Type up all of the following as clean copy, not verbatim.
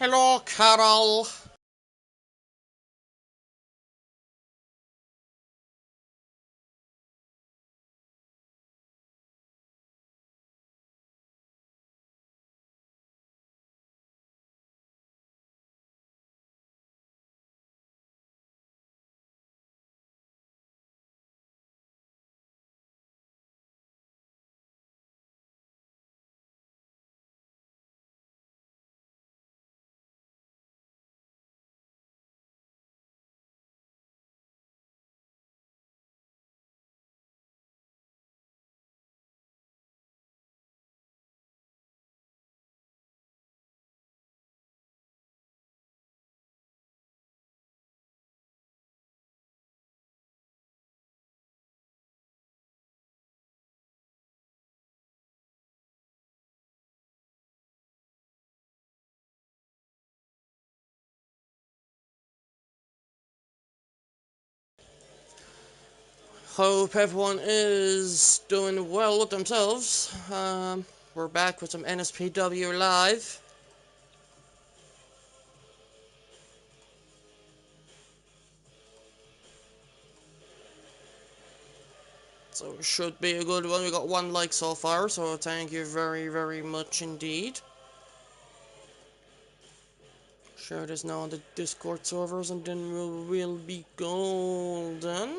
Hello, Carol. Hope everyone is doing well with themselves. We're back with some Nspw live. So it should be a good one. We got one like so far, so thank you very, very much indeed. Share this now on the Discord servers and then we'll be golden.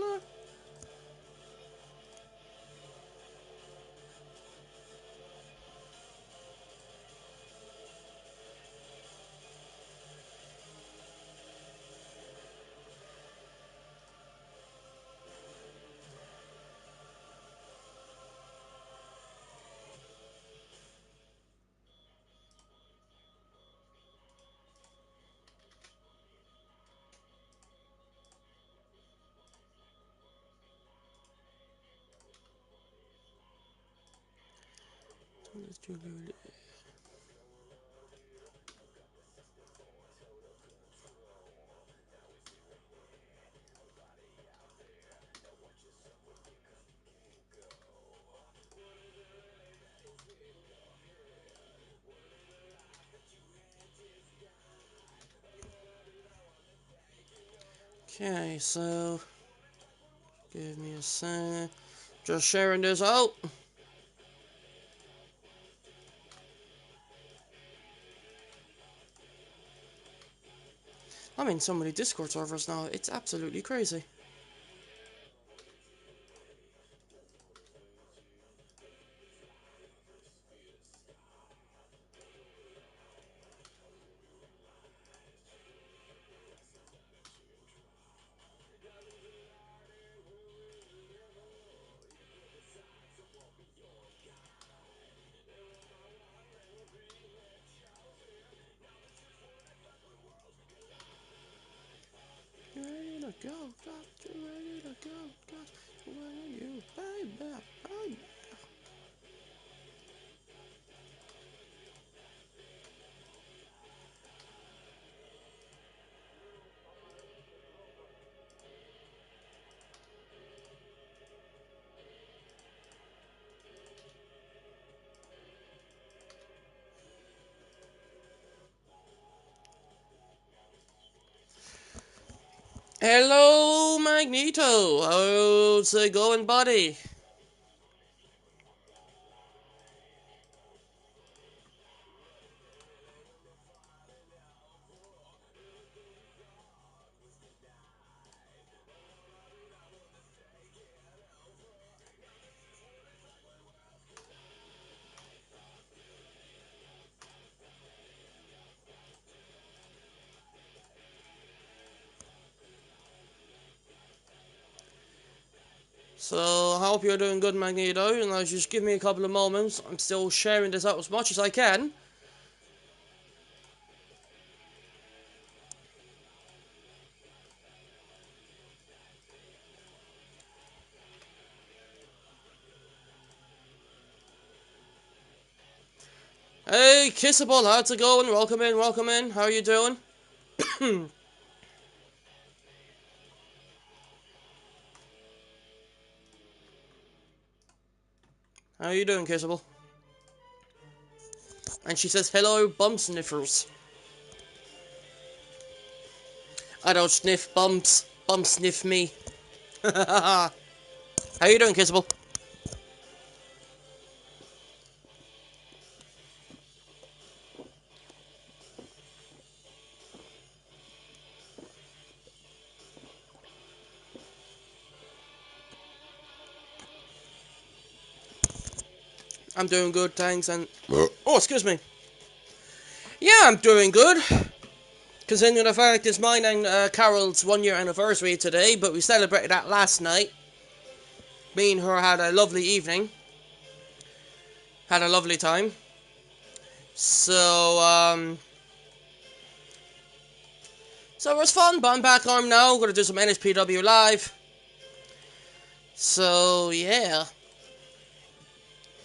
Okay, so give me a sec. Just sharing this out. I'm in so many Discord servers now, it's absolutely crazy. You ready to go? Got you ready to go? Got you ready, baby, baby. Hello, Magneto. How's it going, buddy? So, I hope you're doing good, Magneto, and just give me a couple of moments. I'm still sharing this out as much as I can. Hey, Kissable, how's it going? Welcome in, welcome in. How are you doing? How are you doing, Kissable? And she says, hello, bum sniffers. I don't sniff bumps. Bumps sniff me. How you doing, Kissable? I'm doing good, thanks, and... Oh, excuse me. Yeah, I'm doing good. Considering the fact it's mine and Carol's 1 year anniversary today, but we celebrated that last night. Me and her had a lovely evening. Had a lovely time. So, so it was fun, but I'm back home now. Gonna do some Nspw live. So, yeah.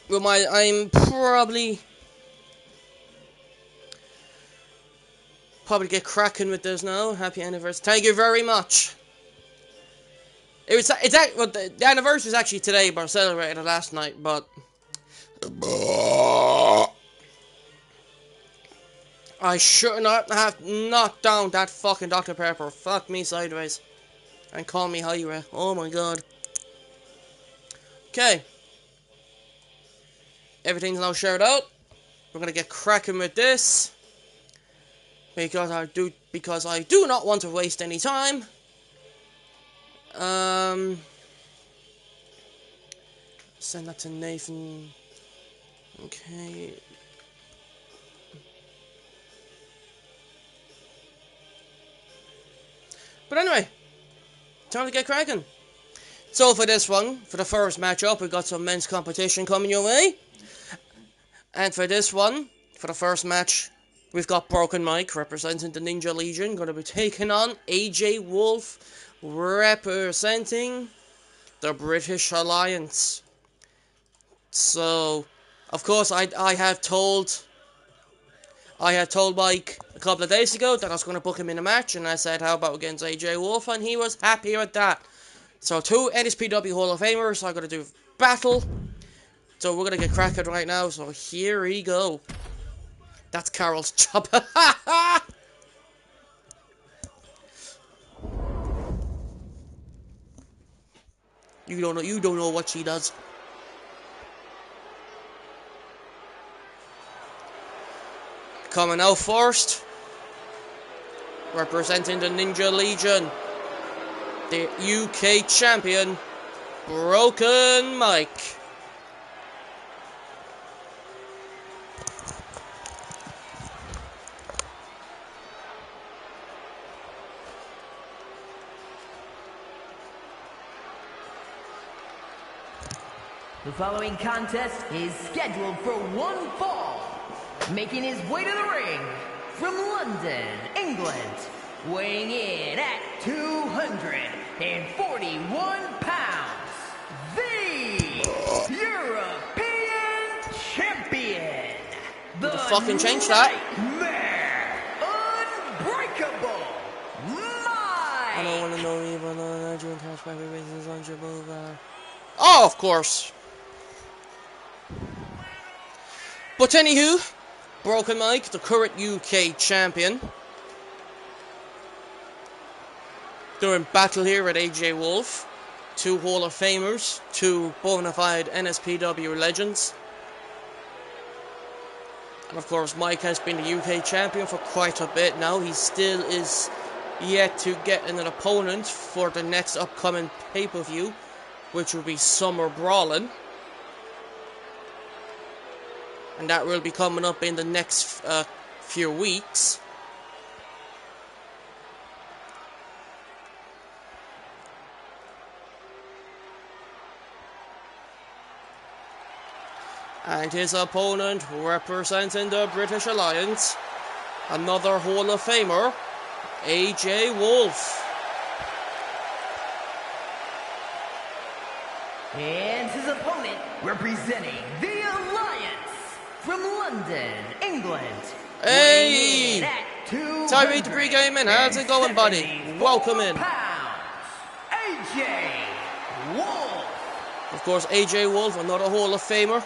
Well, I'm probably get cracking with this now. Happy anniversary. Thank you very much. Well, the anniversary is actually today, but I celebrated it last night, but I should not have knocked down that fucking Dr. Pepper. Fuck me sideways. And call me Hyra. Oh my god. Okay. Everything's now shared out. We're gonna get cracking with this. Because I do not want to waste any time. Send that to Nathan. Okay. But anyway, time to get cracking. So for this one, for the first matchup, we got some men's competition coming your way. And for this one, for the first match, we've got Broken Mike representing the Ninja Legion, going to be taking on AJ Wolf representing the British Alliance. So, of course, I had told Mike a couple of days ago that I was going to book him in a match, and I said, how about against AJ Wolf, and he was happy with that. So, 2 Nspw Hall of Famers are going to do battle. So, we're going to get cracking right now, so here we go. That's Carol's job. You don't know what she does. Coming out first, representing the Ninja Legion, the UK champion, Broken Mike. The following contest is scheduled for one fall. Making his way to the ring from London, England, weighing in at 241 pounds, the European Champion, the fucking change that. Nightmare Unbreakable Mike. I don't want to know even Nigerian cash back races on Jabova. Oh, of course. But anywho, Broken Mike, the current UK champion, doing battle here with AJ Wolf, 2 Hall of Famers, 2 bona fide Nspw legends. And of course, Mike has been the UK champion for quite a bit now. He still is yet to get an opponent for the next upcoming pay-per-view, which will be Summer Brawlin'. And that will be coming up in the next few weeks. And his opponent, representing the British Alliance, another Hall of Famer, AJ Wolf. And his opponent, representing the Alliance, from London, England. Hey! Tyree to pre-game in. How's it going, buddy? Welcome in. AJ Wolf. Of course, AJ Wolf, another Hall of Famer.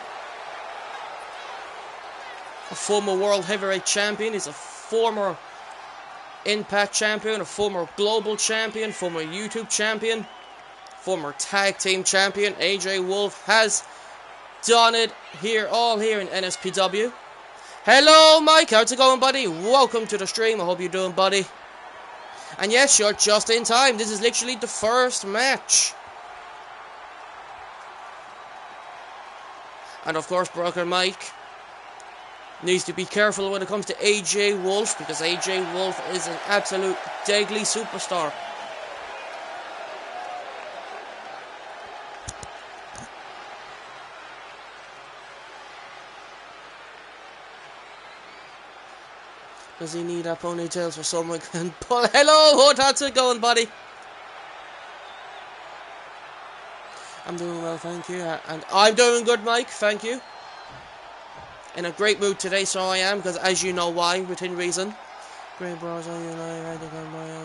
A former World Heavyweight Champion. He's a former Impact champion, a former global champion, former YouTube champion, former tag team champion. AJ Wolf has done it here, all here in Nspw. Hello, Mike. How's it going, buddy? Welcome to the stream. I hope you're doing, buddy. And yes, you're just in time. This is literally the first match. And of course, Broken Mike needs to be careful when it comes to AJ Wolf, because AJ Wolf is an absolute deadly superstar. Does he need our ponytails for someone can pull? Hello, how's it going, buddy? I'm doing well, thank you. And I'm doing good, Mike, thank you. In a great mood today, so I am, because as you know why, within reason. Great bros, are you live? I was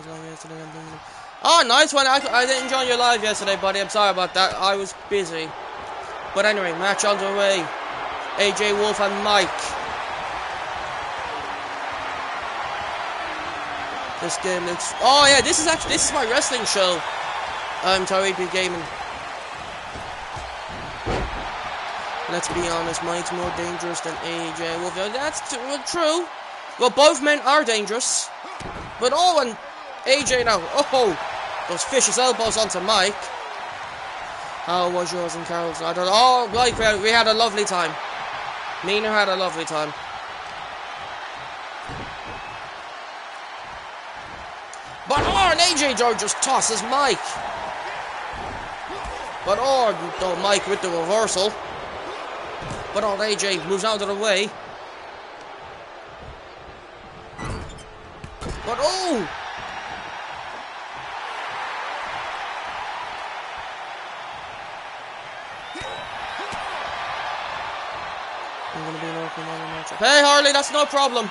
live yesterday. I'm thinking. Oh, nice one. I didn't join your live yesterday, buddy. I'm sorry about that. I was busy. But anyway, match underway. AJ Wolf and Mike. This game looks. Oh yeah, this is my wrestling show. I'm Tariq Gaming. Let's be honest, Mike's more dangerous than AJ Wolf. That's true. Well, both men are dangerous. But and AJ now. Oh, those vicious elbows onto Mike. How was yours and Carol's? I don't know. Oh, Mike, we had a lovely time. Me and her had a lovely time. But and AJ Joe just tosses Mike. But though Mike with the reversal. But AJ moves out of the way. But I'm gonna be an open matchup. Hey Harley, that's no problem.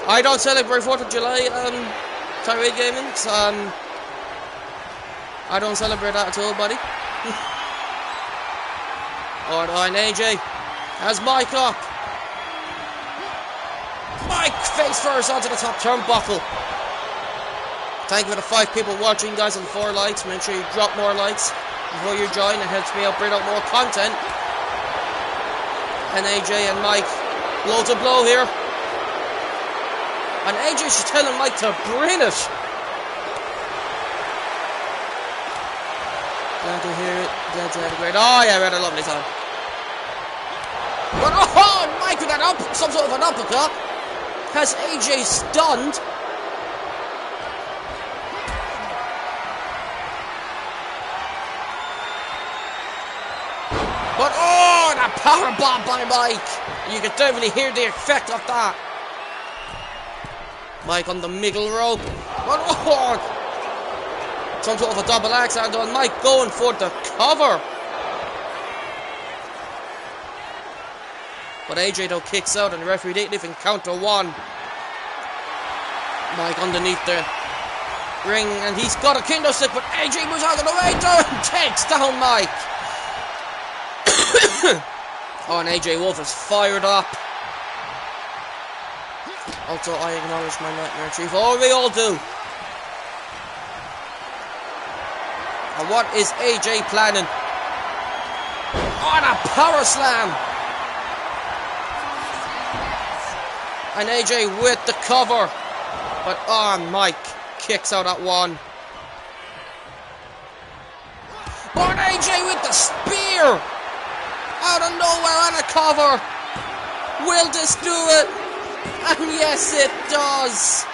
I don't celebrate 4th of July, Tyree Gaming, I don't celebrate that at all, buddy. And AJ has Mike up. Mike face first onto the top turnbuckle. Thank you for the 5 people watching, guys, and 4 likes. Make sure you drop more likes before you join. It helps me out bring out more content. And AJ and Mike blow to blow here. And AJ's just telling Mike to bring it. Glad to hear it. Glad you had a great. Oh yeah, we had a lovely time. But Mike with that some sort of an uppercut has AJ stunned. But that power bomb by Mike. You can definitely hear the effect of that. Mike on the middle rope. But some sort of a double axe and on Mike going for the cover. But AJ though kicks out and the referee didn't even count to 1. Mike underneath the ring and he's got a kendo stick, but AJ moves out of the way and takes down Mike. And AJ Wolf is fired up. Also, I acknowledge my Nightmare Chief. We all do. And what is AJ planning? A power slam. And AJ with the cover. But Mike kicks out at 1. But AJ with the spear. Out of nowhere on a cover. Will this do it? And yes, it does.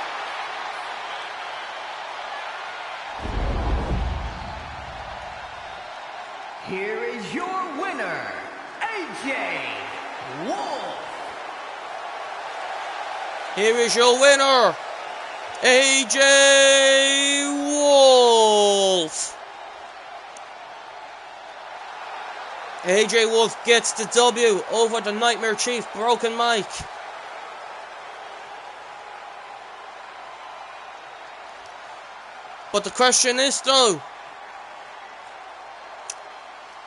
Here is your winner, AJ Wolf. Here is your winner, AJ Wolf. AJ Wolf gets the W over the Nightmare Chief, Broken Mike. But the question is though,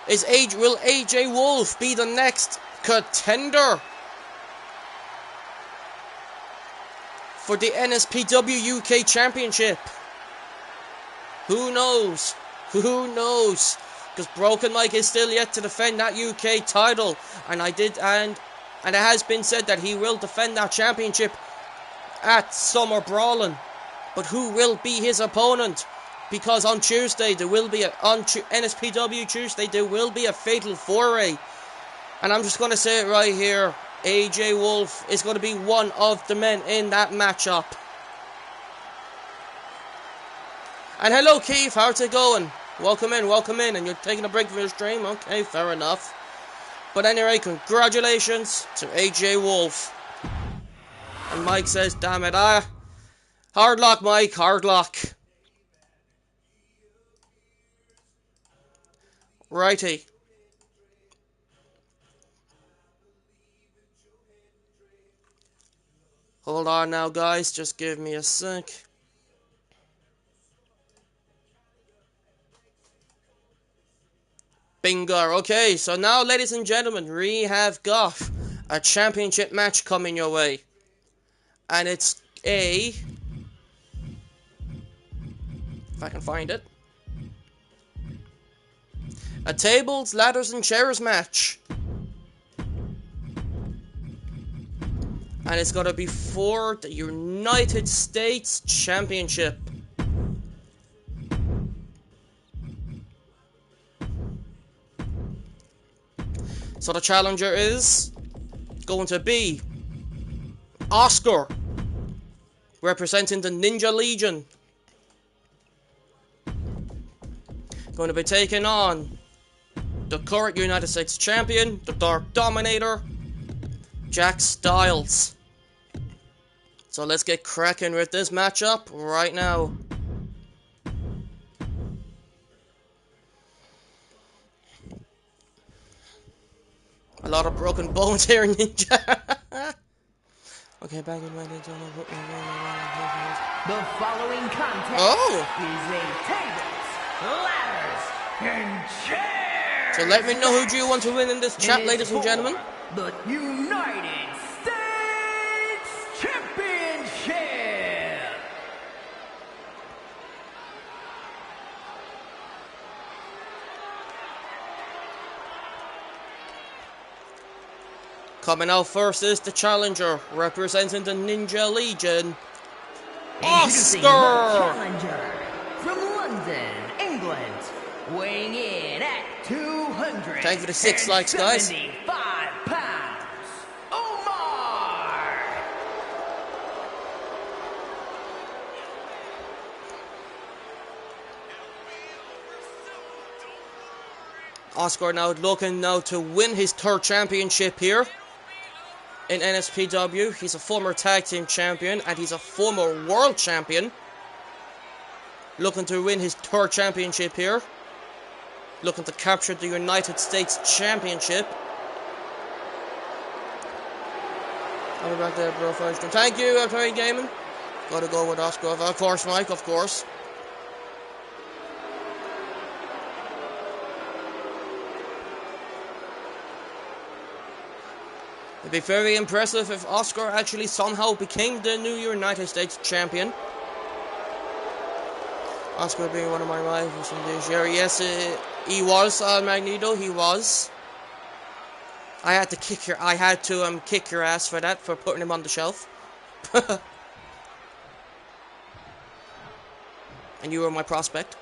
will AJ Wolf be the next contender for the NSPW UK Championship. Who knows? Who knows? Because Broken Mike is still yet to defend that UK title, and it has been said that he will defend that championship at Summer Brawling. But who will be his opponent? Because on Tuesday there will be NSPW Tuesday there will be a fatal four-way, and I'm just going to say it right here. AJ Wolf is going to be one of the men in that matchup. And hello Keith, how's it going? Welcome in, and you're taking a break from your stream? Okay, fair enough. But anyway, congratulations to AJ Wolf. And Mike says, damn it, hard luck Mike, hard luck. Righty. Hold on now, guys. Just give me a sec. Bingo. Okay, so now, ladies and gentlemen, we have got a championship match coming your way. And it's if I can find it, a tables, ladders, and chairs match. And it's gonna be for the United States Championship. So the challenger is going to be Oscar, representing the Ninja Legion. Going to be taking on the current United States Champion, the Dark Dominator, Jack Styles. So let's get cracking with this matchup right now. A lot of broken bones here, Ninja. Okay, back in my day. The following contest is a tables, ladders, and chairs. So let me know who do you want to win in this chat, ladies and gentlemen. The United States Championship. Coming out first is the challenger, representing the Ninja Legion, Oscar! Challenger from London, England, weighing in at 200. Thank you for the 6 likes, guys. 75 pounds, Omar! Oscar now looking to win his 3rd championship here in NSPW. He's a former tag team champion and he's a former world champion. Looking to win his 3rd championship here. Looking to capture the United States Championship. I'll be back there, bro. Thank you, Atari Gaming. Gotta go with Oscar. Of course, Mike, of course. It'd be very impressive if Oscar actually somehow became the new United States Champion. Oscar being one of my rivals in this year. Yes, he was, Magneto, he was. I had to kick your ass for that, for putting him on the shelf. And you were my prospect.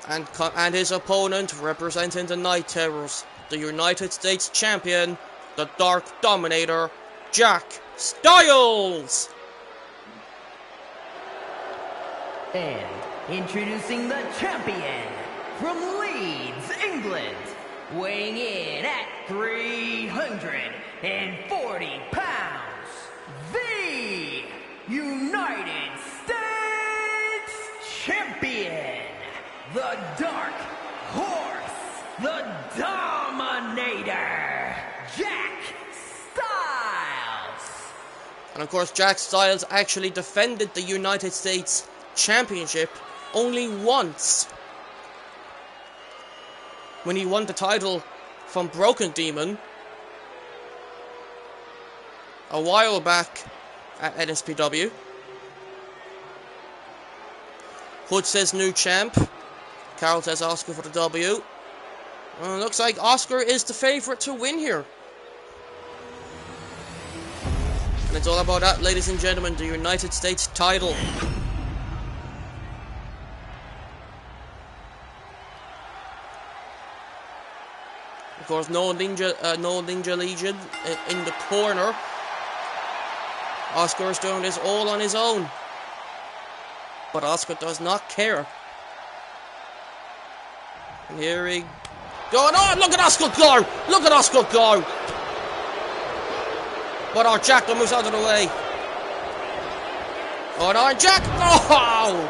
And his opponent, representing the Night Terrors, the United States Champion, the Dark Dominator, Jack Styles! And introducing the champion from Leeds, England, weighing in at 340 pounds, the United States Champion, the Dark Horse, the Dominator, Jack Styles. And of course, Jack Styles actually defended the United States Championship only once, when he won the title from Broken Demon a while back at Nspw. Hood says new champ. Carol says Oscar for the W. Looks like Oscar is the favourite to win here. And it's all about that, ladies and gentlemen, the United States title. Of course, no Ninja Legion in the corner. Oscar is doing this all on his own. But Oscar does not care. And here he goes. Oh, look at Oscar go! Look at Oscar go! But our Jack moves out of the way. Oh no, Jack! No!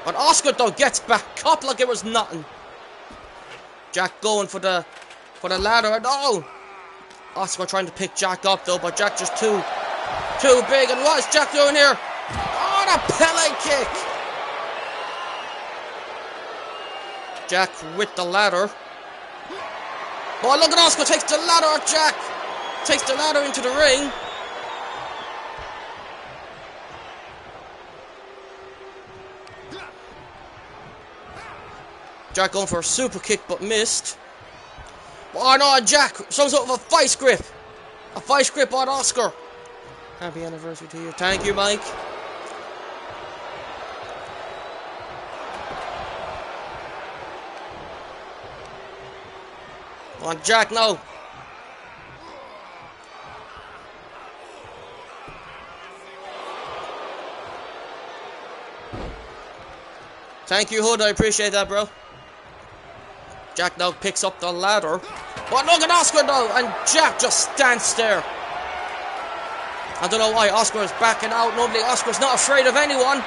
But Oscar though gets back up like it was nothing. Jack going for the ladder. No! Oscar trying to pick Jack up though, but Jack just too big. And what is Jack doing here? Oh, the Pele kick! Jack with the ladder. Oh, look at Oscar takes the ladder. Jack takes the ladder into the ring. Jack going for a super kick but missed. Oh no, Jack, some sort of a vice grip. A vice grip on Oscar. Happy anniversary to you. Thank you, Mike. Come on, Jack, no. Thank you, Hood. I appreciate that, bro. Jack now picks up the ladder. But look at Oscar now, and Jack just stands there. I don't know why Oscar is backing out. Normally Oscar's not afraid of anyone.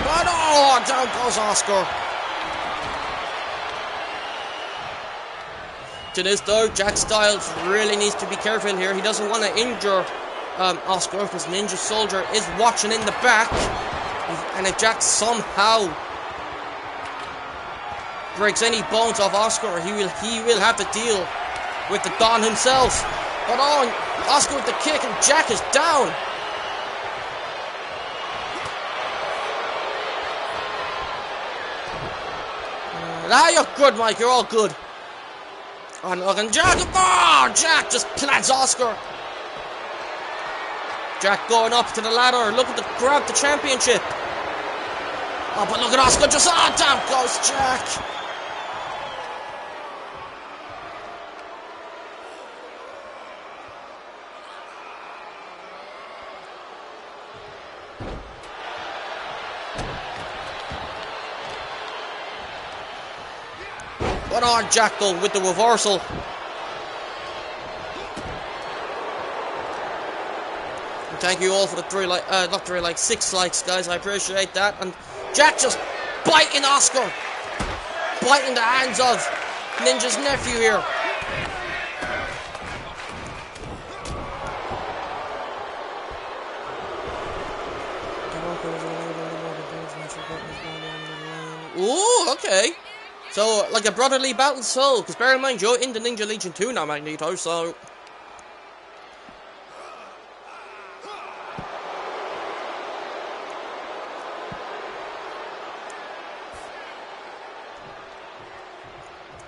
But oh, down goes Oscar. To this though, Jack Styles really needs to be careful here. He doesn't want to injure Oscar because Ninja Soldier is watching in the back. And if Jack somehow breaks any bones off Oscar, he will have to deal with the Don himself. But oh, Oscar with the kick and Jack is down. You're good, Mike. You're all good. And look, and Jack, oh, Jack just plants Oscar. Jack going up to the ladder, looking to grab the championship. Oh, but look at Oscar, just, oh, down goes Jack. But on Jack though with the reversal. And thank you all for the 6 likes, guys. I appreciate that. And Jack just biting Oscar, biting the hands of Ninja's nephew here. Ooh, okay. So, like a brotherly battle, so, because bear in mind, you're in the Ninja Legion 2 now, Magneto, so...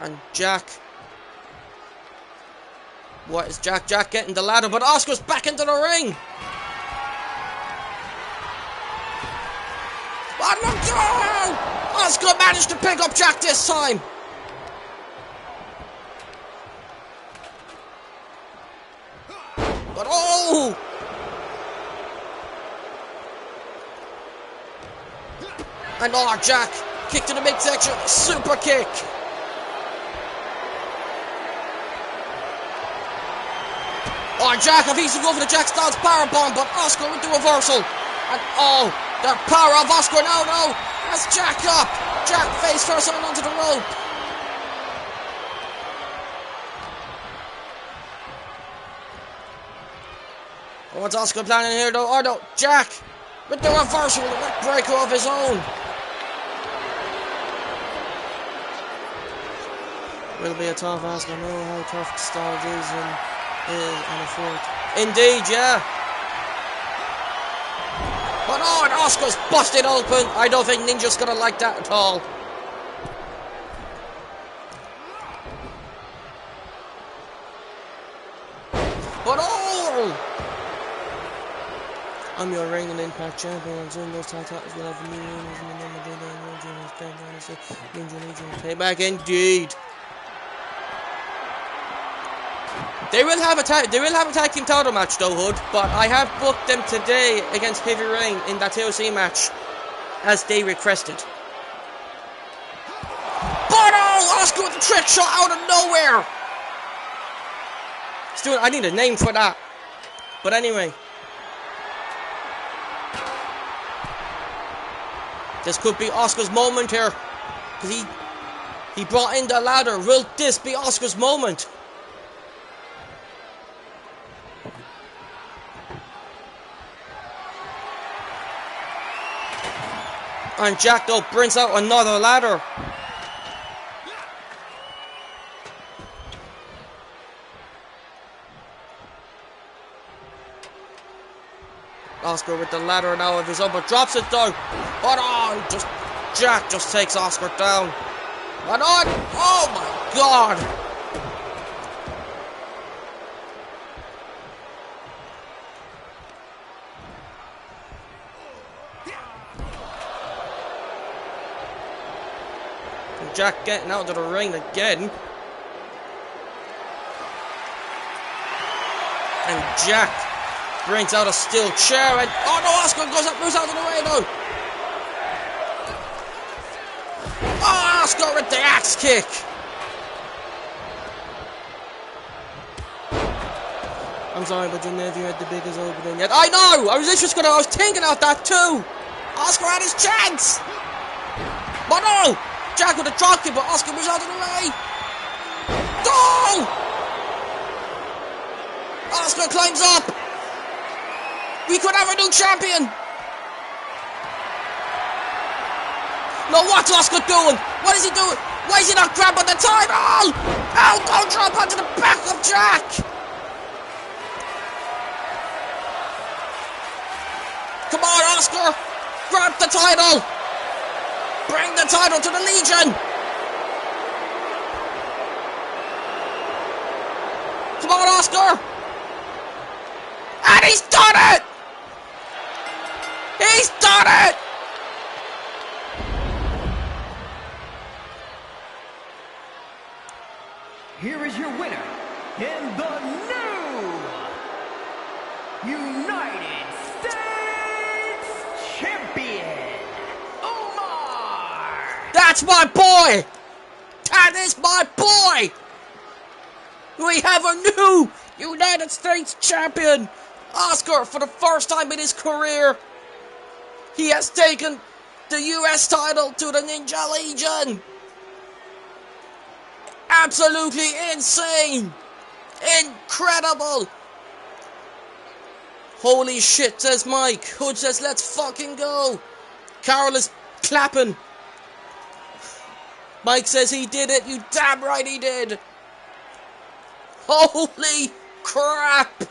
And Jack... What is Jack? Jack getting the ladder, but Oscar's back into the ring! Oh, no! Oscar managed to pick up Jack this time! But oh! And oh, Jack kick to the midsection, super kick! Oh, Jack, if he's to go for the Jack Styles powerbomb, but Oscar with the reversal. And oh, the power of Oscar, no! That's Jack up! Jack face first on onto the rope! What's Oscar planning here though? Oh no, Jack! With the reversal, the neck breaker of his own! Will be a tough ask. I know how tough stalled is on a fourth. Indeed, yeah. But oh, and Oscar's busted open. I don't think Ninja's gonna like that at all. But oh! I'm your reigning and Impact champion. I'm doing those titles will have new owners in the name of Ninja Legion. Payback indeed. They will have a tag team title match though, Hood, but I have booked them today against Heavy Rain in that TLC match as they requested. But oh, Oscar with the trick shot out of nowhere. I need a name for that. But anyway. This could be Oscar's moment here. Because he brought in the ladder. Will this be Oscar's moment? And Jack though brings out another ladder. Oscar with the ladder now of his own, but drops it down. But on, Jack just takes Oscar down. But on, oh my God! And Jack getting out of the ring again. And Jack brings out a steel chair and oh no, Oscar moves out of the way though. Oh, Oscar with the axe kick. I'm sorry, but your nephew had the biggest opening yet. I know! I was thinking of that too! Oscar had his chance! But no! Jack with a drop kick, but Oscar moves out of the way. No! Oscar climbs up! We could have a new champion! No, what's Oscar doing? What is he doing? Why is he not grabbing the title? Oh, don't drop onto the back of Jack! Come on, Oscar! Grab the title! Bring the title to the Legion! Come on, Oscar! And he's done it! He's done it! Here is your winner, in the new United States Champion, Omar! That's my boy! That is my boy! We have a new United States Champion! Oscar, for the first time in his career, he has taken the US title to the Ninja Legion! Absolutely insane! Incredible! Holy shit, says Mike. Hood says, let's fucking go! Carol is clapping. Mike says he did it. You damn right he did! Holy crap!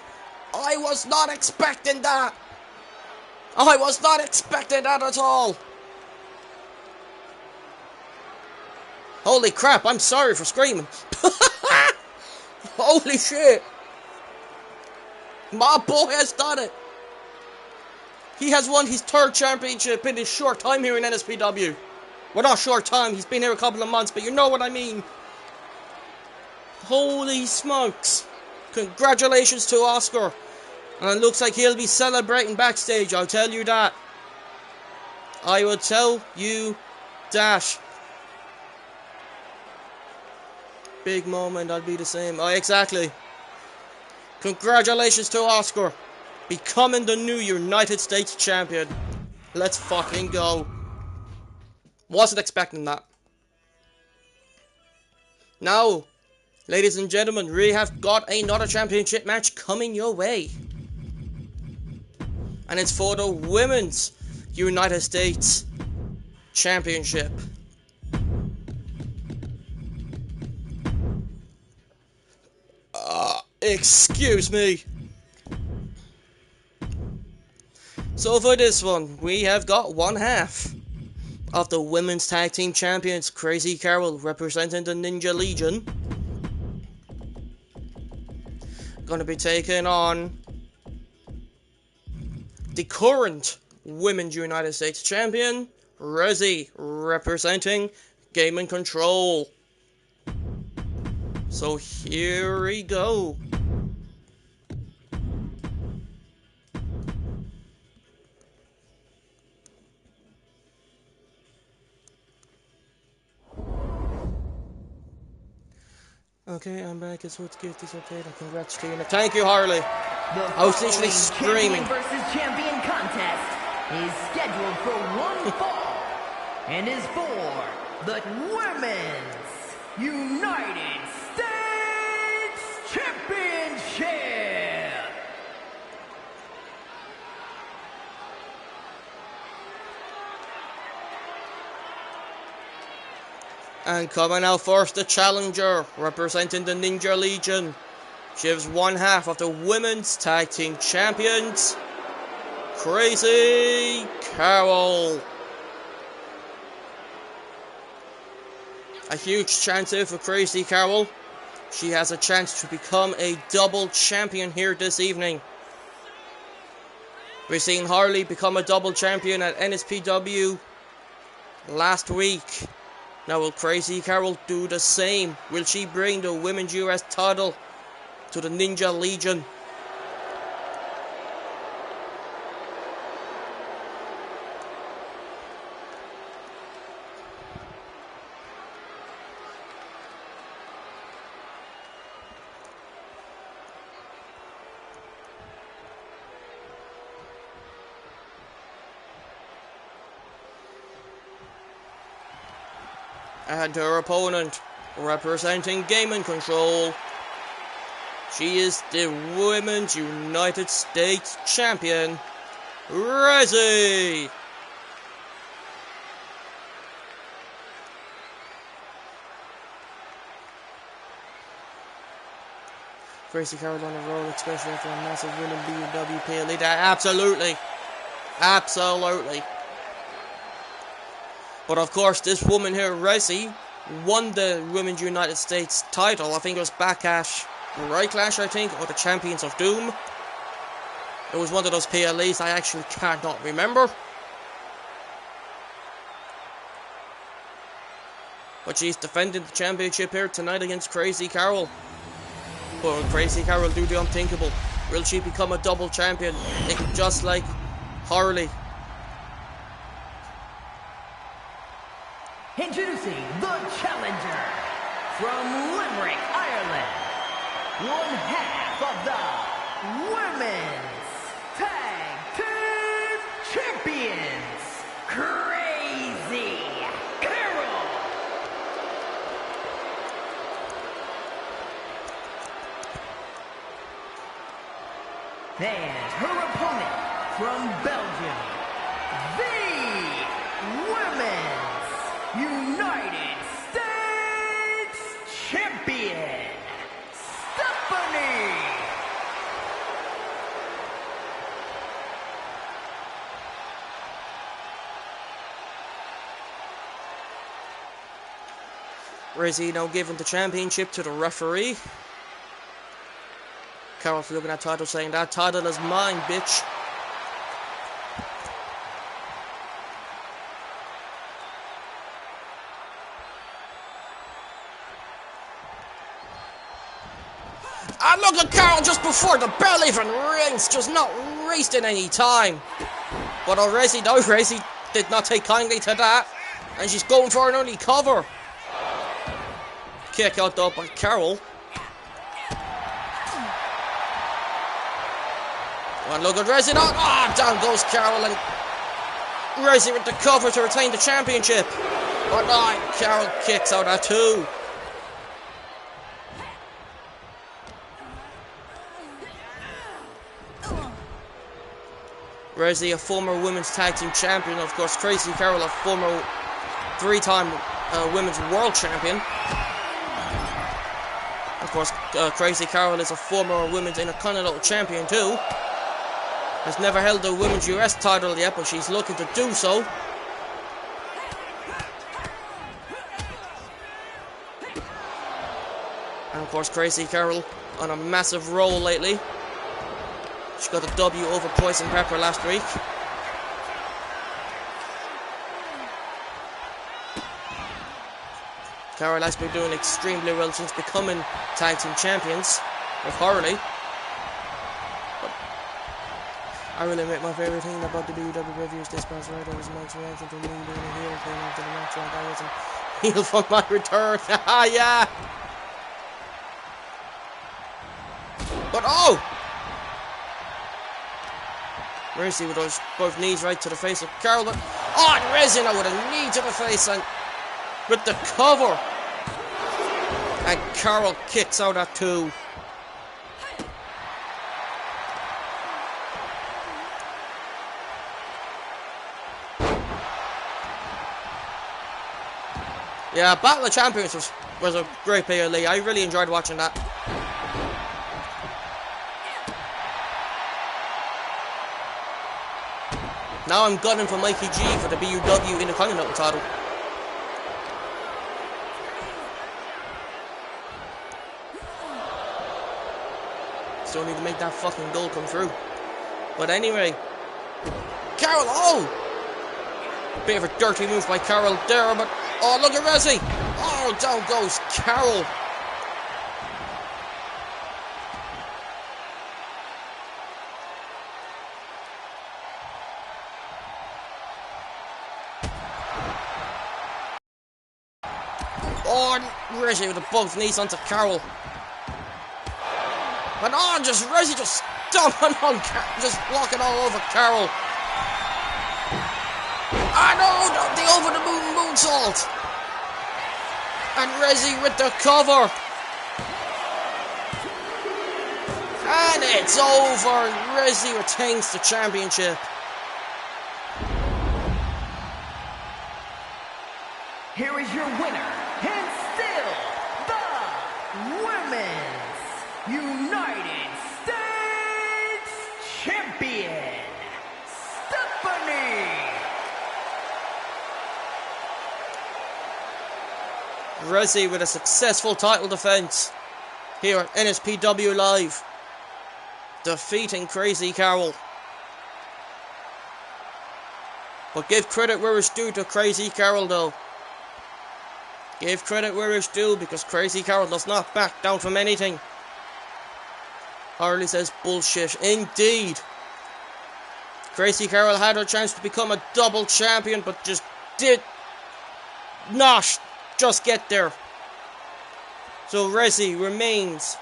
I was not expecting that! I was not expecting that at all! Holy crap, I'm sorry for screaming. Holy shit! My boy has done it! He has won his third championship in his short time here in Nspw. Well, not short time, he's been here a couple of months, but you know what I mean. Holy smokes. Congratulations to Oscar. And it looks like he'll be celebrating backstage, I'll tell you that. I will tell you that. Big moment, I'll be the same. Oh, exactly. Congratulations to Oscar. Becoming the new United States Champion. Let's fucking go. Wasn't expecting that. Now, ladies and gentlemen, we have got another championship match coming your way. And it's for the Women's United States Championship. Excuse me. So for this one, we have got one half of the Women's Tag Team Champions, Crazy Carol, representing the Ninja Legion. Gonna be taking on the current Women's United States Champion, Rezzy, representing Game and Control. So here we go. Okay, I'm back. It's what's give this update. Congrats, Tina. Thank you, Harley. I was literally screaming. Champion versus champion contest is scheduled for one fall and is for the Women's United States Championship. And coming out first, the challenger, representing the Ninja Legion. She is one half of the Women's Tag Team Champions, Crazy Carol. A huge chance here for Crazy Carol. She has a chance to become a double champion here this evening. We've seen Harley become a double champion at Nspw last week. Now will Crazy Carol do the same? Will she bring the Women's US title to the Ninja Legion? And her opponent, representing Game and Control, she is the Women's United States Champion, Rezzy. Crazy Carol on the roll, especially after a massive win in BWP Elite. Absolutely. Absolutely. But of course, this woman here, Rezzy, won the Women's United States title. I think it was back at Right Clash, I think, or the Champions of Doom. It was one of those PLEs I actually cannot remember. But she's defending the championship here tonight against Crazy Carol. But will Crazy Carol do the unthinkable? Will she become a double champion, just like Harley? Introducing the challenger from Limerick, Ireland, one half of the Women's Tag Team Champions, Crazy Carol. And her opponent from Belgium, the Women's United States Champion, Stephanie. Rezzy now giving the championship to the referee. Carol's looking at title saying, that title is mine, bitch. And look at Carol just before the bell even rings, just not wasting any time. But Rezzy did not take kindly to that. And she's going for an early cover. Kick out though by Carol. And look at Rezzy now. Ah, down goes Carol, and Rezzy with the cover to retain the championship. But no, Carol kicks out at 2. Rezzy, a former Women's Tag Team Champion. Of course, Crazy Carol, a former 3-time Women's World Champion. Of course, Crazy Carol is a former Women's Intercontinental Champion too. Has never held the Women's US title yet, but she's looking to do so. And of course, Crazy Carol on a massive roll lately. She got a W over Poison Pepper last week. Carol has been doing extremely well since becoming tag team champions with Harley. But I really admit my favorite thing about the WWE reviews this past Friday was Mike's reaction to me being a heel came after the match like I was a heel for my return. Haha, yeah! But oh! Mercy with those both knees right to the face of Carol, but oh, and Resin with a knee to the face and with the cover. And Carol kicks out at 2. Yeah, Battle of Champions was a great PLE. I really enjoyed watching that. Now I'm gunning for Mikey G for the BUW Intercontinental title. Still need to make that fucking goal come through. But anyway, Carol, oh! Bit of a dirty move by Carol there, but oh, look at Rezzy! Oh, down goes Carol. Oh, Rezzy with the both knees onto Carol. And oh, just Rezzy just stomping on Carol, just walking all over Carol. Ah no, the over the moon moonsault. And Rezzy with the cover. And it's over. Rezzy retains the championship. Here is your winner, and still the Women's United States Champion, Stephanie. Rezzy with a successful title defense here at NSPW Live, defeating Crazy Carol. But give credit where it's due to Crazy Carol though. Give credit where it's due, because Crazy Carol does not back down from anything. Harley says bullshit. Indeed. Crazy Carol had her chance to become a double champion, but just did not just get there. So Rezzy remains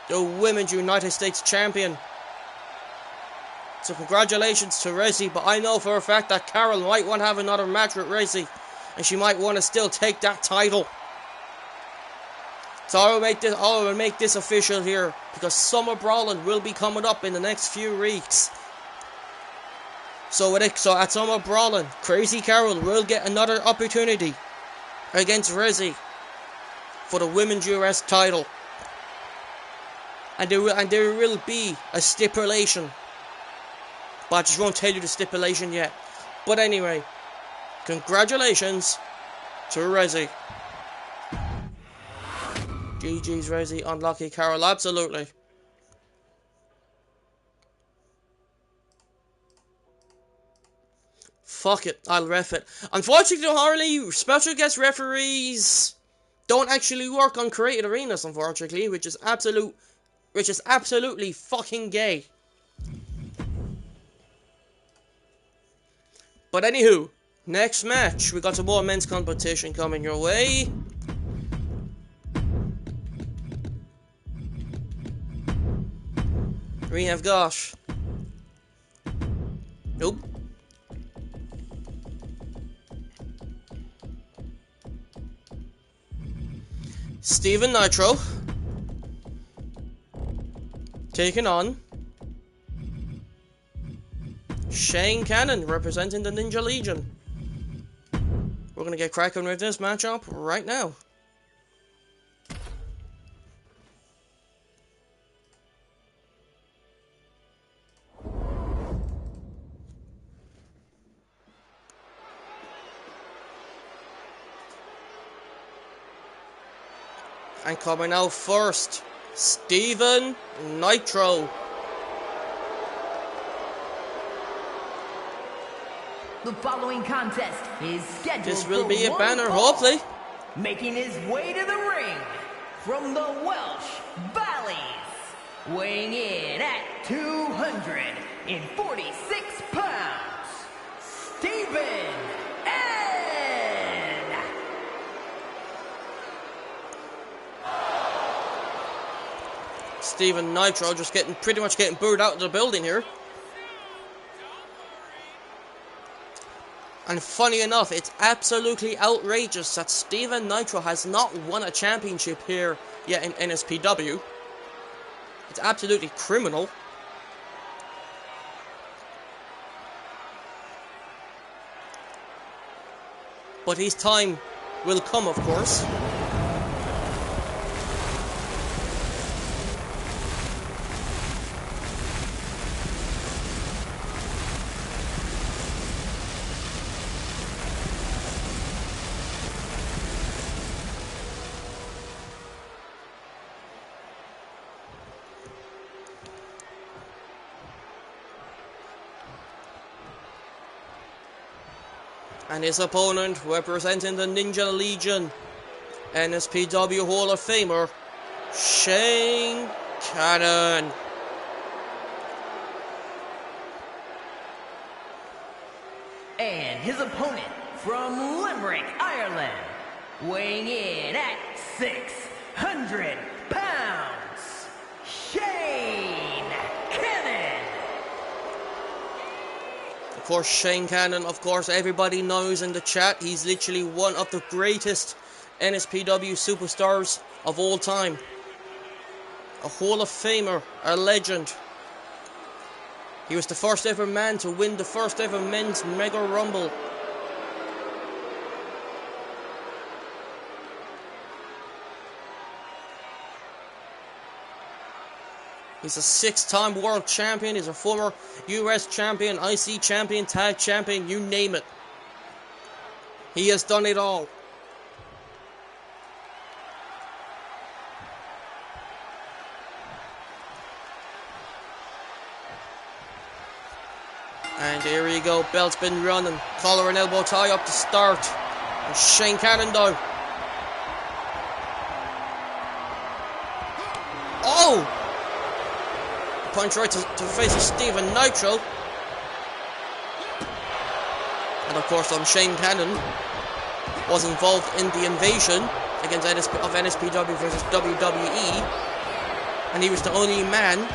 the Women's United States Champion. So congratulations to Rezzy, but I know for a fact that Carol might want to have another match with Rezzy, and she might want to still take that title. So I will make this official here, because Summer Brawling will be coming up in the next few weeks. So at Summer Brawling, Crazy Carol will get another opportunity against Rezzy for the Women's US title. And there will be a stipulation, but I just won't tell you the stipulation yet. But anyway, congratulations to Rezzy. GG's Rezzy, unlucky Carol, absolutely. Fuck it, I'll ref it. Unfortunately, Harley, special guest referees don't actually work on created arenas, unfortunately, which is absolutely fucking gay. But anywho, next match, we got some more men's competition coming your way. We have got... Nope. Steven Nitro taking on Shane Cannon, representing the Ninja Legion. We're gonna get cracking with this matchup right now. And coming out first, Steven Nitro. The following contest is scheduled This will for be a one banner, fall. hopefully. Making his way to the ring from the Welsh Valleys, weighing in at 246 pounds, Stephen N. Steven Nitro just pretty much getting booed out of the building here. And funny enough, it's absolutely outrageous that Steven Nitro has not won a championship here yet in NSPW. It's absolutely criminal. But his time will come, of course. And his opponent, representing the Ninja Legion, NSPW Hall of Famer, Shane Cannon. And his opponent from Limerick, Ireland, weighing in at 600 pounds, Shane Cannon. Of course, Shane Cannon, of course, everybody knows in the chat, he's literally one of the greatest NSPW superstars of all time. A Hall of Famer, a legend. He was the first ever man to win the first ever men's Mega Rumble. He's a 6-time world champion. He's a former US champion, IC champion, tag champion, you name it. He has done it all. And here you go, belt's been running. Collar and elbow tie up to start. And Shane Cannon though. Oh! Punch right to the face of Steven Nitro. And of course, Shane Cannon was involved in the invasion against NSPW versus WWE. And he was the only man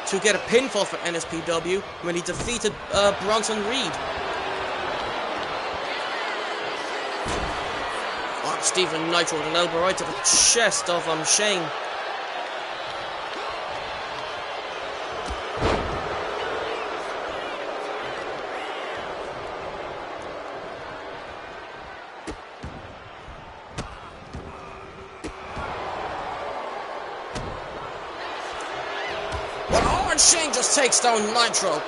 to get a pinfall for NSPW when he defeated Bronson Reed. Oh, Steven Nitro with an elbow right to the chest of Shane. And Shane just takes down Nitro.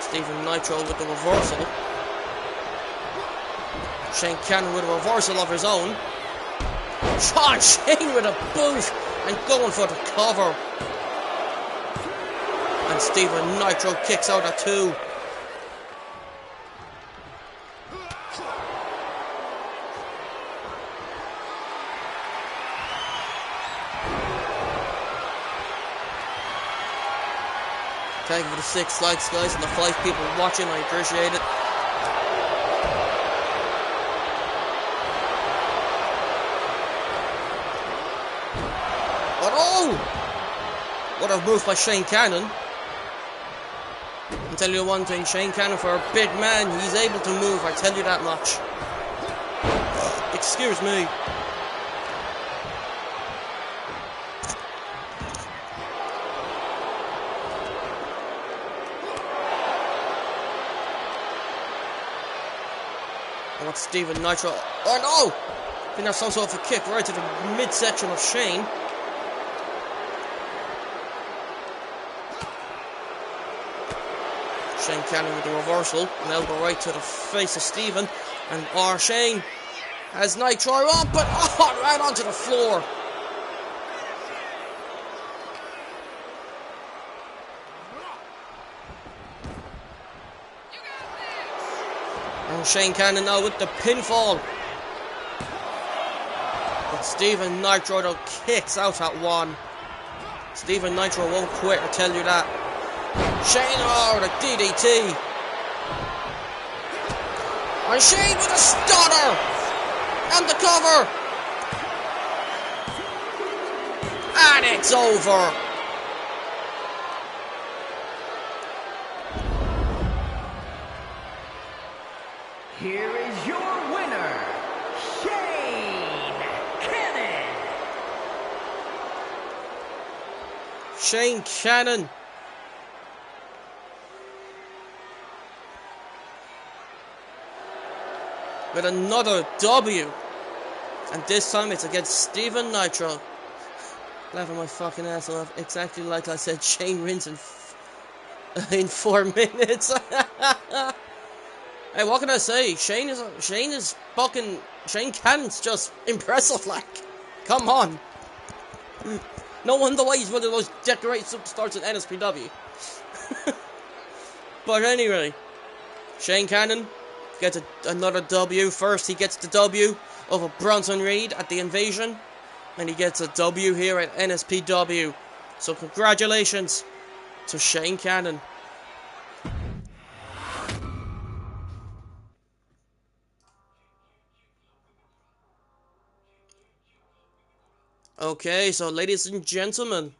Steven Nitro with the reversal. Shane Cannon with a reversal of his own. John Shane with a boot and going for the cover. And Steven Nitro kicks out at 2. Thank you for the 6 likes, guys, and the 5 people watching. I appreciate it. But oh! What a move by Shane Cannon. I'll tell you one thing, Shane Cannon, for a big man, he's able to move, I tell you that much. Excuse me. What's Steven Nitro? Oh no! I think that's some sort of a kick right to the midsection of Shane. Shane Cannon with the reversal. An elbow right to the face of Stephen. And Shane has Nitro on, but right onto the floor. And Shane Cannon now with the pinfall. But Stephen Nitro though kicks out at one. Stephen Nitro won't quit, I tell you that. Shane, the DDT. And Shane with a stunner. And the cover. And it's over. Here is your winner, Shane Cannon. Shane Cannon. With another W. And this time it's against Stephen Nitro. Laughing my fucking ass off. Exactly like I said, Shane wins in 4 minutes. Hey, what can I say? Shane Cannon's just impressive, like. Come on. No wonder why he's one of those decorated superstars in NSPW. But anyway, Shane Cannon gets another W. First, he gets the W over Bronson Reed at the Invasion. And he gets a W here at NSPW. So congratulations to Shane Cannon. Okay, so ladies and gentlemen,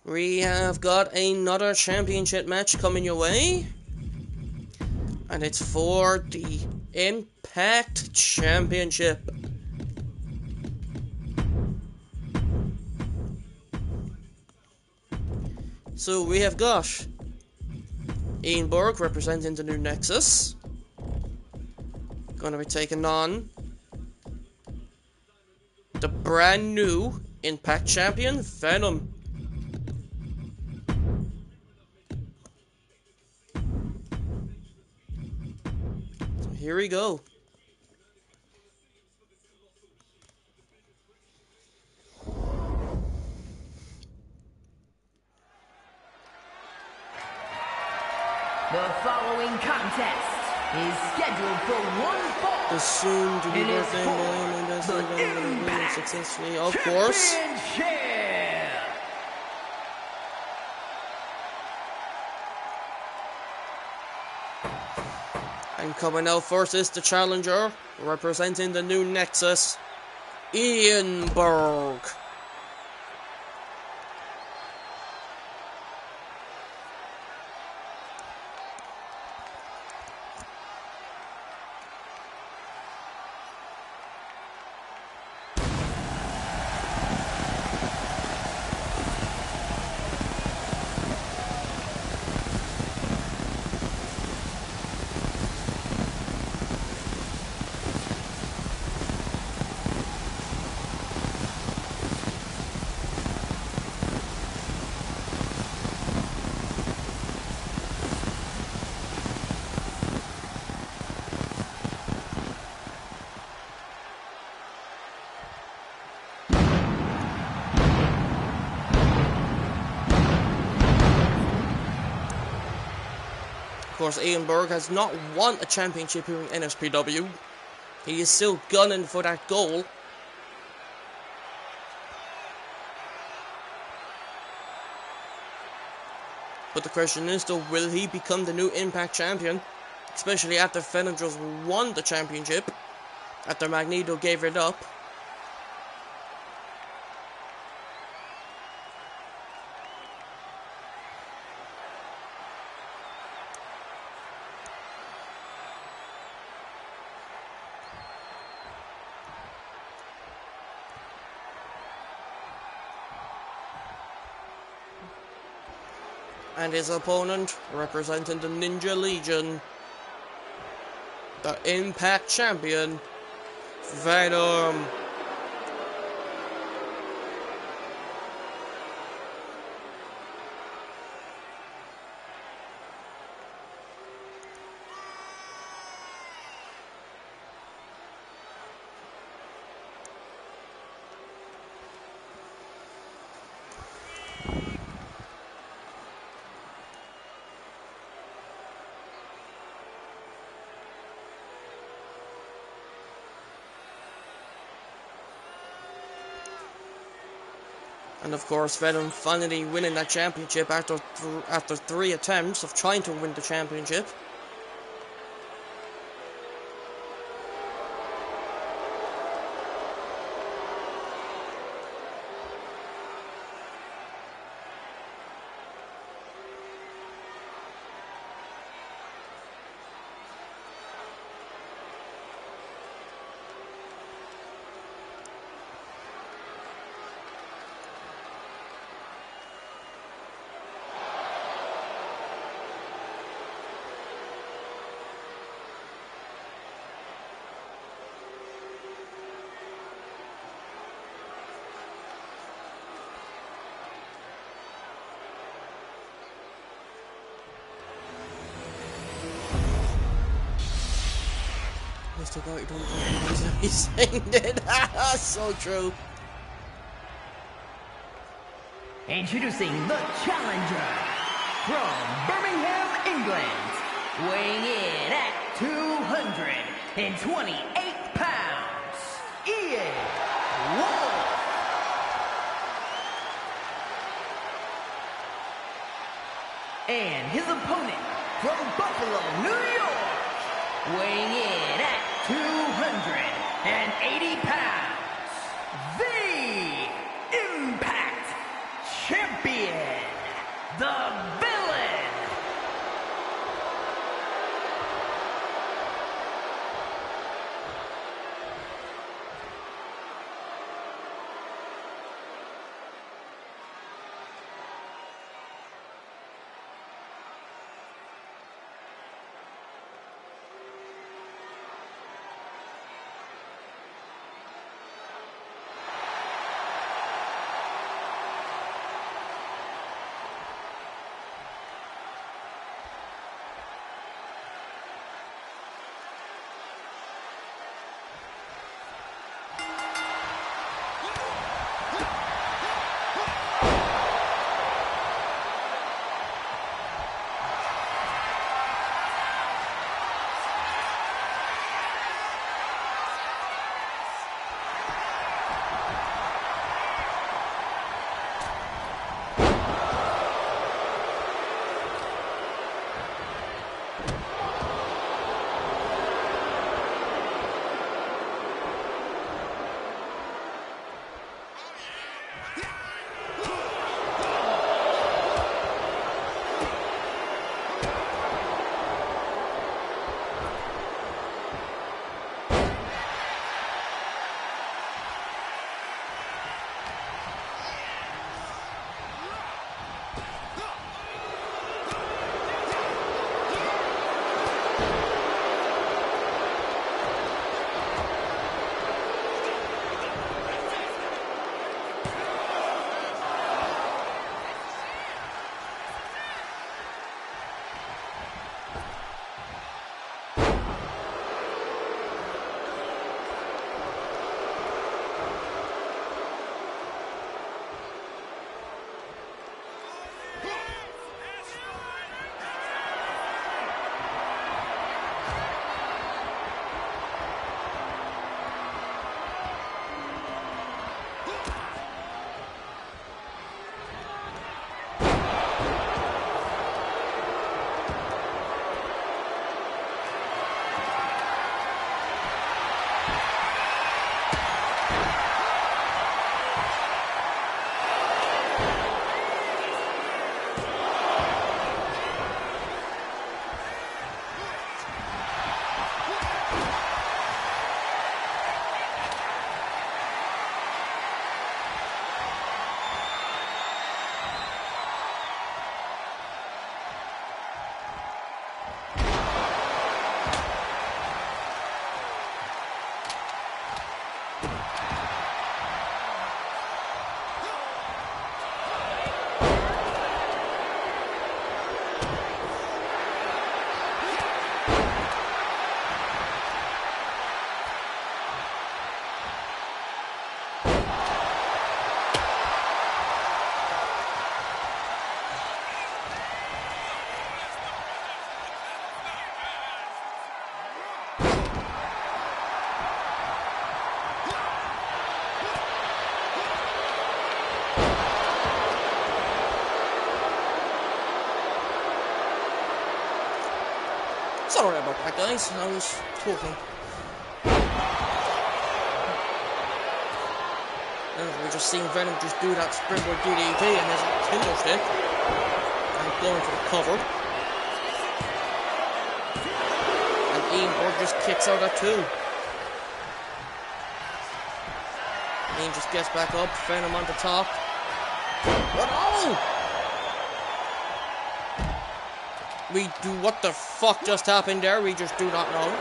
we have got another championship match coming your way. And it's for the Impact Championship. So we have got Ian Burke representing the new Nexus. Gonna be taking on the brand new Impact Champion, Venom. So here we go. The following contest is scheduled for one fall. The soon to be It is birthday for boy and that's the going to win Impact successfully, of course. Championship. And coming out first is the challenger, representing the new Nexus, Ian Burke. Of course, Ian Burke has not won a championship here in NSPW. He is still gunning for that goal. But the question is, though, will he become the new Impact Champion? Especially after Venom just won the championship, after Magneto gave it up. And his opponent, representing the Ninja Legion, the Impact Champion, Venom. And of course, Venom finally winning that championship after 3 attempts of trying to win the championship. Mr. Guy, don't he's saying it. So true. Introducing the challenger from Birmingham, England, weighing in at 228 pounds, Ian Wolf. And his opponent from Buffalo, New York, weighing in at 280 pounds, the Impact Champion, the Villain. Alright guys, I was talking. We just seen Venom just do that springboard DDT and his kendo stick. And going for the cover. And Ian Borg just kicks out at 2. Ian just gets back up, Venom on the top. What? Oh! What the fuck just happened there? We just do not know.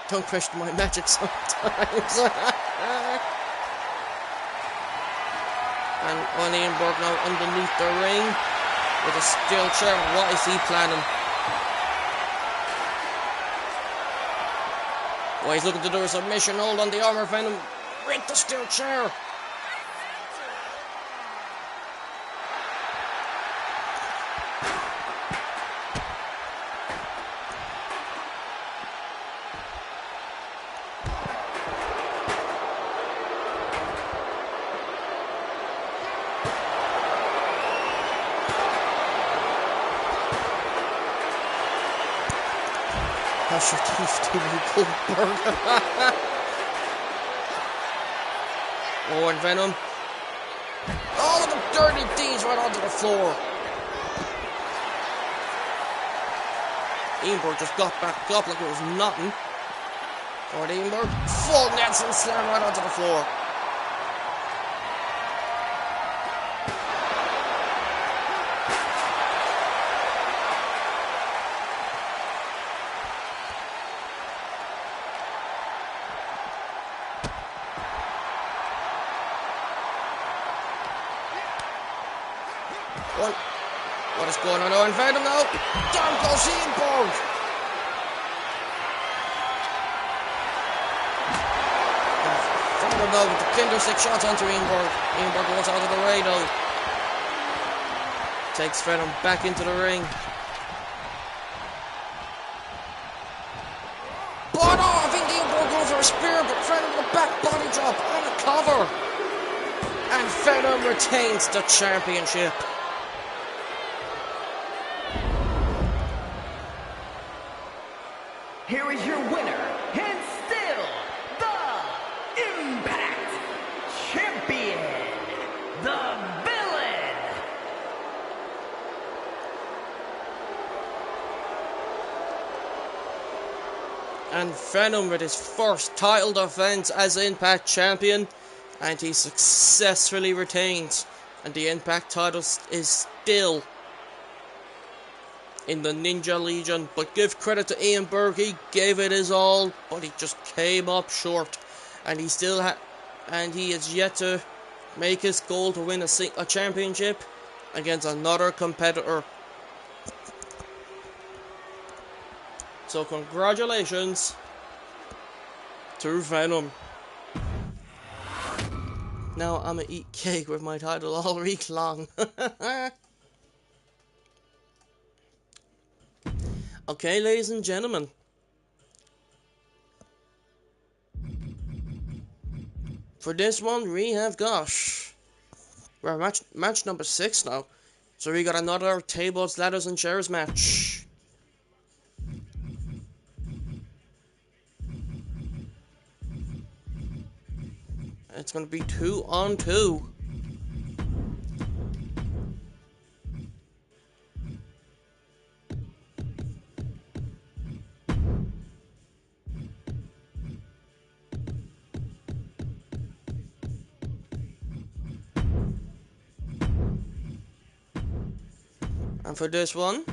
Don't question my magic sometimes. And on Ian Borg now underneath the ring with a steel chair. What is he planning? Oh, he's looking to do a submission hold on the armor Venom with the steel chair. Hush your teeth, Stevie Goldberg. Oh, and Venom. Oh, the dirty D's right onto the floor. Ian Borg just got back up like it was nothing. Oh, and Ian Borg, full Nelson slam right onto the floor. What is going on now? And Venom now. Down goes Ian Borg. Venom now with the kendo stick shots onto Ian Borg. Ian Borg goes out of the way though. Takes Venom back into the ring. But oh, I think Ian Borg goes for a spear, but Venom with a back body drop and a cover. And Venom retains the championship. Here is your winner, and still the Impact Champion, the Villain. And Venom with his first title defense as Impact Champion, and he successfully retains. And the Impact title is still in the Ninja Legion, but give credit to Ian Borg, he gave it his all, but he just came up short, and he still and he is yet to make his goal to win a championship against another competitor. So congratulations to Venom. Now I'm gonna eat cake with my title all week long. Okay, ladies and gentlemen. For this one, we have got... We're match number 6 now. So we got another tables, ladders, and chairs match. It's going to be 2-on-2. And for this one,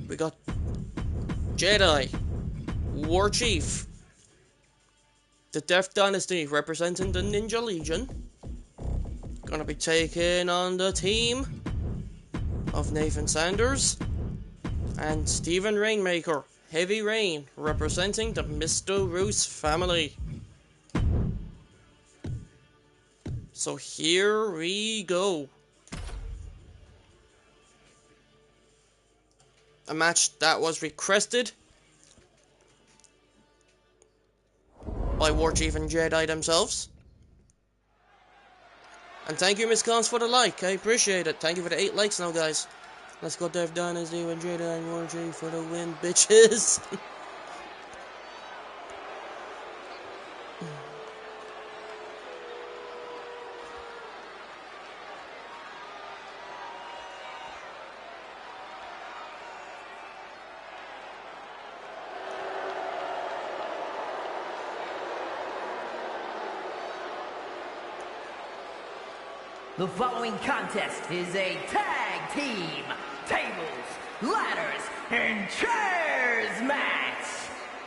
we got Jedi, War Chief, the Death Dynasty representing the Ninja Legion, gonna be taking on the team of Nathan Sanders and Stephen Rainmaker, Heavy Rain, representing the Mr. Roos family. So here we go. a match that was requested by Warchief and Jedi themselves. And thank you, Miss Cons, for the like. I appreciate it. Thank you for the 8 likes now, guys. Let's go Dev Dynasty and Jedi and Warchief for the win, bitches. The following contest is a tag team tables, ladders, and chairs match.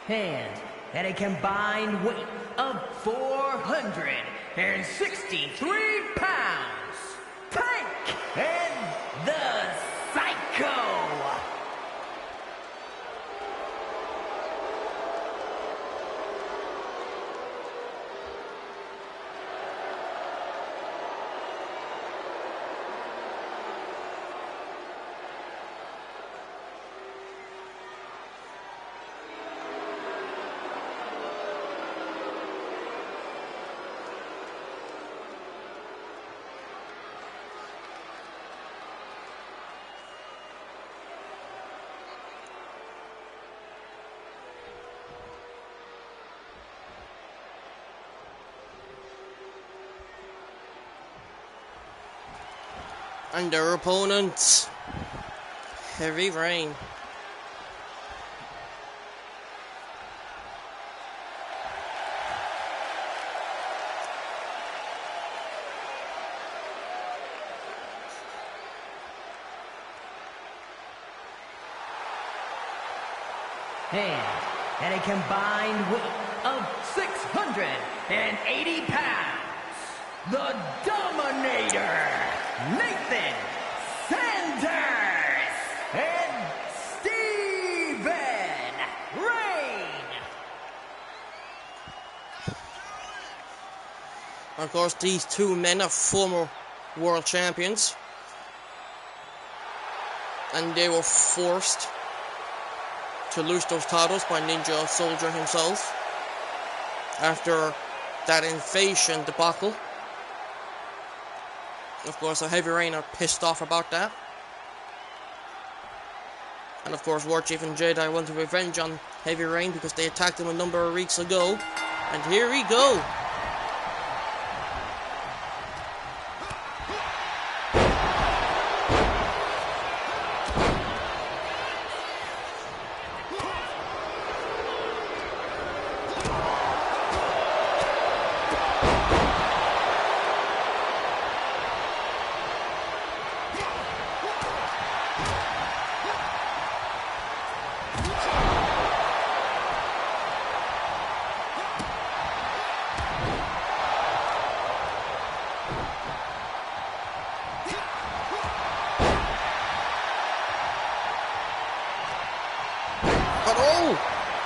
And at a combined weight of 463 pounds, Tank and the Psycho. And their opponents, Heavy Rain. And at a combined weight of 680 pounds, the Dominator, Nathan Sanders, and Steven Rain. Of course, these two men are former world champions, and they were forced to lose those titles by Ninja Soldier himself after that invasion debacle. Of course, the Heavy Rain are pissed off about that. And of course, Warchief and Jedi want to revenge on Heavy Rain because they attacked him a number of weeks ago. And here we go. But oh!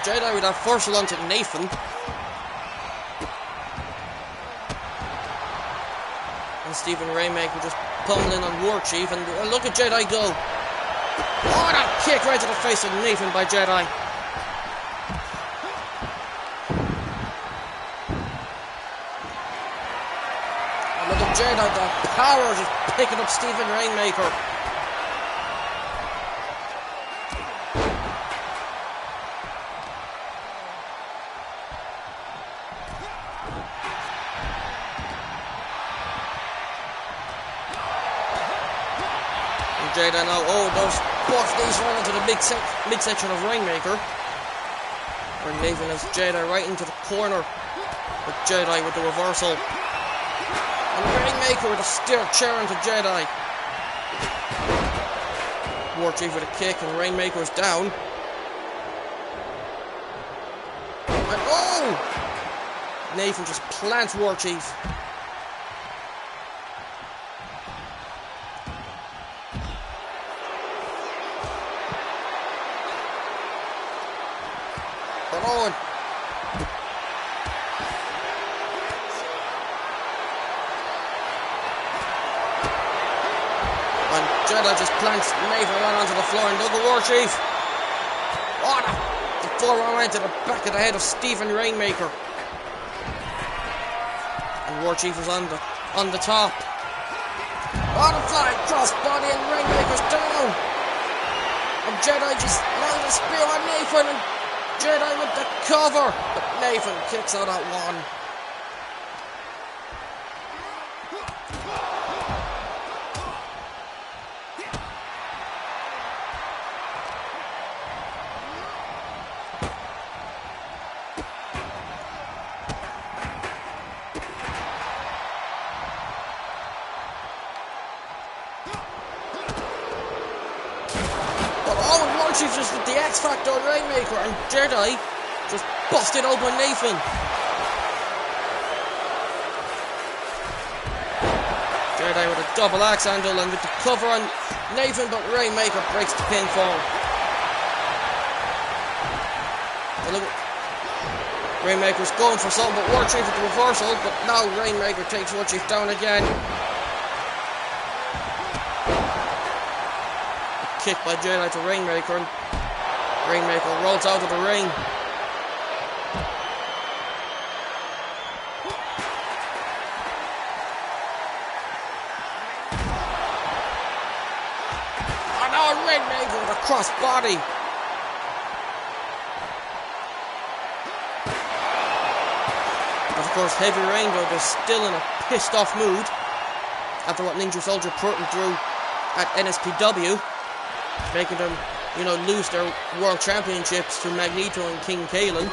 Jedi with that first lunge at Nathan. And Stephen Rainmaker just pummeling on Warchief, and look at Jedi go. Oh, that kick right to the face of Nathan by Jedi. And look at Jedi, the power just picking up Stephen Rainmaker. Jedi now, oh, those buff knees run into the midsection of Rainmaker. Where Nathan has Jedi right into the corner with Jedi with the reversal. And Rainmaker with a steer chair into Jedi. Warchief with a kick and Rainmaker is down. And oh! Nathan just plants Warchief. Forward. And Jedi just plants Nathan right onto the floor, and look at War Chief. Oh, the forearm went to the back of the head of Stephen Rainmaker. And War Chief is on the top. Oh, the flying crossbody, and Rainmaker's down. And Jedi just lands a spear on Nathan, and Jedi with the cover. But Nathan kicks out at one. Chief just with the X Factor Rainmaker, and Jedi just busted open Nathan. Jedi with a double axe handle and with the cover on Nathan, but Rainmaker breaks the pinfall. And look, Rainmaker's going for something, but War Chief with the reversal, but now Rainmaker takes War Chief down again. Kick by Jedi to Rainmaker, and Rainmaker rolls out of the ring. And now Rainmaker with a crossbody. But of course, Heavy Rain, though, is still in a pissed off mood after what Ninja Soldier put him through at Nspw. Making them, lose their world championships to Magneto and King Kalen.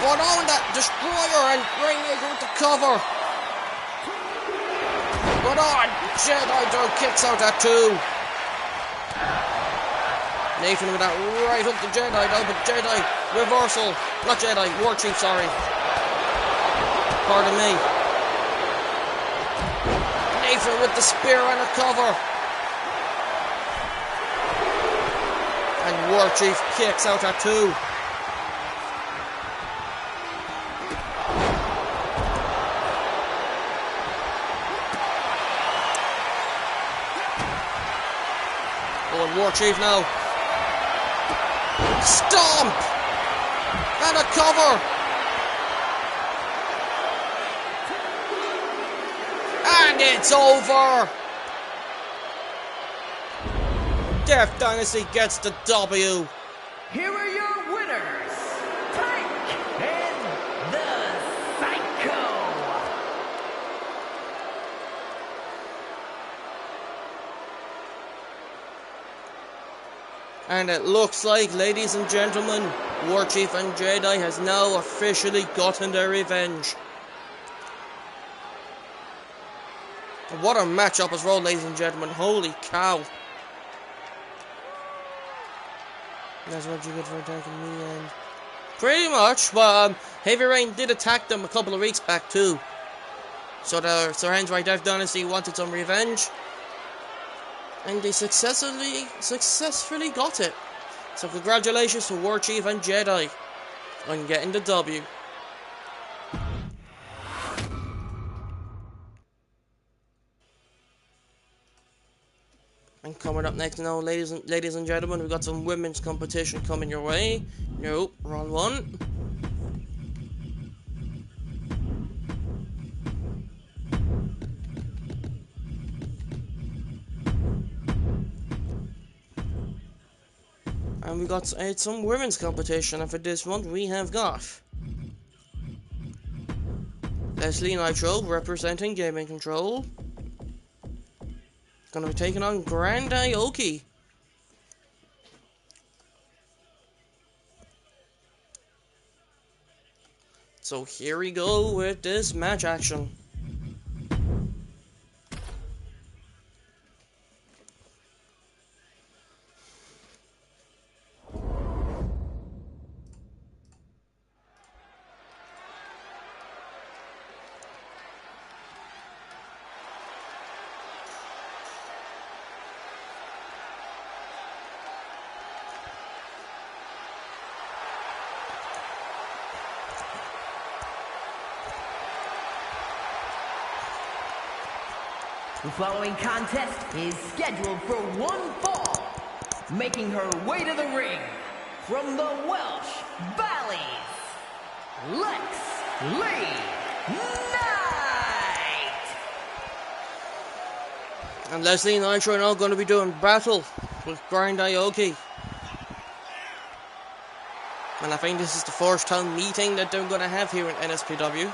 But on that Destroyer, and Rainmaker with the cover. But on, Jedi though kicks out at two. Nathan with that right hook to Jedi though, but Jedi reversal. Not Jedi, War Chief, sorry. Pardon me. Nathan with the spear and a cover. And War Chief kicks out at two. Oh, and War Chief now. Stomp! And a cover! And it's over! Death Dynasty gets the W. Here are your winners, Tank and the Psycho. And it looks like, ladies and gentlemen, War Chief and Jedi has now officially gotten their revenge. What a matchup as well, ladies and gentlemen. Holy cow. That's what you get for attacking me, and pretty much, but Heavy Rain did attack them a couple of weeks back too. So hence why Death Dynasty wanted some revenge. And they successfully got it. So congratulations to War Chief and Jedi on getting the W. And coming up next now, ladies and gentlemen, we've got some women's competition coming your way. Nope, wrong one. And we got some women's competition, and for this one we have got Leslie Nitro representing Gaming Control. Gonna be taking on Grand Aoki. So here we go with this match action. The following contest is scheduled for one fall. Making her way to the ring from the Welsh Valleys, Lex Lee Knight. And Leslie Nitro are now going to be doing battle with Grand Aoki. And I think this is the first town meeting that they're going to have here in NSPW.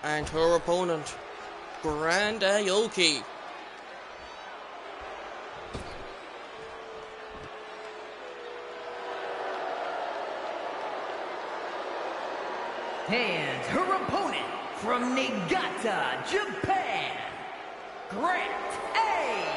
And her opponent, Grand Aoki. And her opponent from Niigata, Japan, Grant A.O.K.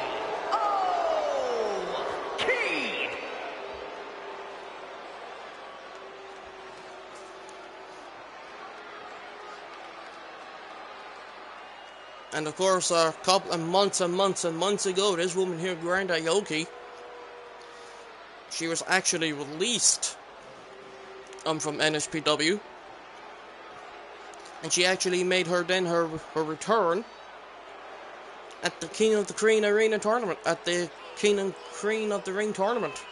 And of course, a couple of months ago, this woman here, Grand Aoki, she was actually released from NSPW. And she actually made her return at the King of the Queen Arena tournament, at the King and Queen of the Ring tournament.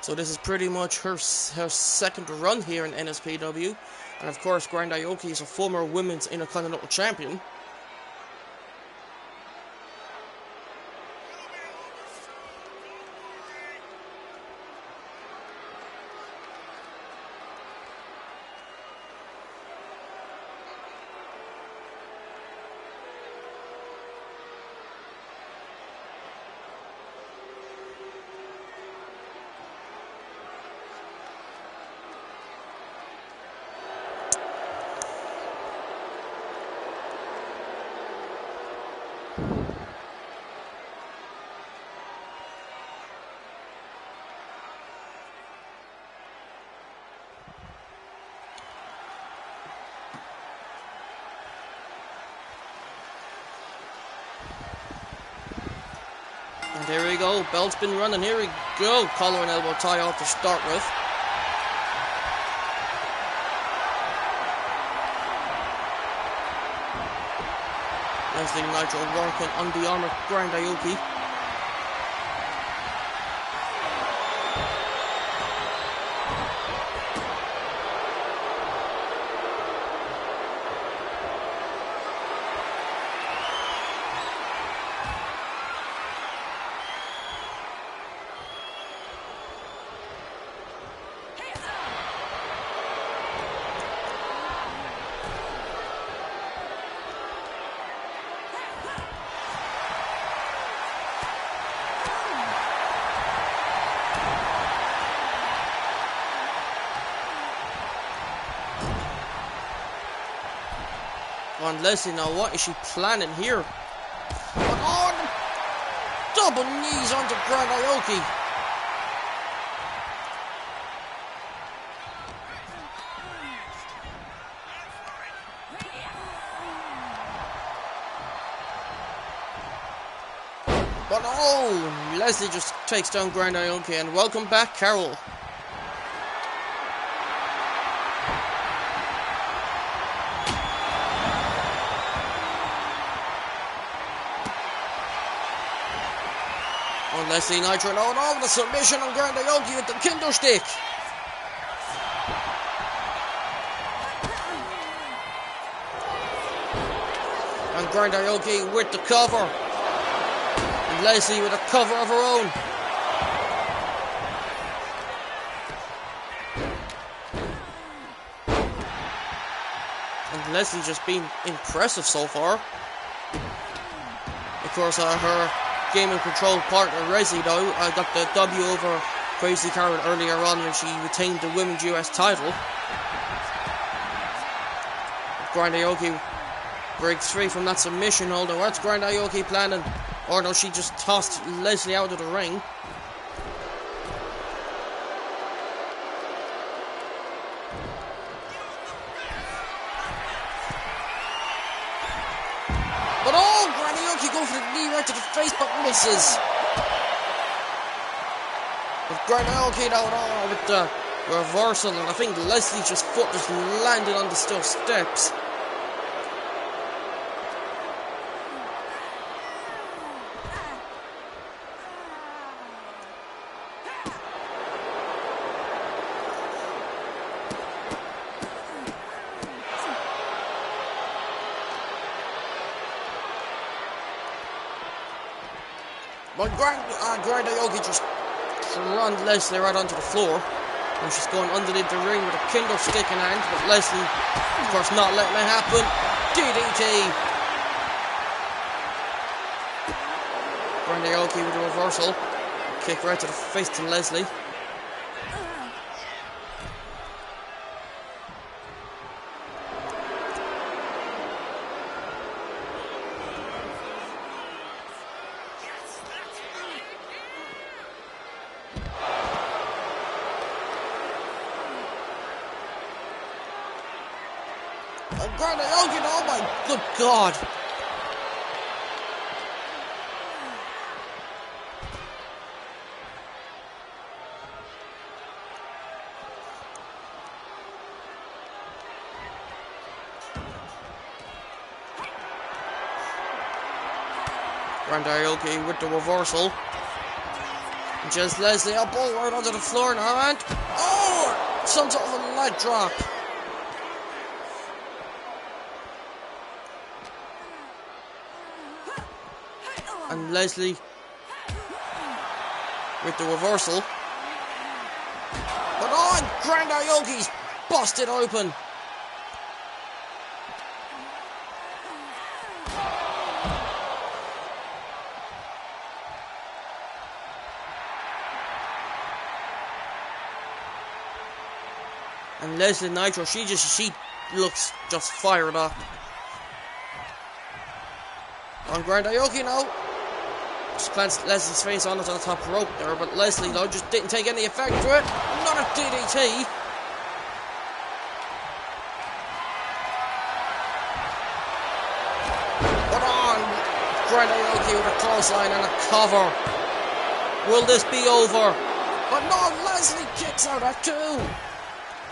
So this is pretty much her second run here in NSPW. And of course, Grand Aoki is a former women's Intercontinental Champion. And here we go, belt's been running, here we go, collar and elbow tie off to start with. Leslie Nitro working on the arm of Grand Aoki. On Leslie now, what is she planning here? But on double knees onto Grand Aoki. But oh, Leslie just takes down Grand Aoki, and welcome back, Carol. Leslie Nitro now, and all the submission on Grand Aoki with the kendo stick. And Grand Aoki with the cover. And Leslie with a cover of her own. And Leslie just been impressive so far. Of course, her Game and Control partner Rezzy though got the W over Crazy Karen earlier on when she retained the Women's US title. Grand Aoki Breaks free from that submission holder. What's Grand Aoki planning? Or no, she just tossed Leslie out of the ring. But oh, Grand Aoki going for the knee right to the face, but misses. With Grand Aoki now with the reversal, and I think Leslie's foot just landed on the steel steps. But Grand Aoki just run Leslie right onto the floor. And she's going underneath the ring with a kendo stick in hand. But Leslie, of course, not letting it happen. DDT. Grand Aoki with a reversal. Kick right to the face to Leslie. Oh, Grand Aoki, oh my good God. Grand Aoki with the reversal. Just Leslie up, right onto the floor now, and oh, some sort of a leg drop. And Leslie with the reversal. But oh, Grand Aoki's busted open. And Leslie Nitro, she looks just fired up. On Grand Aoki now. Just plants Leslie's face on it on the top rope there, but Leslie though just didn't take any effect to it. Not a DDT. But on Grand Aoki with a clothesline and a cover. Will this be over? But no, Leslie kicks out at 2.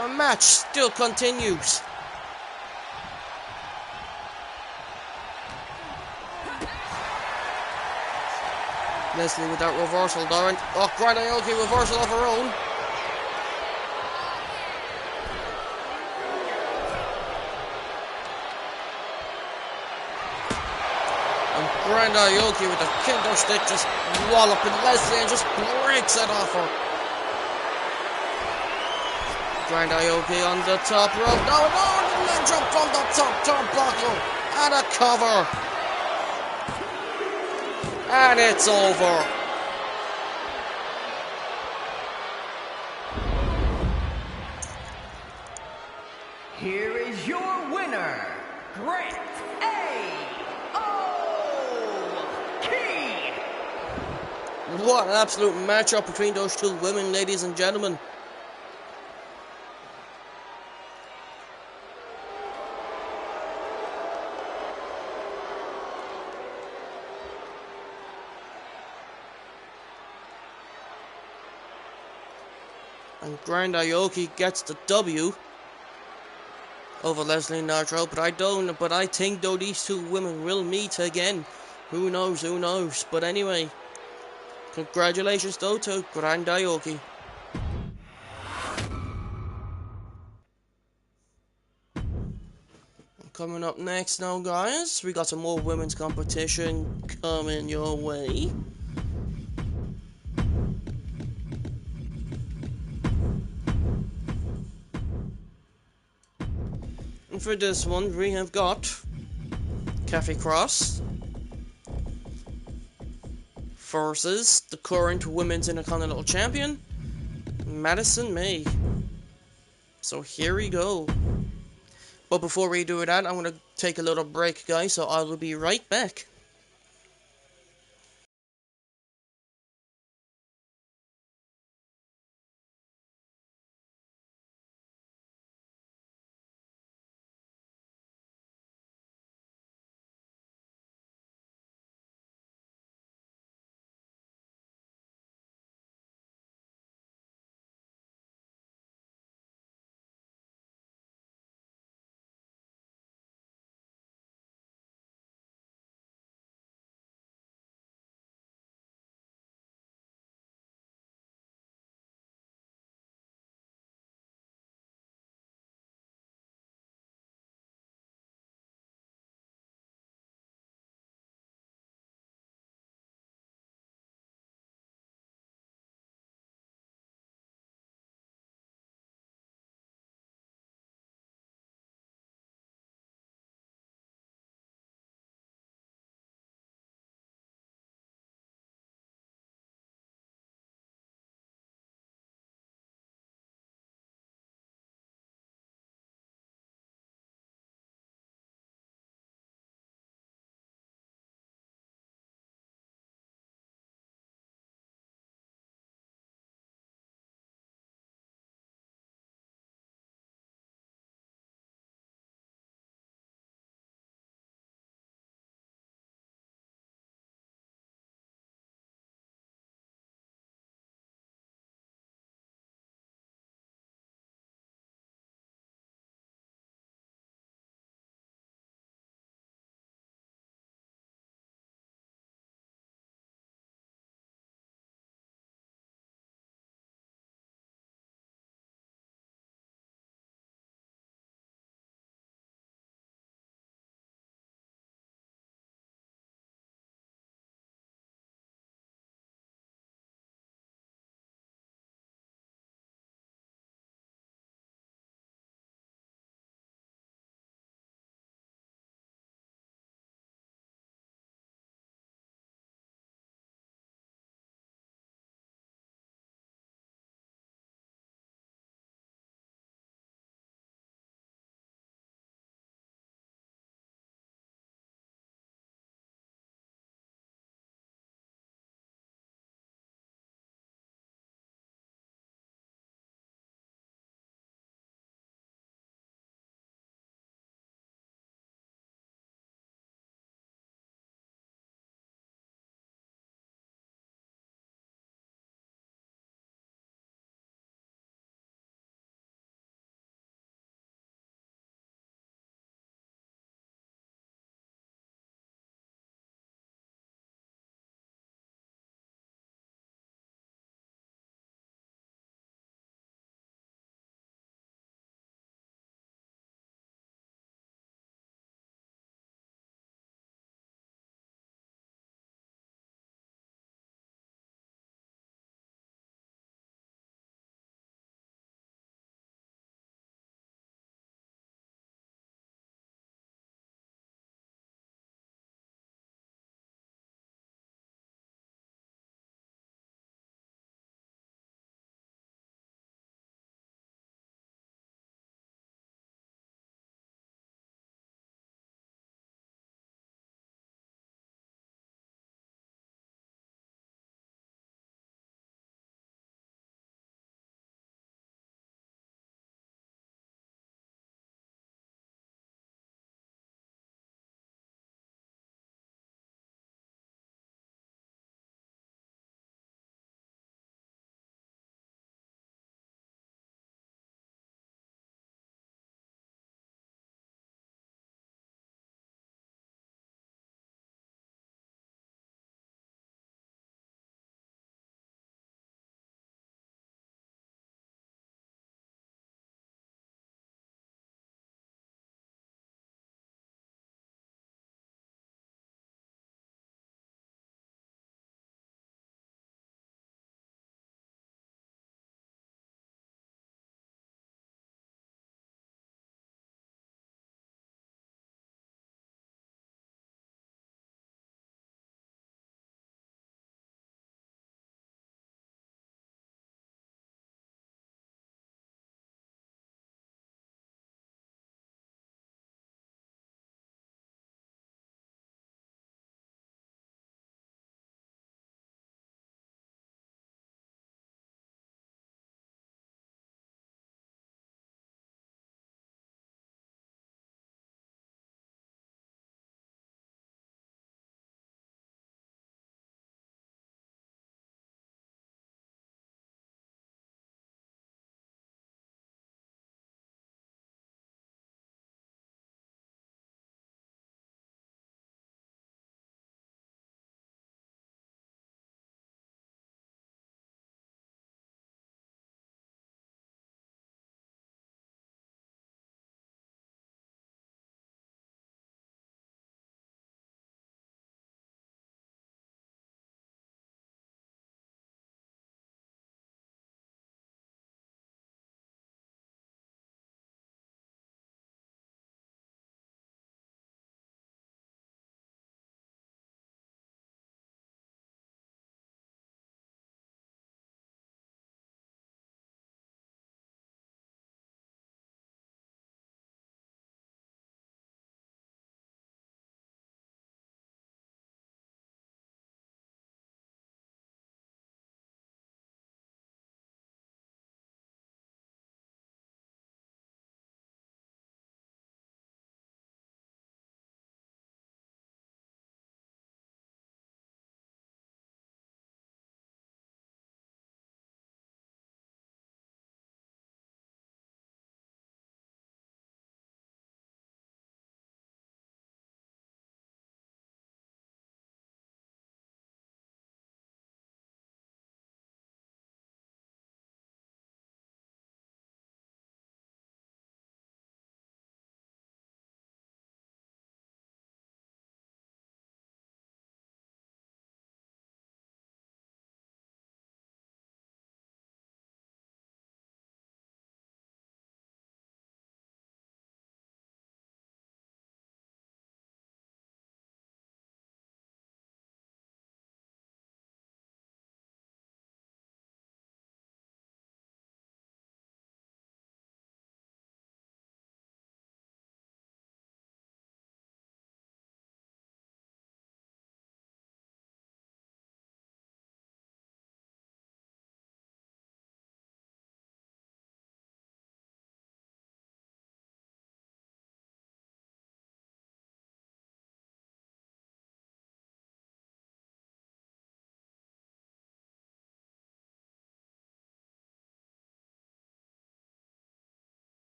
The match still continues. Leslie with that reversal, Darren. Oh, Grand Aoki reversal of her own. And Grand Aoki with the kendo stick just walloping Leslie and just breaks it off her. Grand Aoki on the top rope. No, the leg drop from the top turnbuckle. And a cover. And it's over. Here is your winner, Grand Aoki. What an absolute matchup between those two women, ladies and gentlemen. And Grand Aoki gets the W over Leslie Nitro, but I think though these two women will meet again. Who knows. But anyway, congratulations though to Grand Aoki. Coming up next now, guys, we got some more women's competition coming your way. And for this one, we have got Kathy Cross versus the current Women's Intercontinental Champion, Madison May. So here we go. But before we do that, I'm going to take a little break, guys, so I will be right back.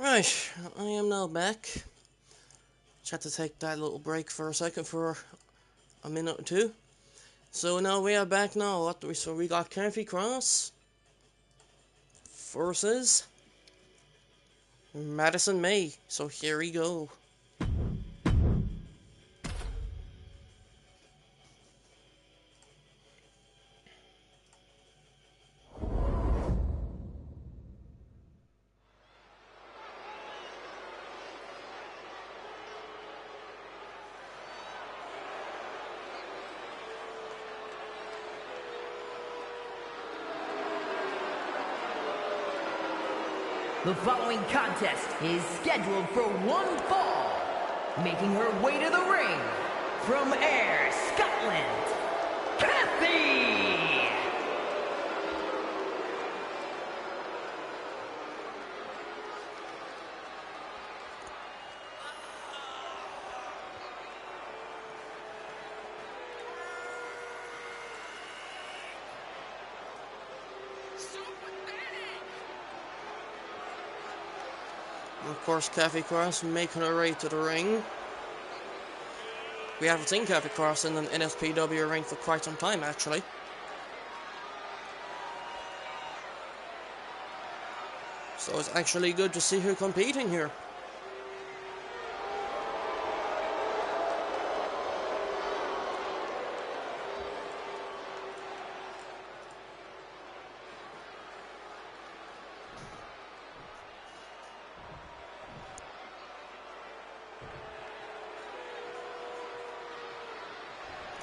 Right, I am now back. Just had to take that little break for a second for a minute or two. So now we are back now. So we got Kathy Cross versus Madison May. So here we go. The following contest is scheduled for one fall. Making her way to the ring, from Ayr, Scotland, Kathy! Of course, Kathy Cross making her way to the ring. We haven't seen Kathy Cross in an Nspw ring for quite some time, actually. So it's actually good to see her competing here.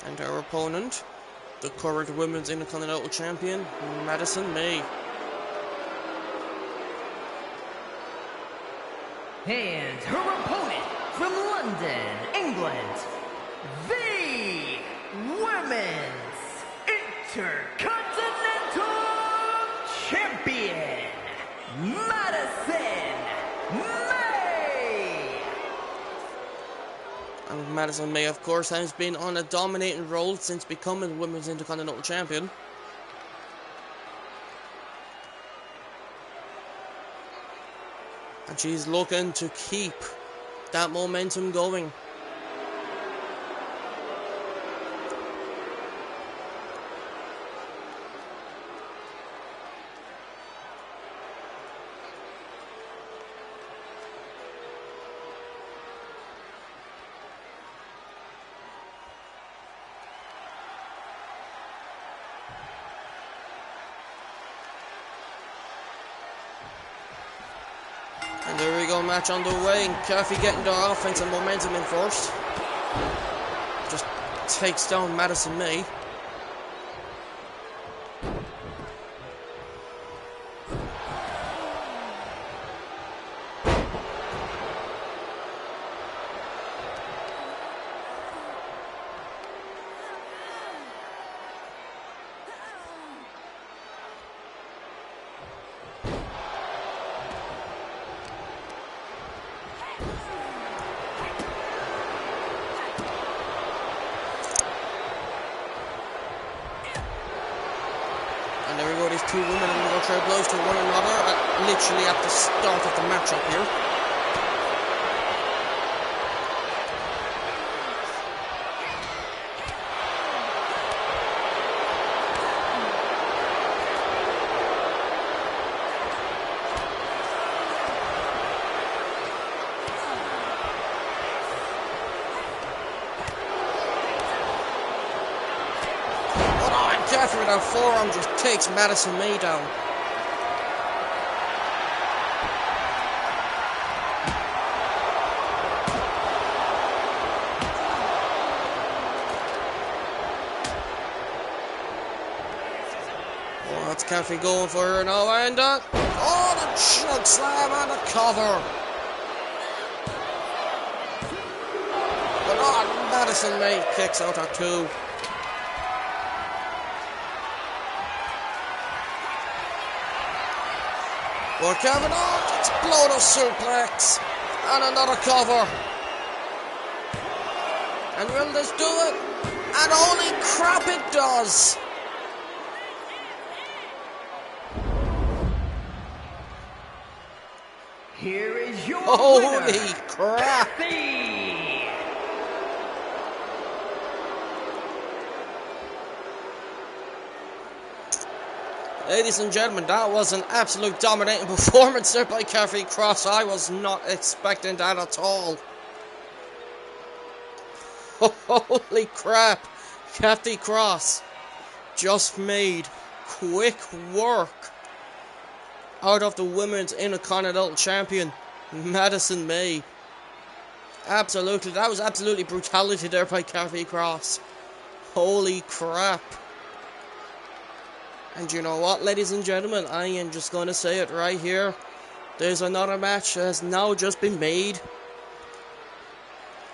And our opponent, the current Women's Intercontinental Champion, Madison May. And her opponent from London, England, the Women's Intercontinental Champion, Madison May! And Madison May, of course, has been on a dominating role since becoming Women's Intercontinental Champion. And she's looking to keep that momentum going. And there we go, match underway. And Kathy getting the offensive momentum in first. Just takes down Madison May. And there we go, these two women are going to go trade blows to one another, literally at the start of the matchup here. Kathy with her forearm just takes Madison May down. Oh, that's Kathy going for her now, and oh, the choke slam and the cover. But oh, Madison May kicks out her two. Well, Kevin, oh, explode a suplex. And another cover. And will this do it? And holy crap, it does. Here is is your Holy winner, crap! Kathy! Ladies and gentlemen, that was an absolute dominating performance there by Kathy Cross. I was not expecting that at all. Holy crap! Kathy Cross just made quick work out of the Women's Intercontinental Champion, Madison May. Absolutely, that was absolutely brutality there by Kathy Cross. Holy crap. And you know what, ladies and gentlemen, I am just going to say it right here. There's another match that has now just been made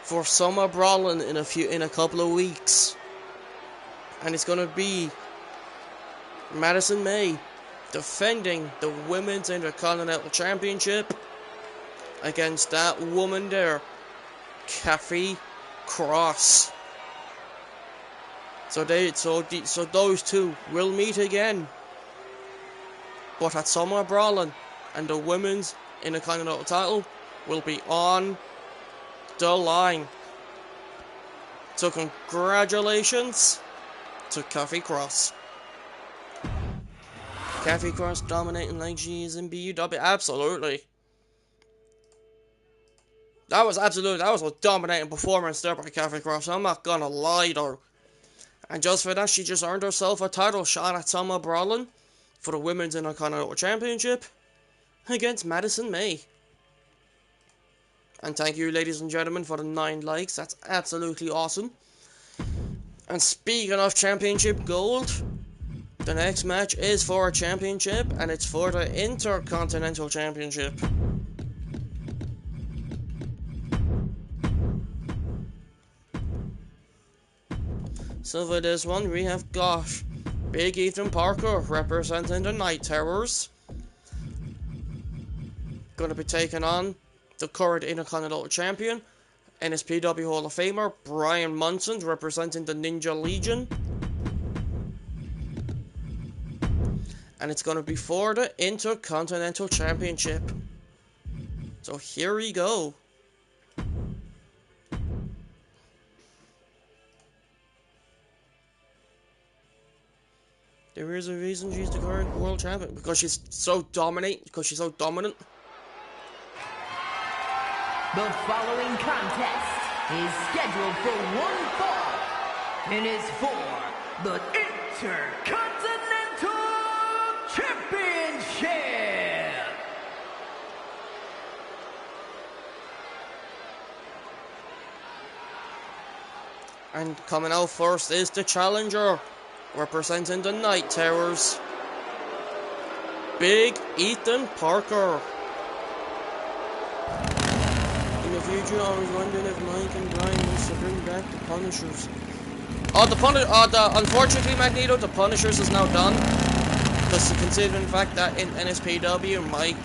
for Summer Brawling in a couple of weeks. And it's going to be Madison May defending the Women's Intercontinental Championship against that woman there, Kathy Cross. So those two will meet again, but at Summer Brawling, and the Women's Intercontinental title will be on the line. So congratulations to Kathy Cross. Kathy Cross dominating like she is in BUW. Absolutely. That was a dominating performance there by Kathy Cross. I'm not gonna lie though. And just for that, she just earned herself a title shot at Summer Brawling for the Women's Intercontinental Championship against Madison May. And thank you, ladies and gentlemen, for the 9 likes. That's absolutely awesome. And speaking of Championship Gold, the next match is for a championship, and it's for the Intercontinental Championship. So for this one, we have got Big Ethan Parker representing the Night Terrors. Going to be taking on the current Intercontinental Champion, Nspw Hall of Famer Brian Munson, representing the Ninja Legion. And it's going to be for the Intercontinental Championship. So here we go. There is a reason she's the current world champion. Because she's so dominant. The following contest is scheduled for one fall and is for the Intercontinental Championship. And coming out first is the challenger, representing the Night Terrors, Big Ethan Parker. In the future, I was wondering if Mike and Brian wants to bring back the Punishers. Unfortunately, Magneto, the Punishers is now done. Because considering the fact that in NSPW, Mike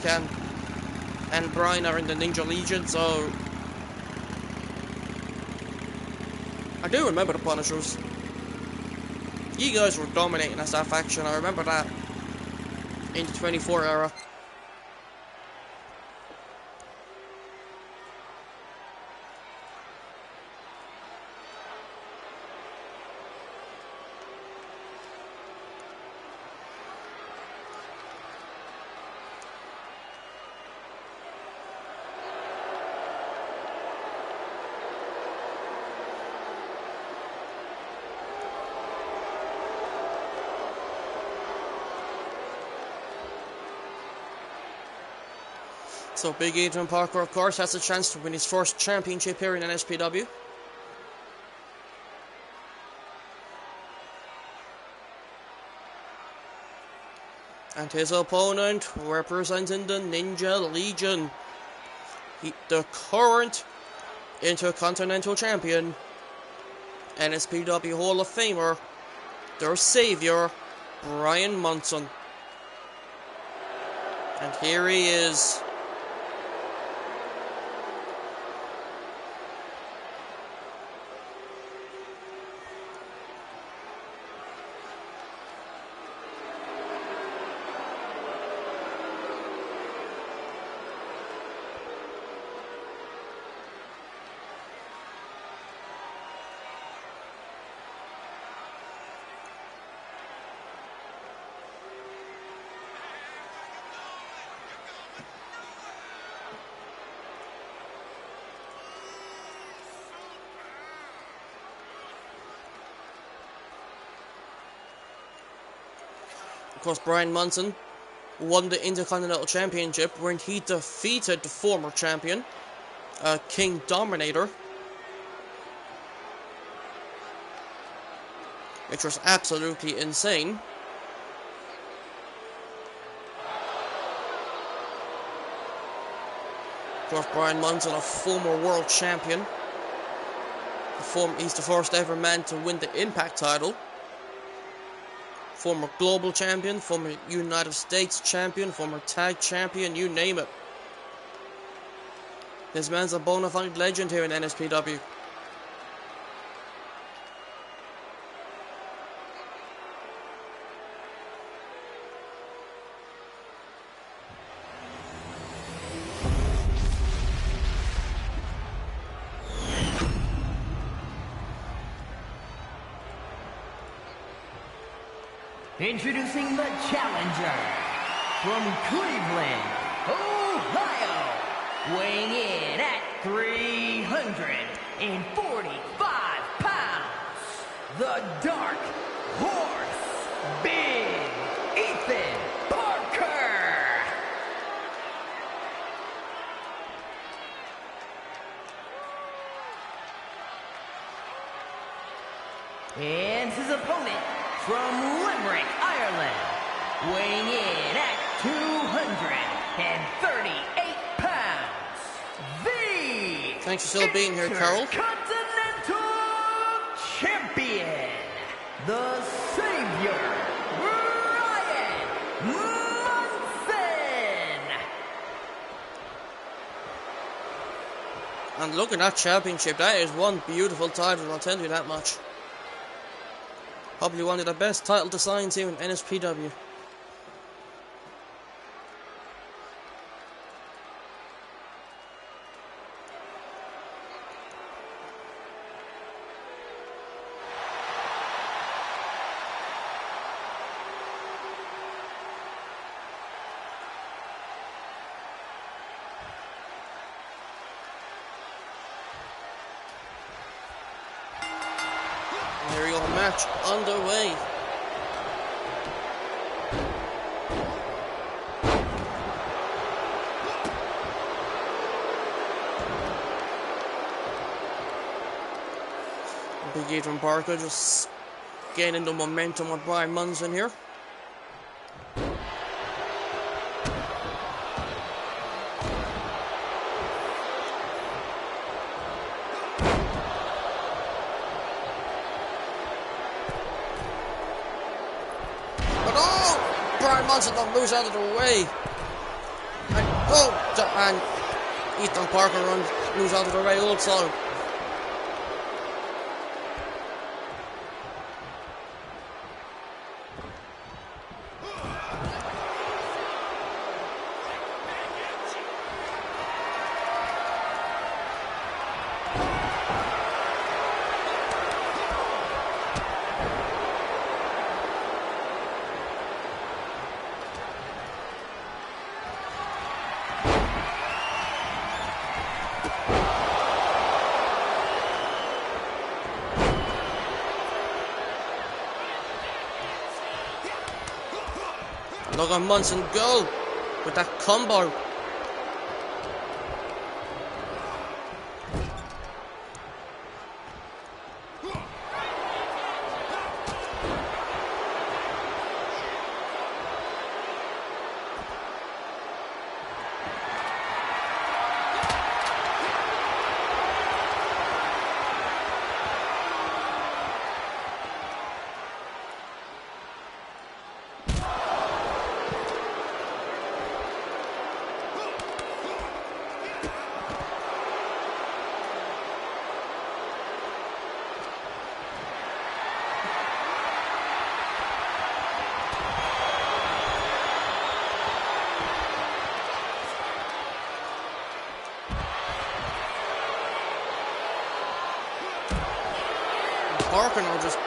and Brian are in the Ninja Legion, so I do remember the Punishers. You guys were dominating as that faction, I remember that. In the 24 era. So Big Adrian Parker, of course, has a chance to win his first championship here in NSPW. And his opponent, representing the Ninja Legion, the current Intercontinental Champion, NSPW Hall of Famer, their savior, Brian Munson. And here he is. Of course, Brian Munson won the Intercontinental Championship when he defeated the former champion, King Dominator, which was absolutely insane. Of course, Brian Munson, a former world champion. He's the first ever man to win the Impact title. Former global champion, former United States champion, former tag champion, you name it. This man's a bona fide legend here in NSPW. Introducing the challenger from Cleveland, Ohio, weighing in at 345 pounds, the Dark Horse, Big Ethan Parker. And his opponent from Limerick, Ireland, weighing in at 238 pounds, the Thanks for still being here, Carol. Intercontinental Champion, the Savior, Brian Munson. And look at that championship. That is one beautiful title, I'll tell you that much. Probably one of the best title designs here in NSPW. Here we go, match underway. Big Ethan Parker just gaining the momentum with Brian Munson here. Brian Munson moves out of the way. And Ethan Parker moves out of the way also. Look at Munson go with that combo. Parker now just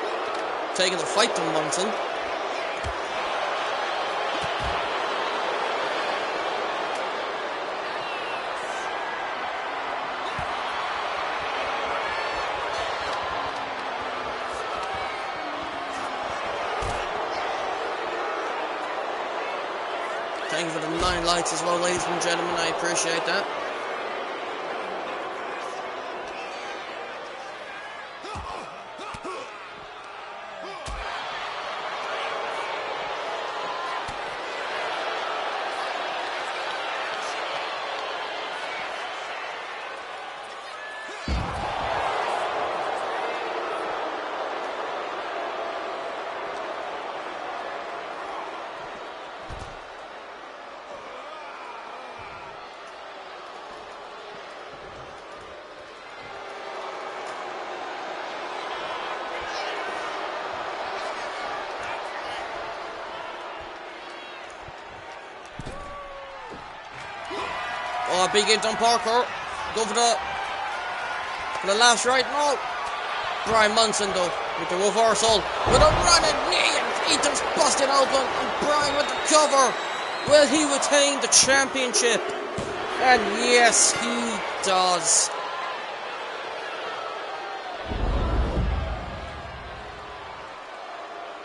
taking the fight to Munson. you for the 9 likes as well, ladies and gentlemen. I appreciate that. Oh, big hit on Parker. Go for the last right. No. Brian Munson though with the reversal, with a running knee, and he just busted open. And Brian with the cover. Will he retain the championship? And yes, he does.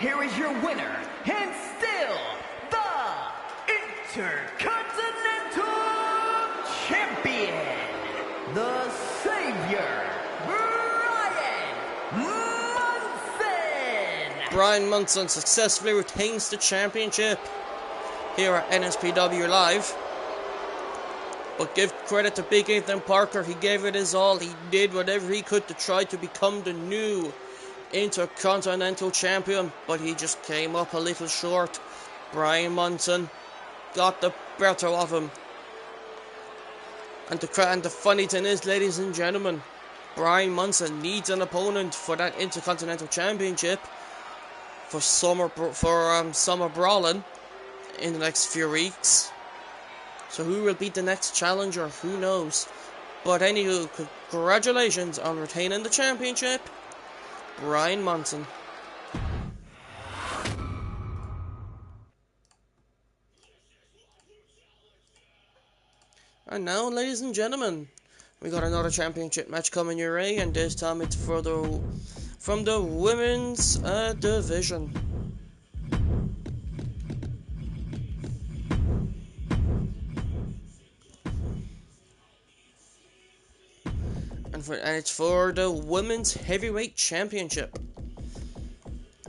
Here is your winner, and still the Intercontinental Champion, the Savior, Brian Munson. Brian Munson successfully retains the championship here at Nspw Live. But give credit to Big Ethan Parker. He gave it his all. He did whatever he could to try to become the new Intercontinental Champion, but he just came up a little short. Brian Munson got the better of him. And the funny thing is, ladies and gentlemen, Brian Munson needs an opponent for that Intercontinental Championship for Summer Brawling in the next few weeks. So who will be the next challenger? Who knows? But anywho, congratulations on retaining the championship, Brian Munson. And now, ladies and gentlemen, we got another championship match coming your way, and this time it's from the women's division. And it's for the women's heavyweight championship.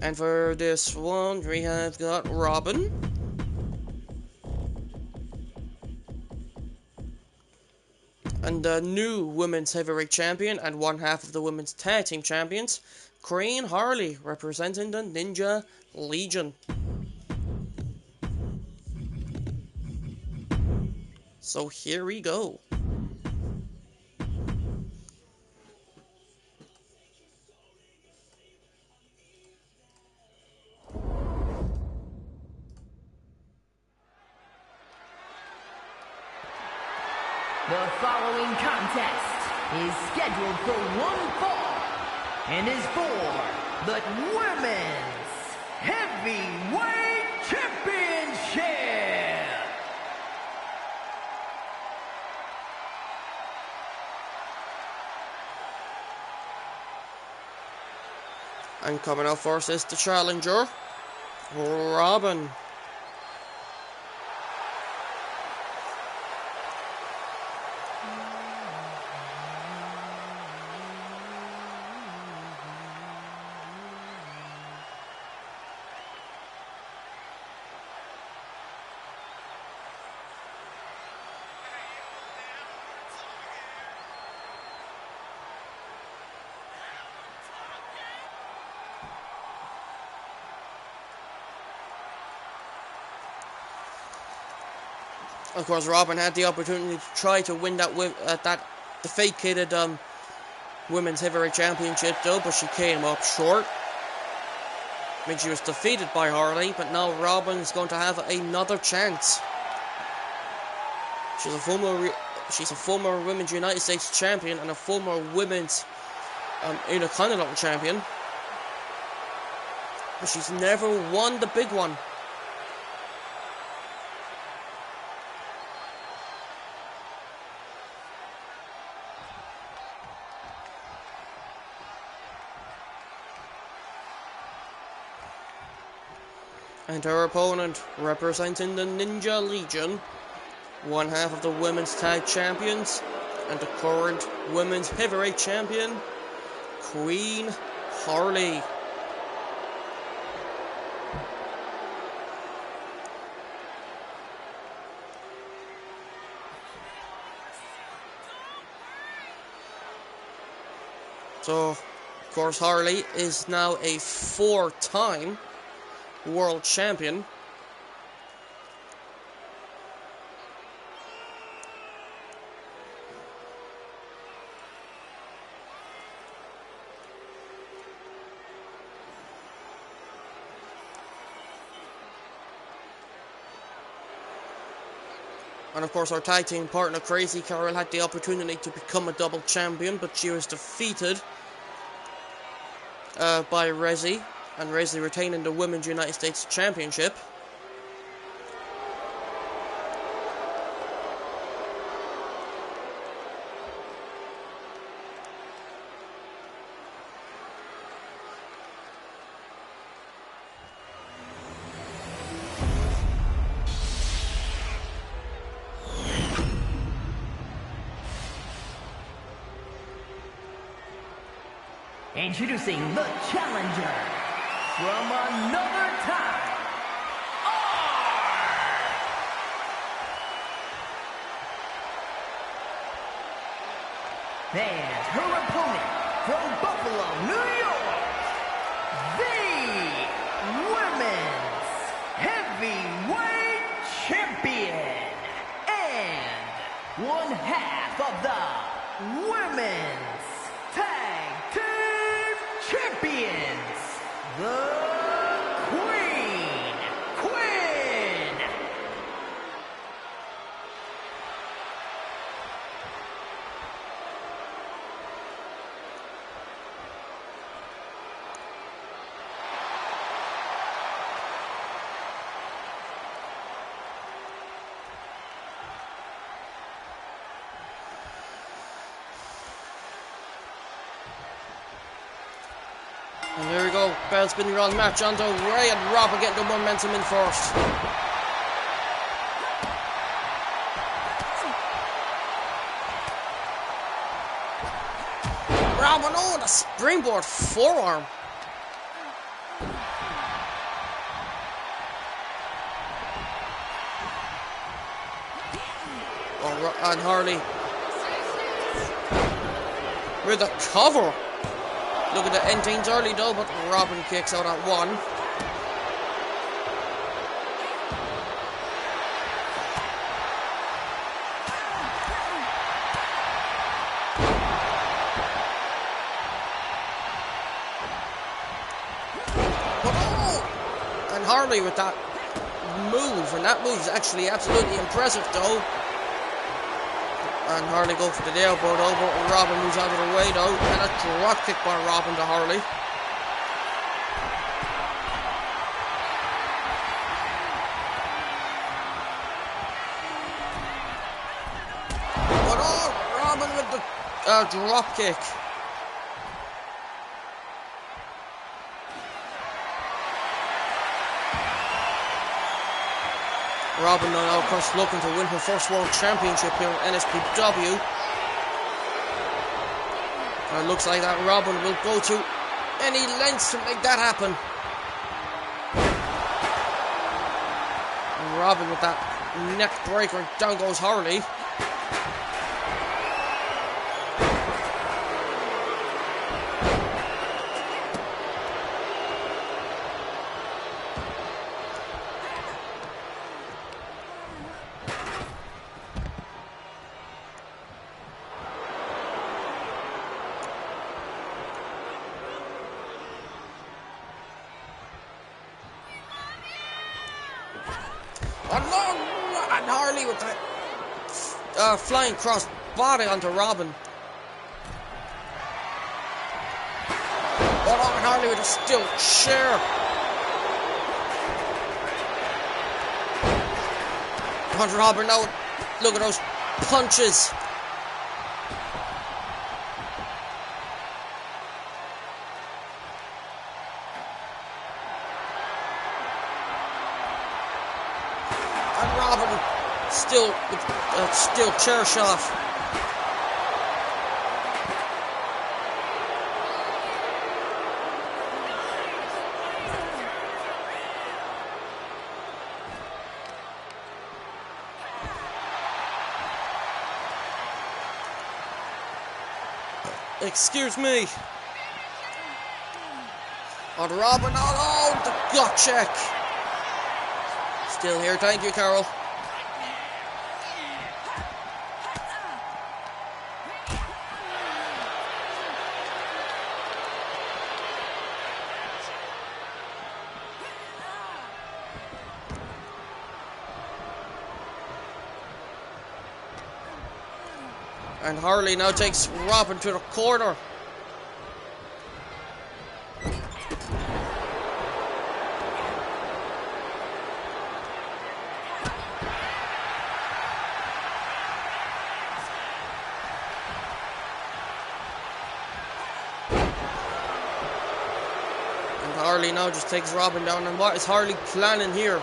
And for this one, we have got Robin, and the new women's heavyweight champion and one half of the women's tag team champions, Crane Harley, representing the Ninja Legion. So here we go. The following contest is scheduled for one fall and is for the Women's Heavyweight Championship. And coming up first is the challenger, Robin. Of course, Robin had the opportunity to try to win that the vacated women's heavyweight championship though, but she came up short. I mean, she was defeated by Harley, but now Robin is going to have another chance. She's a former Women's United States champion and a former Women's Intercontinental champion, but she's never won the big one. And her opponent, representing the Ninja Legion, one half of the Women's Tag Champions, and the current Women's Heavyweight Champion, Queen Harley. So, of course, Harley is now a 4-time world champion. And of course, our tag team partner, Crazy Carol, had the opportunity to become a double champion, but she was defeated by Rezzy, and Rezzy retaining the Women's United States Championship. Introducing the challenger from another time, and her opponent from Buffalo, New York, the Women's Heavyweight Champion and one half of the Women's Tag Team Champions, the Queen. And there we go, bell spinning around match on to Ray and Robin getting the momentum in first. Robin, oh, the springboard forearm. Oh, and Harley with a cover. Look at the endings early though, but Robin kicks out at one. And Harley with that move, and that move is actually absolutely impressive though. And Harley go for the elbow though, but Robin moves out of the way though, and a drop kick by Robin to Harley. But oh, Robin with the drop kick. Robin now, of course, looking to win her first world championship here in Nspw. And it looks like that Robin will go to any lengths to make that happen. And Robin with that neck breaker, down goes Harley. And Harley with that flying cross body onto Robin. But on Harley with a still chair. On Robin now, look at those punches. still chair shot. Excuse me. On Robin, oh, the gut check. Still here, thank you, Carol. And Harley now takes Robin to the corner. And Harley now just takes Robin down. And what is Harley planning here?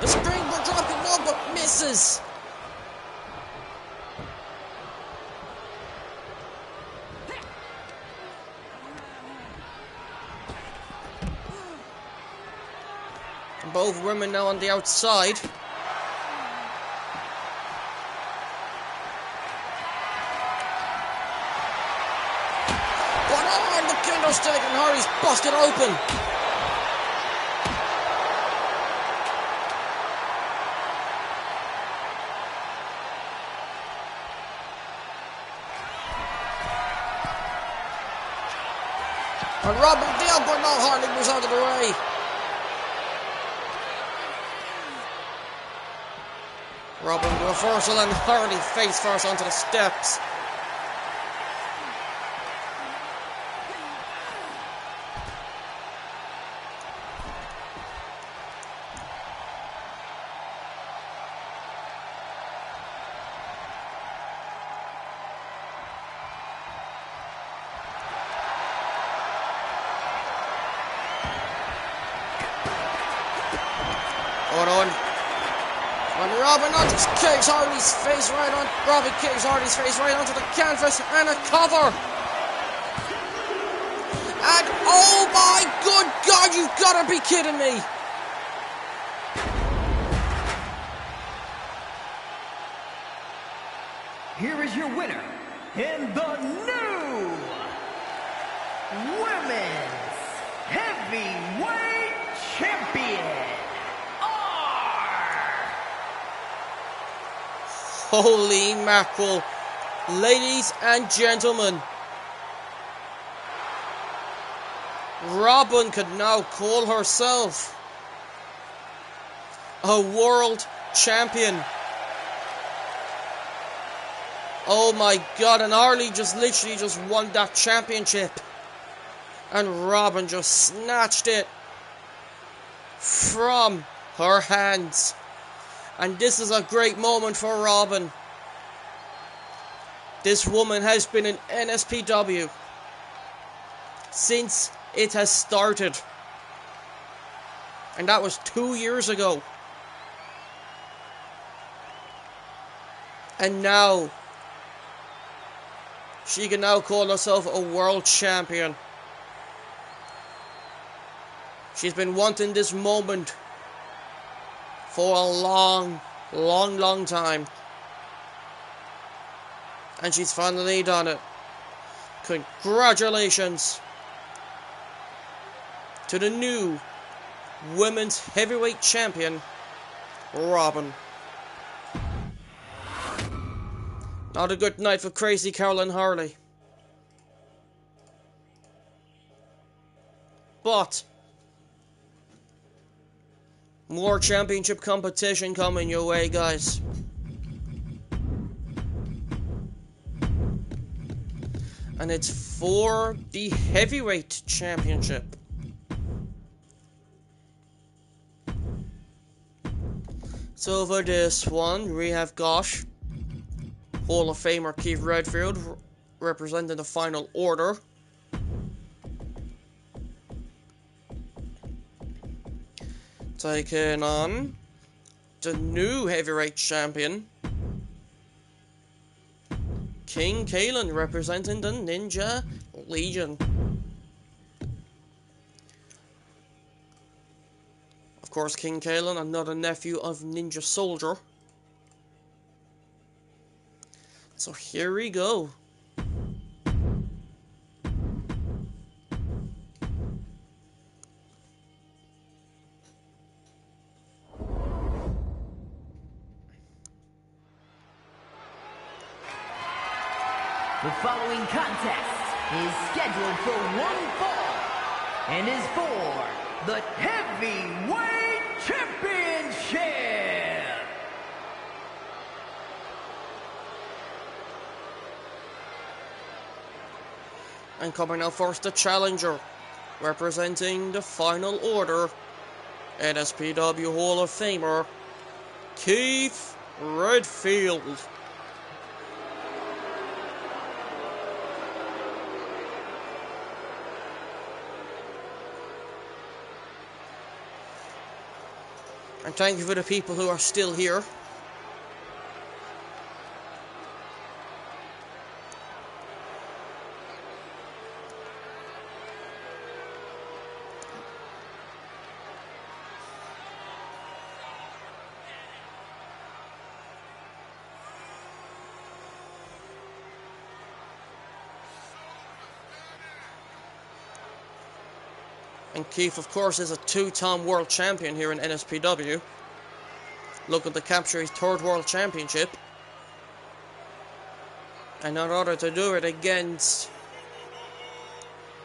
The springboard dropping low, but misses. And both women now on the outside. But oh, the kendo stick, and Harley's busted open. And Robin Dale, but no, Harley moves out of the way. Robin reversal and Harley face first onto the steps. Hold on. And Robin just kicks Harley's face right on. Robin kicks Harley's face right onto the canvas and a cover. And oh my good God, you've got to be kidding me. Here is your winner in the new Women's Heavyweight Champion. Holy mackerel. Ladies and gentlemen, Robin could now call herself a world champion. Oh my God, and Harley just literally just won that championship. And Robin just snatched it from her hands. And this is a great moment for Robin. This woman has been in Nspw since it has started. And that was 2 years ago. And now, she can now call herself a world champion. She's been wanting this moment for a long, long, long time. And she's finally done it. Congratulations to the new Women's Heavyweight Champion, Robin. Not a good night for Crazy Carol and Harley. But more championship competition coming your way, guys. And it's for the Heavyweight Championship. So for this one, we have got Hall of Famer Keith Redfield representing the Final Order. taking on the new heavyweight champion, King Kalen, representing the Ninja Legion. Of course, King Kalen, another nephew of Ninja Soldier. So here we go. The following contest is scheduled for one fall and is for the Heavyweight Championship. And coming out first, the challenger, representing the Final Order, Nspw Hall of Famer, Keith Redfield. And thank you for the people who are still here. And Keith, of course, is a two-time world champion here in NSPW, looking to capture his third world championship. And in order to do it against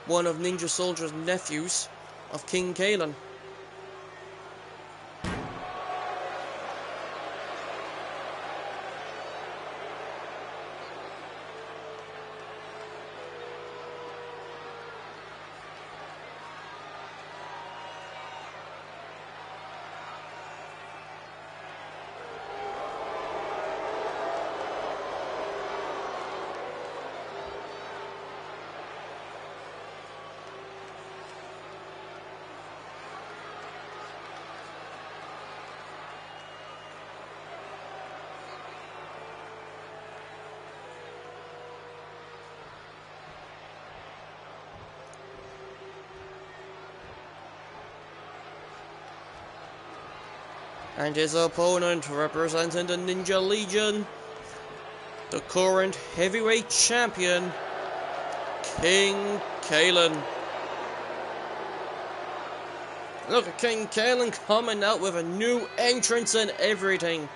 one of Ninja Soldier's nephews, of King Kalen. And his opponent, representing the Ninja Legion, the current heavyweight champion, King Kalen. Look at King Kalen coming out with a new entrance and everything.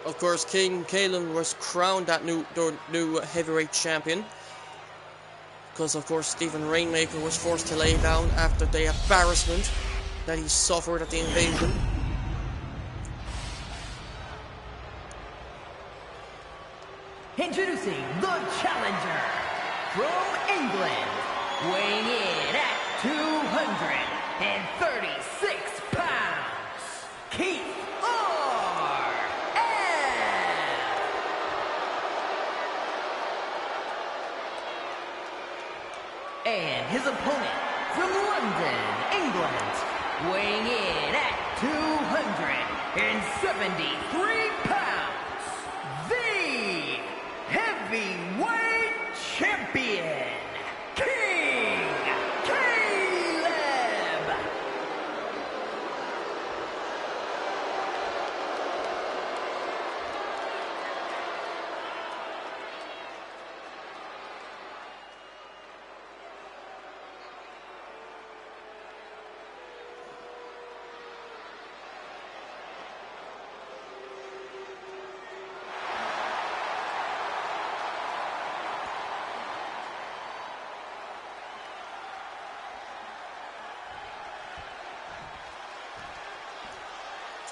Of course, King Kalen was crowned that new heavyweight champion, because of course Stephen Rainmaker was forced to lay down after the embarrassment that he suffered at the invasion. Introducing the challenger from England, weighing in at 236 pounds, Keith and his opponent from London, England, weighing in at 273 pounds, the heavyweight champion, King Caleb.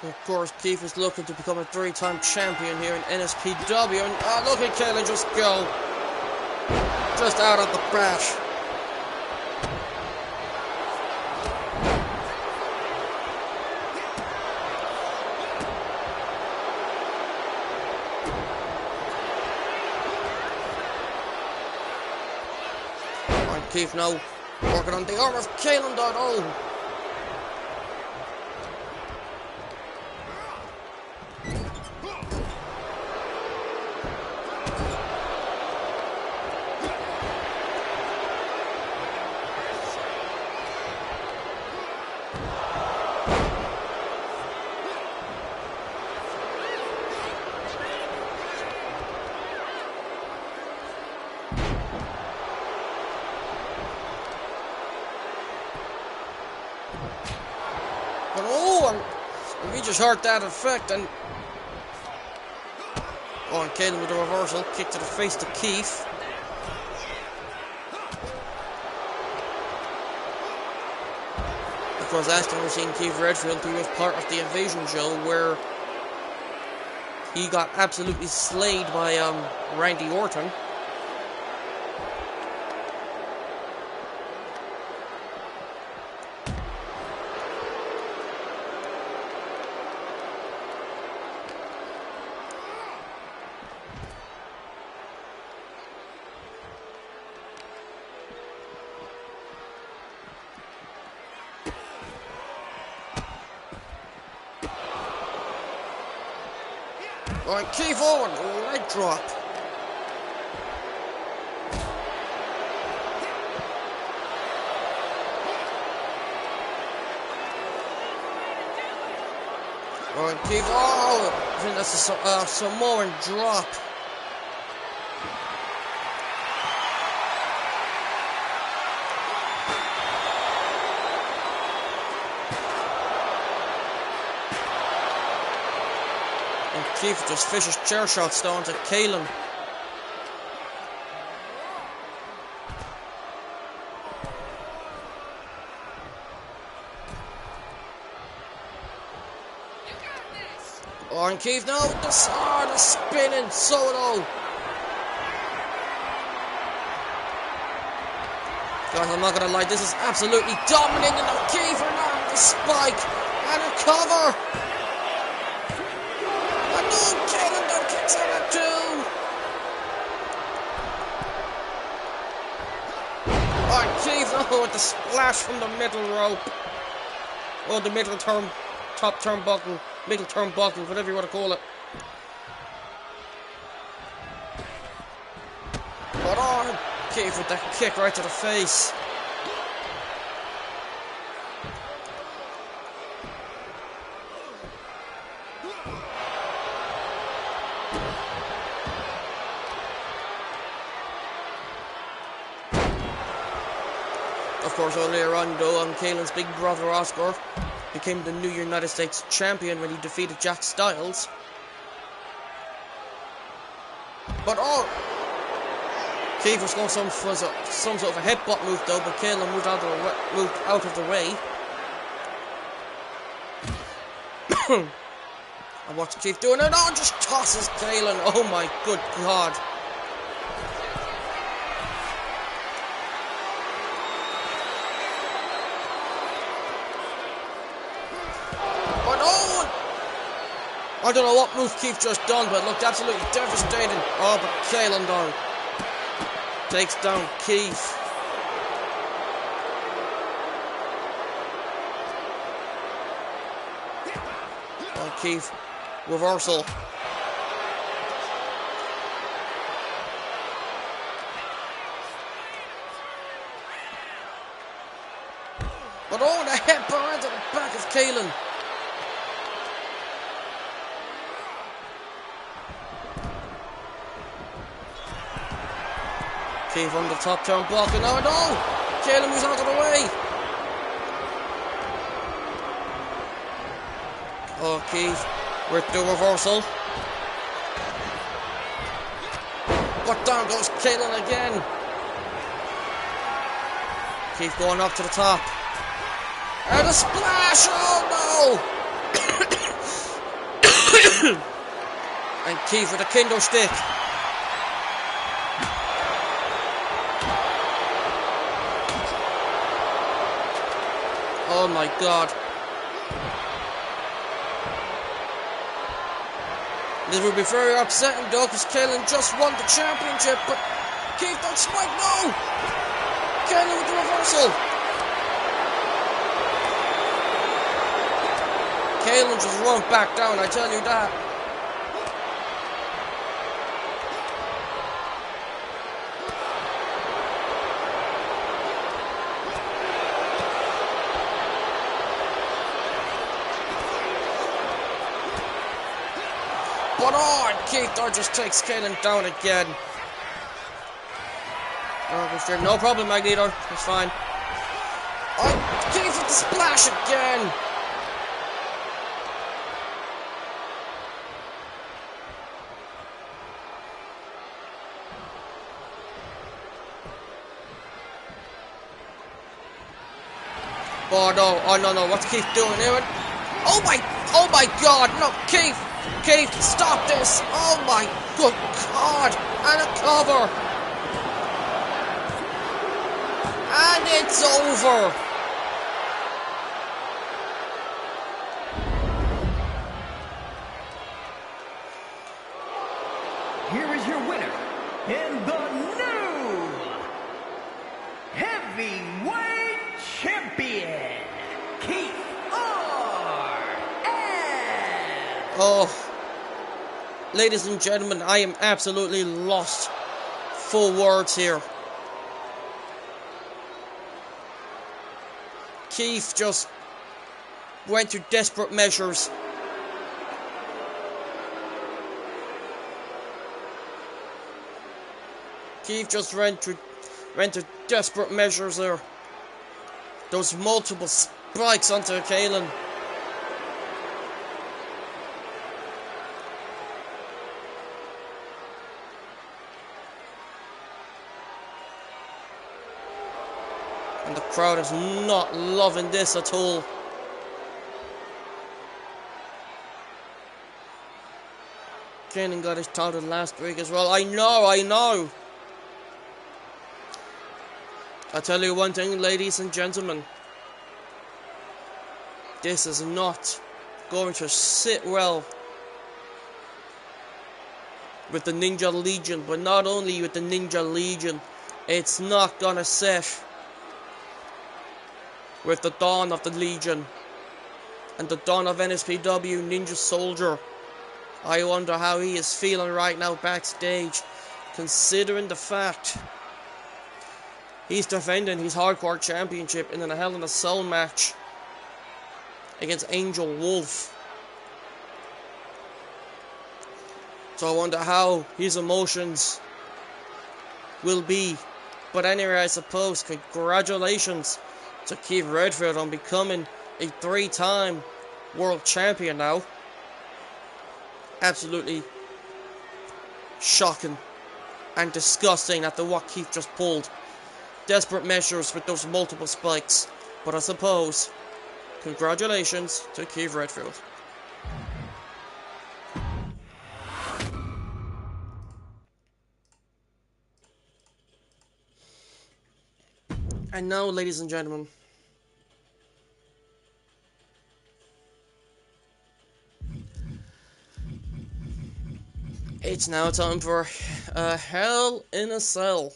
Of course, Keith is looking to become a 3-time champion here in Nspw. And look at Kalen just go. Just out of the bash. And Keith now working on the arm of Kalen down. Oh. But and we just heard that effect, and and Kalen with a reversal, kick to the face to Keith. Of course, last time we seen Keith Redfield, he was part of the Invasion show where he got absolutely slayed by Randy Orton. Alright, Keith Owen, leg drop. Alright, Keith, I think that's a Samoan drop. Keith just fishes chair shots down to Kalen. And Keith now with the spinning solo. Guys, I'm not gonna lie, this is absolutely dominating now. Keith now with the spike and a cover. Kalen now kicks out at 2. And Keith with the splash from the middle rope. Or the middle top turnbuckle, middle turnbuckle, whatever you want to call it. But Keith with that kick right to the face. Of course, earlier on, though, Kalen's big brother Oscar became the new United States champion when he defeated Jack Styles. But Keith was going some sort of a headbutt move, though, but Kalen moved out of the way. I watched Keith doing it. Just tosses Kalen. Oh my good God. I don't know what move Keith just done, but it looked absolutely devastating. But Kalen down. Takes down Keith. Keith, reversal. But the headbutt into the back of Kalen. Keith on the top turnbuckle. No! Kalen moves out of the way. Keith with the reversal. But down goes Kalen again. Keith going up to the top. And a splash! Oh no! And Keith with a kendo stick. Oh my god. This would be very upsetting though, because Kalen just won the championship, but Keith, that spike, no! Kalen with the reversal. Kalen just won't back down, I tell you that. But oh, Keith just takes Kalen down again. Oh, no problem, Magneto. It's fine. Oh, Keith with the splash again. Oh no, what's Keith doing here? Oh my god, no, Keith, stop this. Oh my good god, and a cover. And it's over. Here is your winner, in the new heavyweight champion, Keith Oh, ladies and gentlemen, I am absolutely lost for words here. Keith just went to desperate measures. Keith just went to desperate measures there. Those multiple spikes onto Kalen. And the crowd is not loving this at all. Kalen got his title last week as well. I know. I tell you one thing, ladies and gentlemen. This is not going to sit well with the Ninja Legion. But not only with the Ninja Legion, it's not gonna sit with the Dawn of the Legion and the Dawn of NSPW, Ninja Soldier. I wonder how he is feeling right now backstage, considering the fact he's defending his Hardcore Championship in a Hell in a Cell match against Angel Wolf. So I wonder how his emotions will be. But anyway, I suppose congratulations to Keith Redfield on becoming a 3-time world champion now. Absolutely shocking and disgusting after what Keith just pulled. Desperate measures with those multiple spikes. But I suppose, congratulations to Keith Redfield. And now, ladies and gentlemen, it's now time for a Hell in a Cell.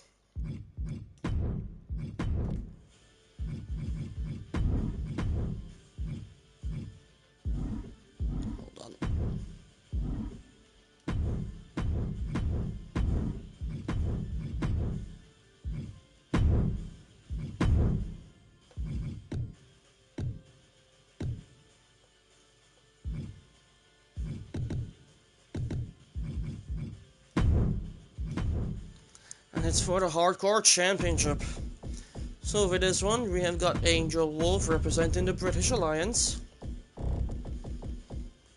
Hold on. And it's for the Hardcore Championship. So for this one, we have got Angel Wolf representing the British Alliance,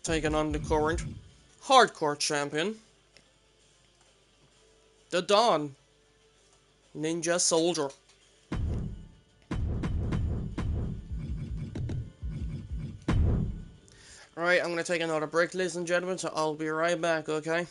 taking on the current Hardcore Champion, the Dawn Ninja Soldier. Right, I'm gonna take another break, ladies and gentlemen, so I'll be right back, okay?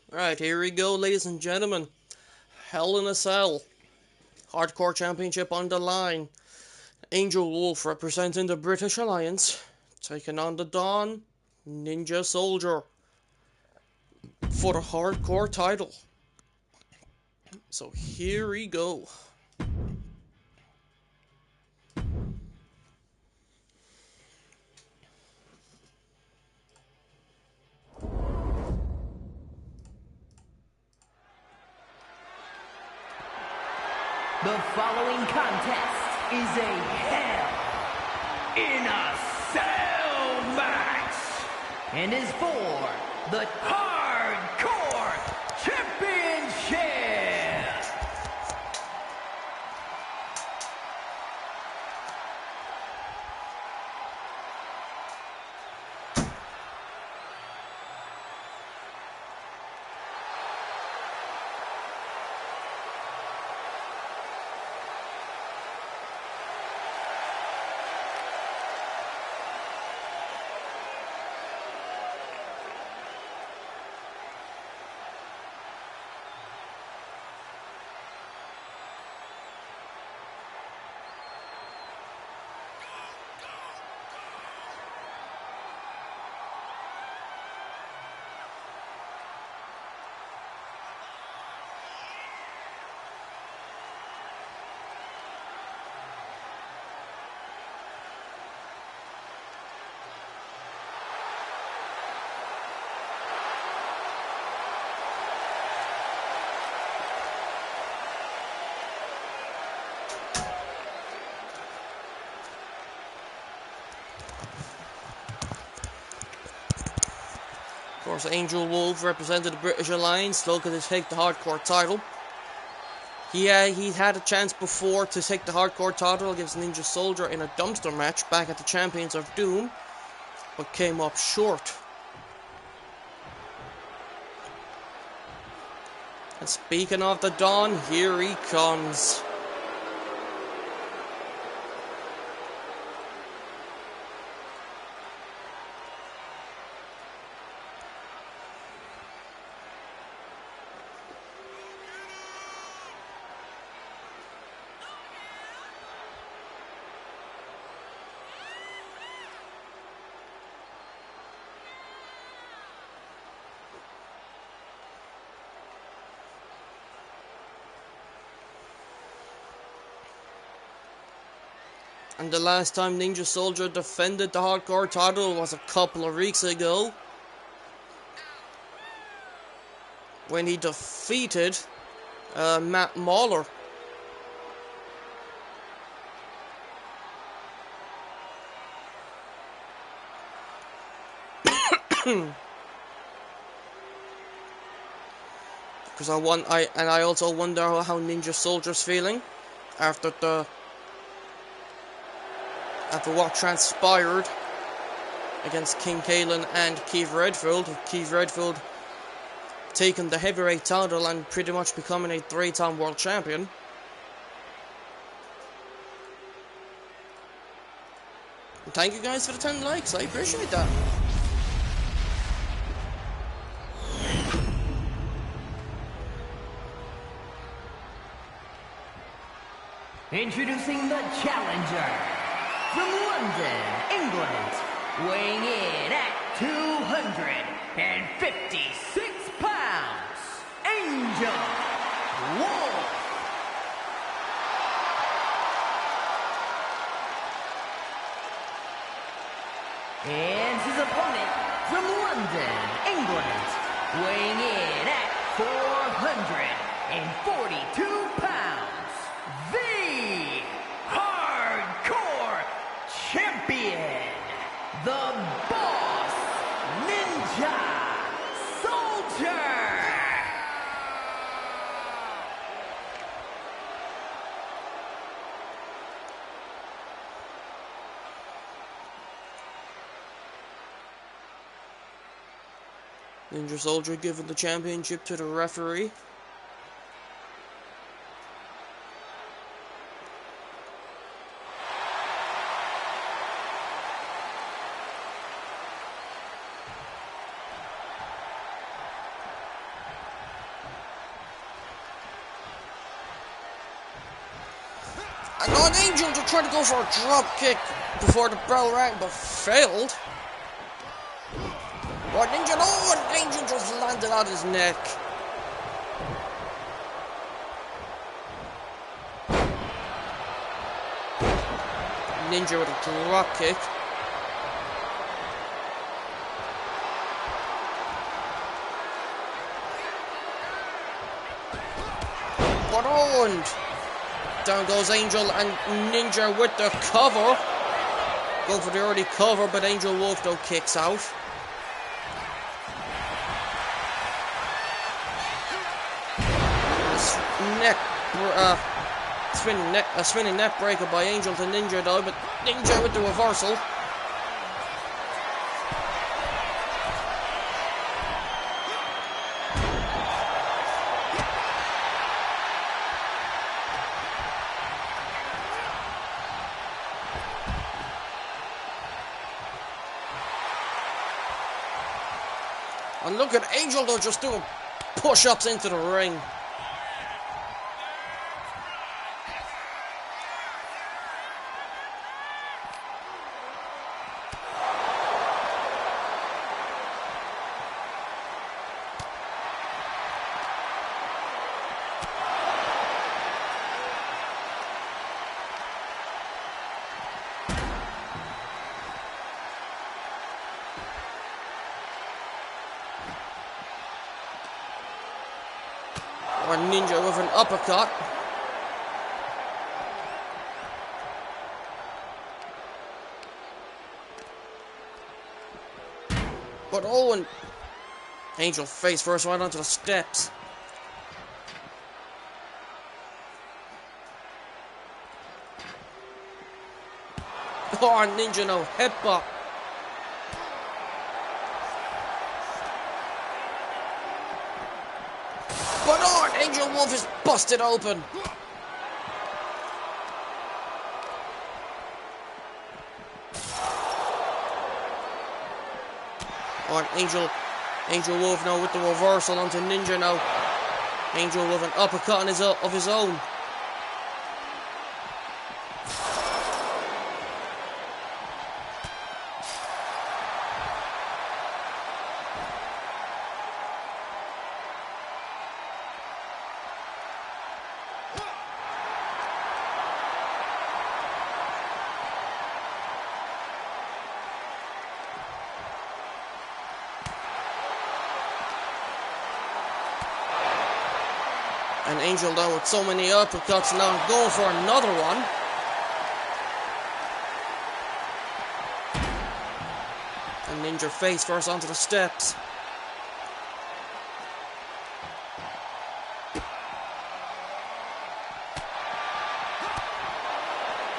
Right, here we go, ladies and gentlemen. Hell in a Cell. Hardcore Championship on the line. Angel Wolf representing the British Alliance, taking on the Dawn Ninja Soldier for the Hardcore title. So here we go. The following contest is a Hell in a Cell match and is for the Hardcore Championship. Of course, Angel Wolf represented the British Alliance, looking to take the Hardcore title. He had a chance before to take the Hardcore title against Ninja Soldier in a dumpster match back at the Champions of Doom, but came up short. And speaking of the Dawn, here he comes. And the last time Ninja Soldier defended the Hardcore title was a couple of weeks ago, when he defeated Matt Mauler. Because I also wonder how Ninja Soldier's feeling after what transpired against King Kalen and Keith Redfield. Keith Redfield taking the heavyweight title and pretty much becoming a 3-time world champion. And thank you guys for the 10 likes, I appreciate that. Introducing the challenger from London, England, weighing in at 256 pounds, Angel Wolf. And his opponent from London, England, weighing in at 442 pounds, the Hardcore Champion, the Boss Ninja Soldier. Ninja Soldier giving the championship to the referee. And on Angel to try to go for a drop kick before the bell rang, but failed. What Ninja? Oh, and Angel just landed on his neck. Ninja with a drop kick. But oh, and down goes Angel and Ninja with the cover. Going for the early cover, but Angel Wolf though kicks out. Spinning neck breaker by Angel to Ninja though, but Ninja with the reversal. And look at Angel though just doing push-ups into the ring. Or Ninja with an uppercut. But Owen, Angel face first right onto the steps. Oh, Ninja no headbutt. But oh, Angel Wolf is busted open. Oh, Angel Wolf now with the reversal onto Ninja now. Angel with an uppercut on of his own. And Angel though with so many uppercuts now going for another one. And Ninja face first onto the steps.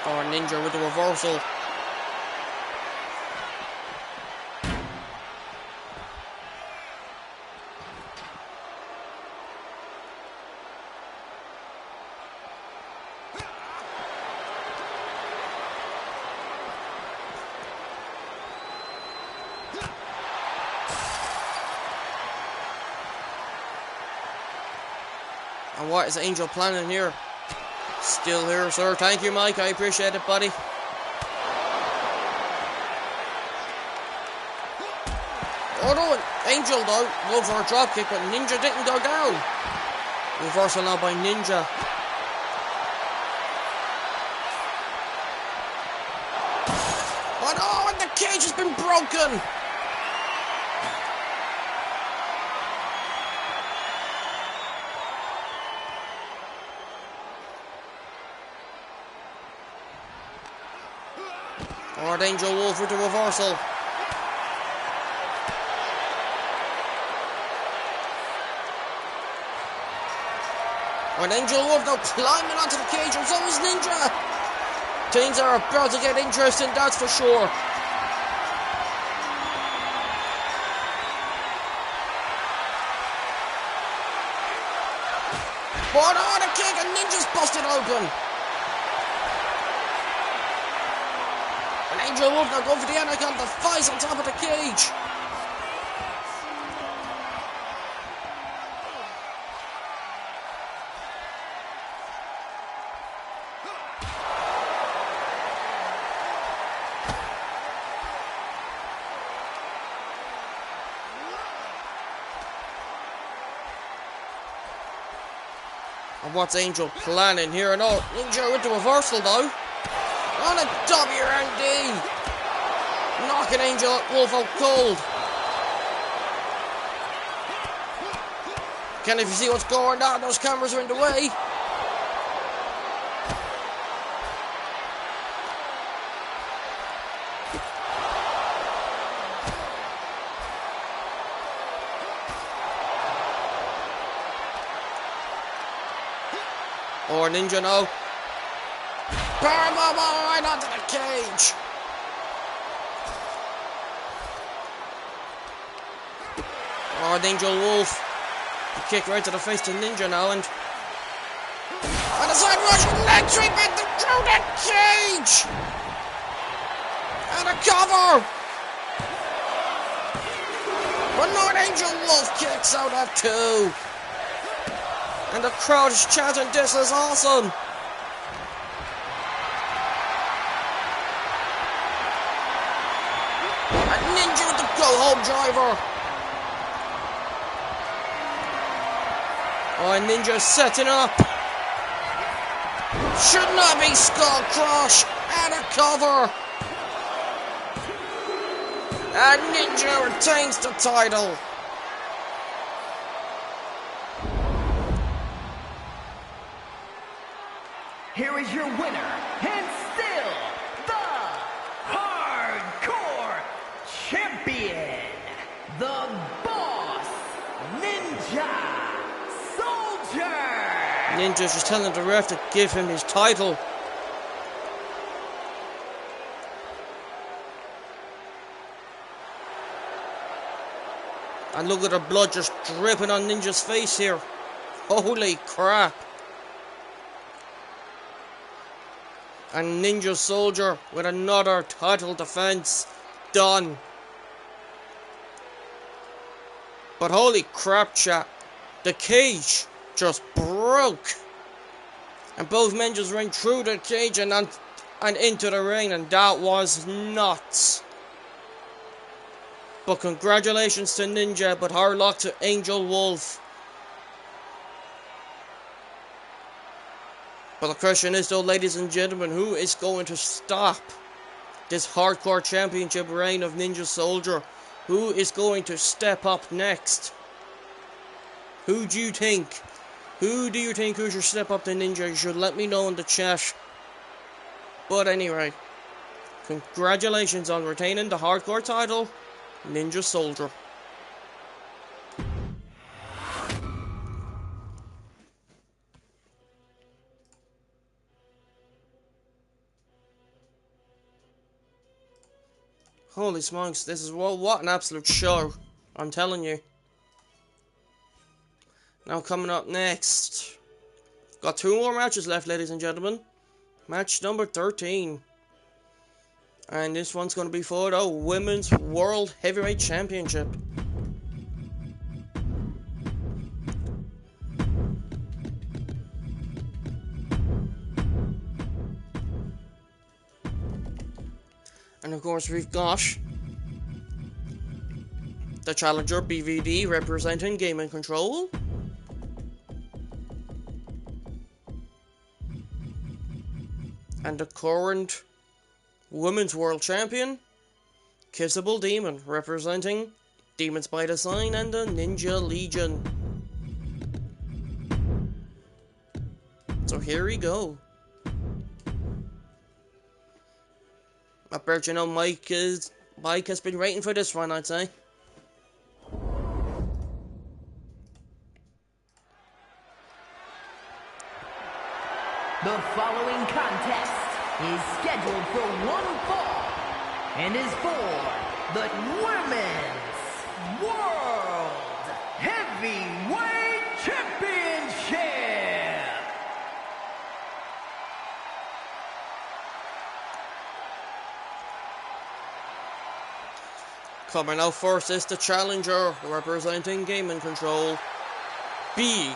Or Ninja with the reversal. And what is Angel planning here? Still here, sir. Thank you, Mike. I appreciate it, buddy. Oh no, Angel though, go for a dropkick, but Ninja didn't go down. Reversal now by Ninja. Oh no, and the cage has been broken. Or Angel Wolf with the reversal. And Angel Wolf now climbing onto the cage, and so is Ninja. Things are about to get interesting, that's for sure. But on a kick, and Ninja's busted open. And Angel Wolf now going for the anaconda face on top of the cage. And what's Angel planning here? And oh, Ninja with the reversal though. On a WND. Knocking Angel Wolf out cold. Can't if you see what's going on, those cameras are in the way. Or Ninja now. Powerbomb right onto the cage. Or Angel Wolf. The kick right to the face to Ninja now and a side rush leg sweep into through the cage. And a cover. But not Angel Wolf kicks out at 2. And the crowd is chanting, this is awesome! And Ninja with the go-home driver! Oh, and Ninja setting up! Should not be skull crush! And a cover! And Ninja retains the title! Here is your winner, and still the Hardcore Champion, the Boss Ninja Soldier! Ninja's just telling the ref to give him his title. And look at the blood just dripping on Ninja's face here. Holy crap. And Ninja Soldier with another title defense done. But holy crap, chat. The cage just broke. And both men just ran through the cage and into the ring, and that was nuts. But congratulations to Ninja, but hard luck to Angel Wolf. But the question is though, ladies and gentlemen, who is going to stop this Hardcore Championship reign of Ninja Soldier? Who is going to step up next? Who do you think? Who do you think who should step up to Ninja? You should let me know in the chat. But anyway, congratulations on retaining the Hardcore title, Ninja Soldier. Holy smokes, this is what an absolute show, I'm telling you. Now coming up next, got 2 more matches left, ladies and gentlemen. Match number 13. And this one's going to be for the Women's World Heavyweight Championship. And of course we've got the challenger BVD representing Game and Control. And the current Women's World Champion, Kissable Demon, representing Demons by Design and the Ninja Legion. So here we go. I bet you know Mike has been waiting for this one, I'd say. The following contest is scheduled for one fall and is for the Women's World Heavyweight Championship. Coming out first is the challenger representing Game and Control, BVD.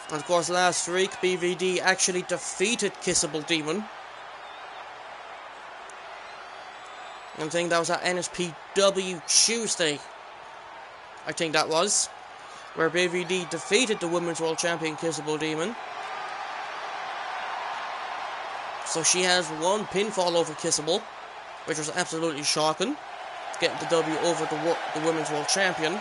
And of course last week BVD actually defeated Kissable Demon. I think that was at Nspw Tuesday. I think that was. Where BVD defeated the Women's World Champion Kissable Demon. So she has one pinfall over Kissable, which was absolutely shocking. Getting the W over the Women's World Champion.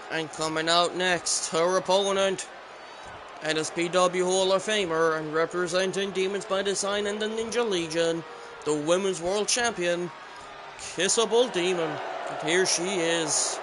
And coming out next, her opponent, NSPW Hall of Famer and representing Demons by Design and the Ninja Legion, the Women's World Champion, Kissable Demon. And here she is.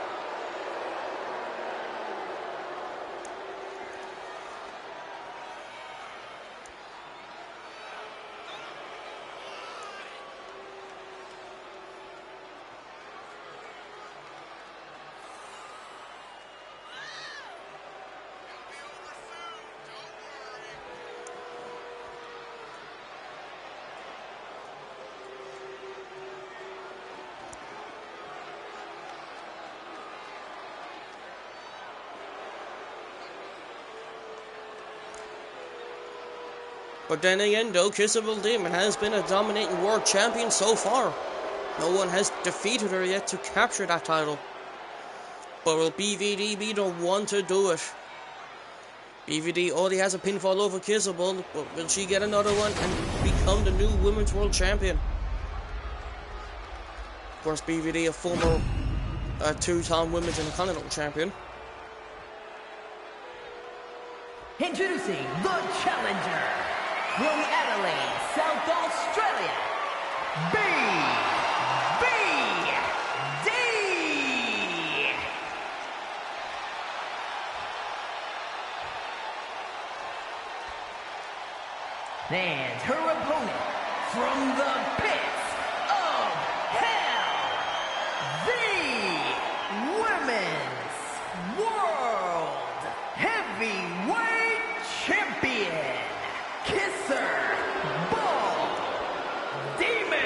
But then again, though, Kissable Demon has been a dominating world champion so far. No one has defeated her yet to capture that title. But will BVD be the one to do it? BVD already has a pinfall over Kissable, but will she get another one and become the new Women's World Champion? Of course, BVD, a former two-time Women's Intercontinental Champion. Introducing the challenger from Adelaide, South Australia, BVD. And her opponent from the pits of hell, the Women's World Heavyweight Champion, Kisser Ball Demon.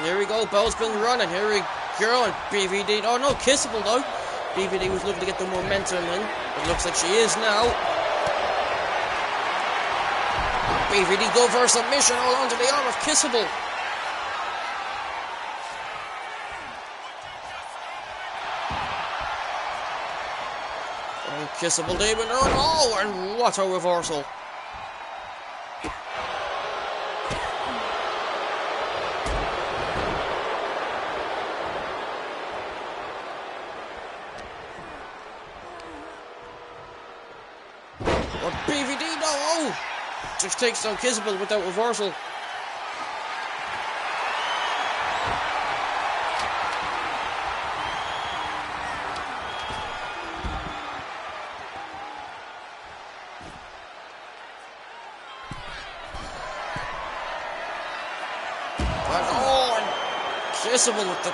Here we go, Bell's been running, here we go, and BVD, oh no, Kissable though. BVD was looking to get the momentum in, it looks like she is now. BVD go for a submission, all onto the arm of Kissable. Oh, Kissable Demon, oh no, and what a reversal. BVD, no! Oh! Just takes down Kissable with that reversal. And oh, and Kissable with the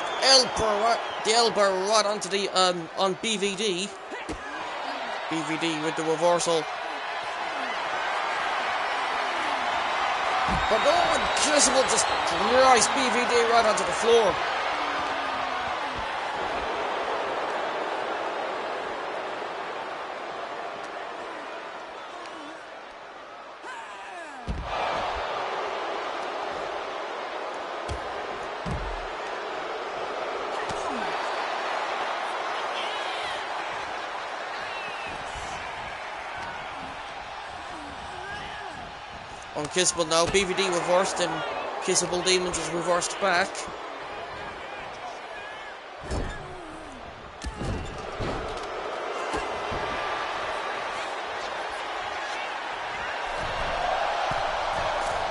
elbow right onto the on BVD. BVD with the reversal. But oh, Kissable just drives BVD right onto the floor. On Kissable now, BVD reversed and Kissable Demon just reversed back.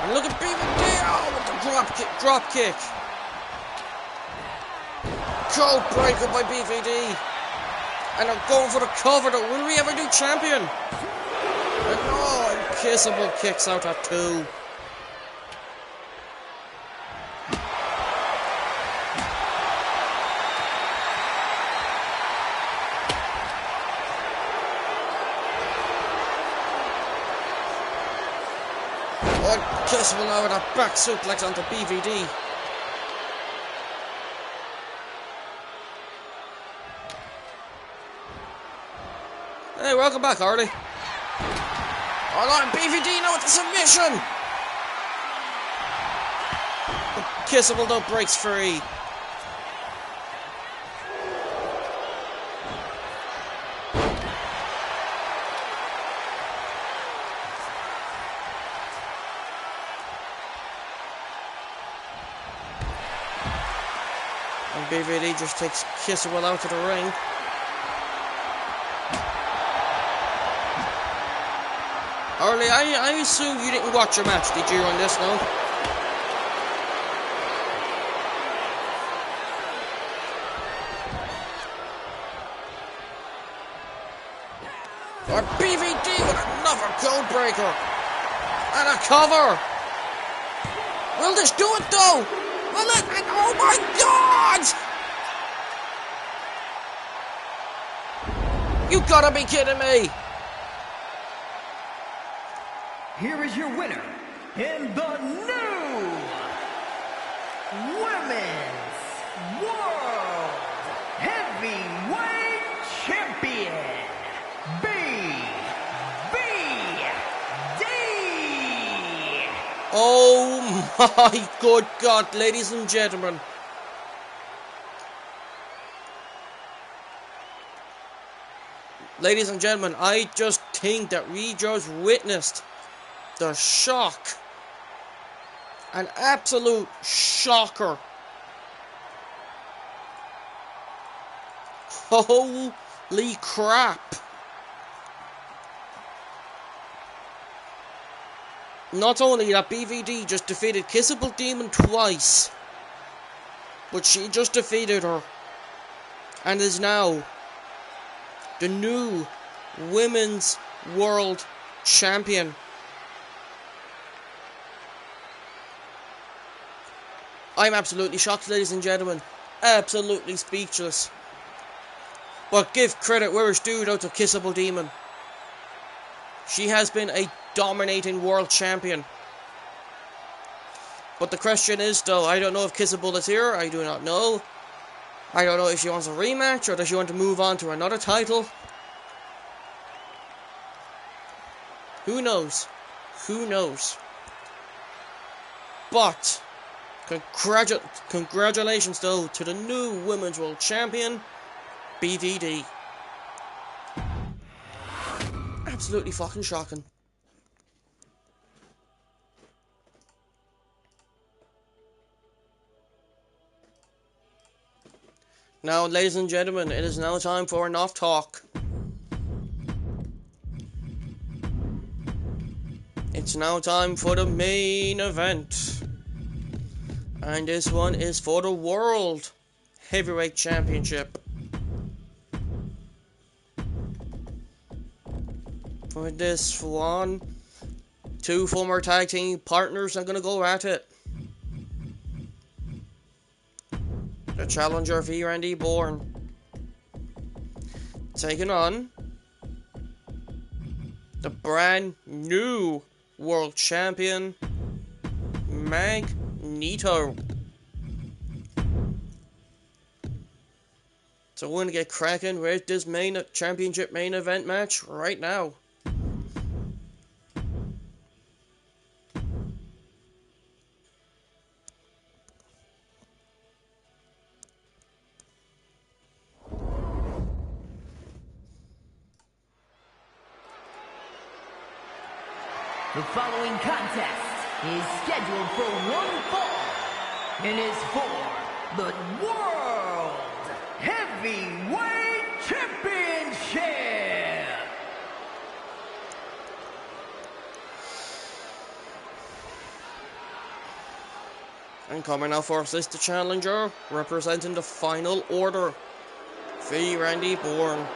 And look at BVD! Oh, with the drop kick. Code breaker by BVD. And I'm going for the cover. Will we ever do champion? And no, and Kissable kicks out at 2. Kissable now with a back suplex onto BVD. Hey, welcome back, Harley. Oh no, BVD now with the submission! Kissable though breaks free. And BVD just takes Kissable out of the ring. Harley, I assume you didn't watch your match, did you, on this, no? Or BVD with another code breaker! And a cover! Will this do it, though? Will it? And oh my God! You gotta be kidding me! Here is your winner, in the new Women's World Heavyweight Champion, BVD. Oh my good God, ladies and gentlemen. Ladies and gentlemen, I just think that we just witnessed the shock, an absolute shocker. Holy crap. Not only that, BVD just defeated Kissable Demon twice, but she just defeated her and is now the new Women's World Champion. I'm absolutely shocked, ladies and gentlemen. Absolutely speechless. But give credit where it's due, though, to Kissable Demon. She has been a dominating world champion. But the question is, though, I don't know if Kissable is here. I do not know. I don't know if she wants a rematch or does she want to move on to another title. Who knows? Who knows? But congratulations, though, to the new Women's World Champion, BVD. Absolutely fucking shocking. Now, ladies and gentlemen, it is now time for enough talk. It's now time for the main event. And this one is for the World Heavyweight Championship. For this one, 2 former tag team partners are going to go at it. The challenger V. Randy Bourne taking on the brand new World Champion, Magneto. So we're going to get cracking with this championship main event match right now. The following contest is scheduled for one fall and is for the World Heavyweight Championship. And coming out first is the challenger, representing the final order, V. Randy Bourne.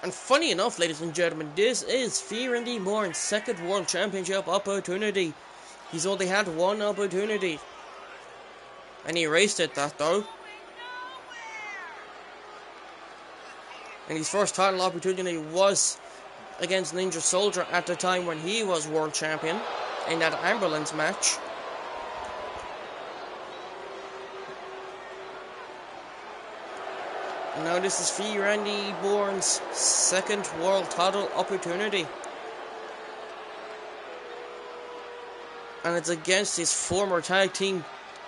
And funny enough, ladies and gentlemen, this is V. Randy Bourne's second World Championship opportunity. He's only had one opportunity. And he raced it, that though. And his first title opportunity was against Ninja Soldier at the time when he was World Champion in that ambulance match. And now this is V. Randy Bourne's second world title opportunity. And it's against his former tag team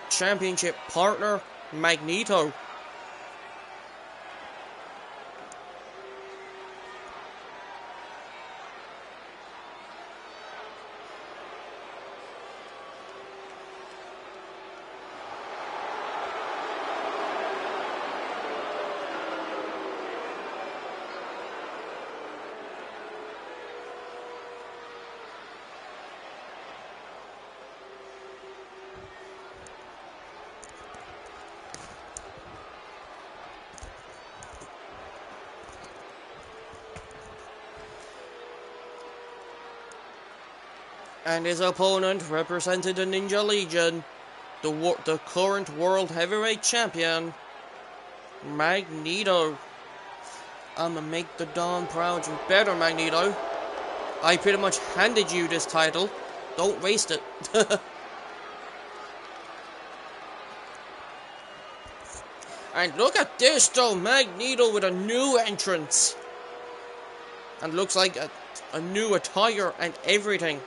championship partner, Magneto. And his opponent represented the Ninja Legion, the current World Heavyweight Champion, Magneto. I'ma make the Dawn proud. You better, Magneto. I pretty much handed you this title. Don't waste it. And look at this though, Magneto with a new entrance. And looks like a new attire and everything.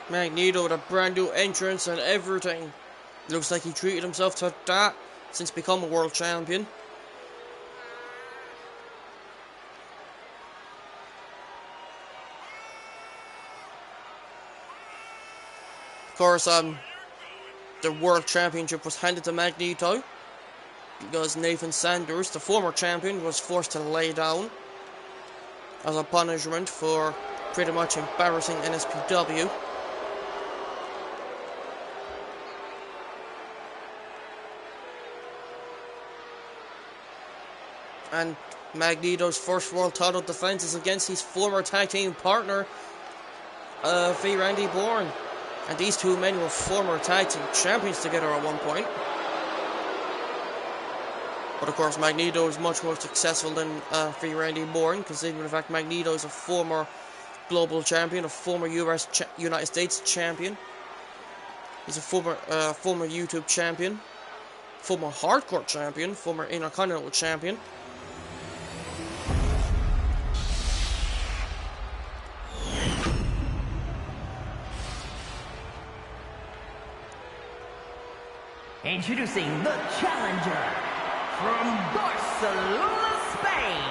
Magneto with a brand new entrance and everything. Looks like he treated himself to that since becoming a world champion. Of course, the world championship was handed to Magneto because Nathan Sanders, the former champion, was forced to lay down as a punishment for pretty much embarrassing Nspw. And Magneto's first world title defense is against his former tag team partner, V. Randy Bourne. And these two men were former tag team champions together at one point. But of course, Magneto is much more successful than V. Randy Bourne, considering the fact Magneto is a former global champion, a former United States champion. He's a former YouTube champion, former hardcore champion, former Intercontinental champion. Introducing the challenger from Barcelona, Spain,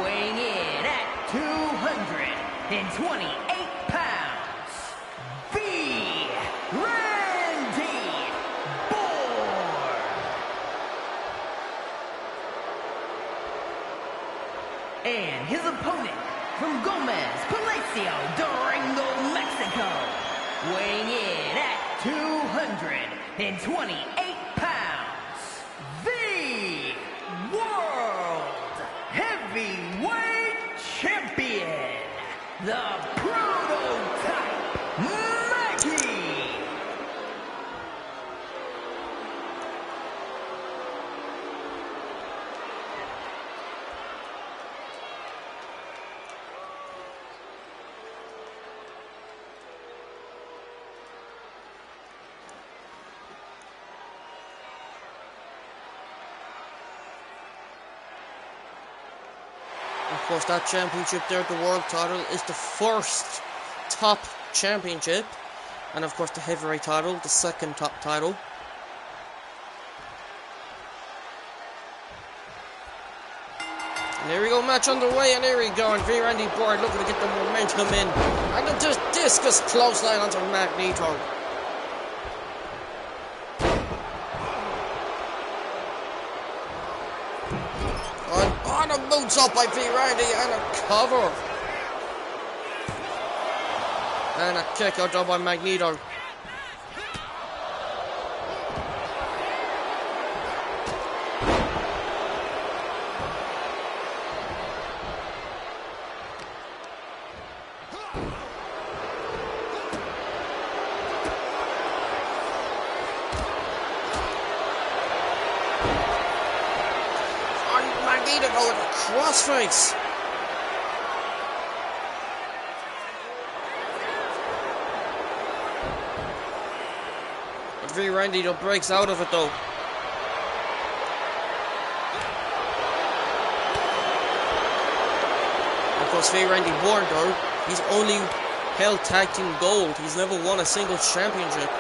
weighing in at 228 pounds, V. opponent from Gomez, Palacio, Durango, Mexico, weighing in at 228 pounds, the World Heavyweight Champion, the Prototype Maggie. Of course, that championship there, the world title, is the first top championship. And of course, the heavyweight title, the second top title. And here we go, match underway, and here we go. And V. Randy Board looking to get the momentum in. And the discus clothesline onto Magneto. On a moonsault by V. Randy and a cover. And a kick out there by Magneto. Magneto with a crossface. But V. Randy breaks out of it though. Of course, V. Randy Bourne though, he's only held tag team gold. He's never won a singles championship.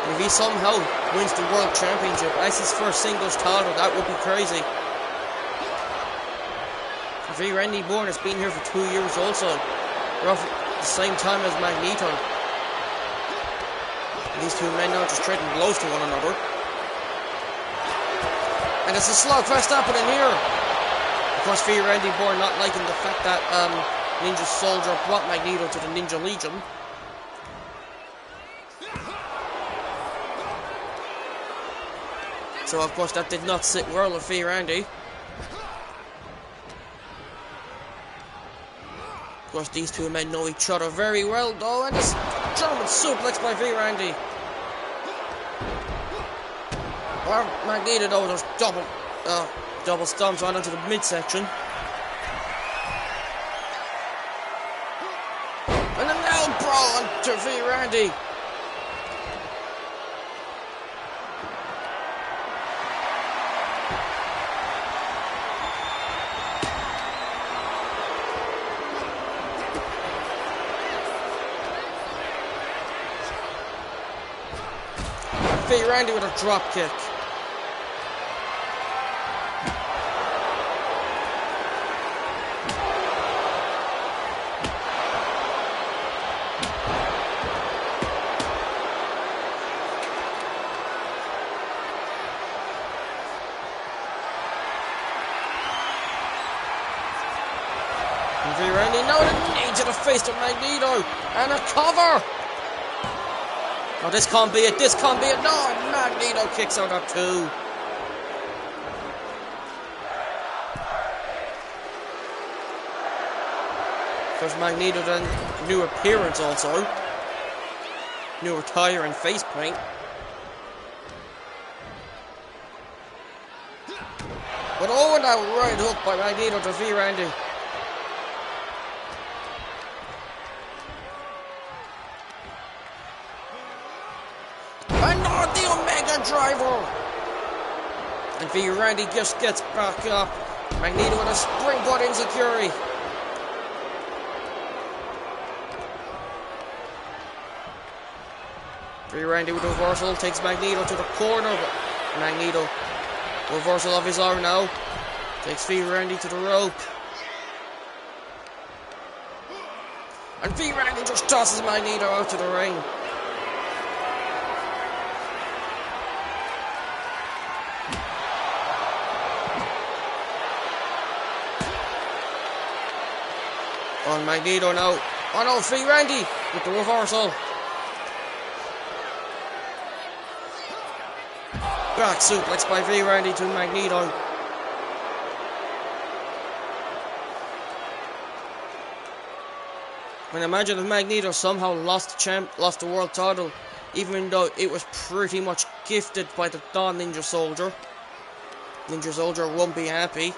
If he somehow wins the World Championship as his first singles title, that would be crazy. V. Randy Bourne has been here for 2 years also, roughly the same time as Magneto. And these two men now just trading blows to one another. And it's a slugfest happening here. Of course, V. Randy Bourne not liking the fact that Ninja Soldier brought Magneto to the Ninja Legion. So of course that did not sit well with V. Randy. Of course these two men know each other very well though, and this German suplex by V. Randy. Well, Magneto though, there's double stomps on into the midsection. And an elbow onto V. Randy. V. Randy with a drop kick. And V. Randy now with a knee to the face of Magneto and a cover. Oh, this can't be it, this can't be it. No, Magneto kicks out at 2. First Magneto then, new appearance also. New attire and face paint. But oh, and that right hook by Magneto to V. Randy. The Omega Driver! And V. Randy just gets back up. Magneto with a springboard insecurity. V. Randy with a reversal takes Magneto to the corner. But Magneto, reversal of his arm now. Takes V. Randy to the rope. And V. Randy just tosses Magneto out to the ring. On Magneto now. Oh no, free Randy with the reversal. Back suplex by V Randy to Magneto. And imagine if Magneto somehow lost the world title, even though it was pretty much gifted by the Dawn Ninja Soldier. Ninja Soldier won't be happy.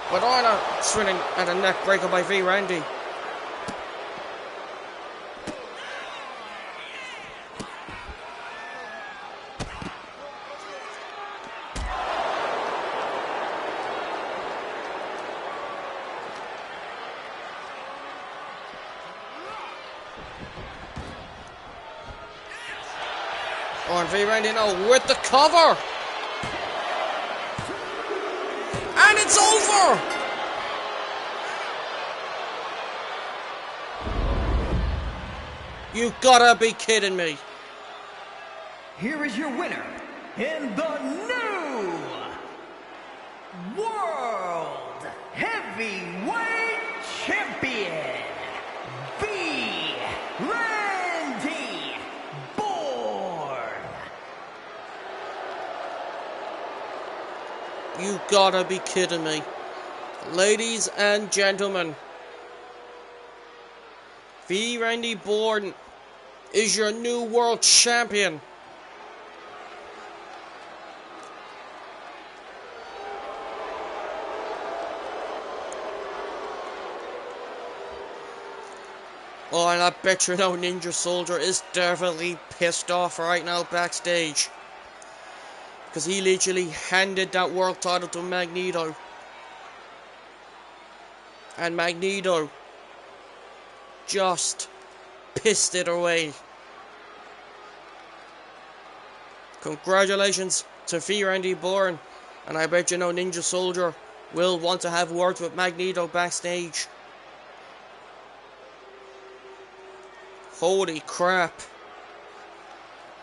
But Orna swinging at a neck breaker by V Randy. On V Randy now with the cover. And it's over! You gotta be kidding me. Here is your winner, and the new World Heavyweight Champion, V. Randy Born. You gotta be kidding me. Ladies and gentlemen, V. Randy Born is your new world champion. Oh, and I bet you now Ninja Soldier is definitely pissed off right now backstage. Because he literally handed that world title to Magneto. And Magneto just pissed it away. Congratulations to V. Randy Born. And I bet you know Ninja Soldier will want to have words with Magneto backstage. Holy crap.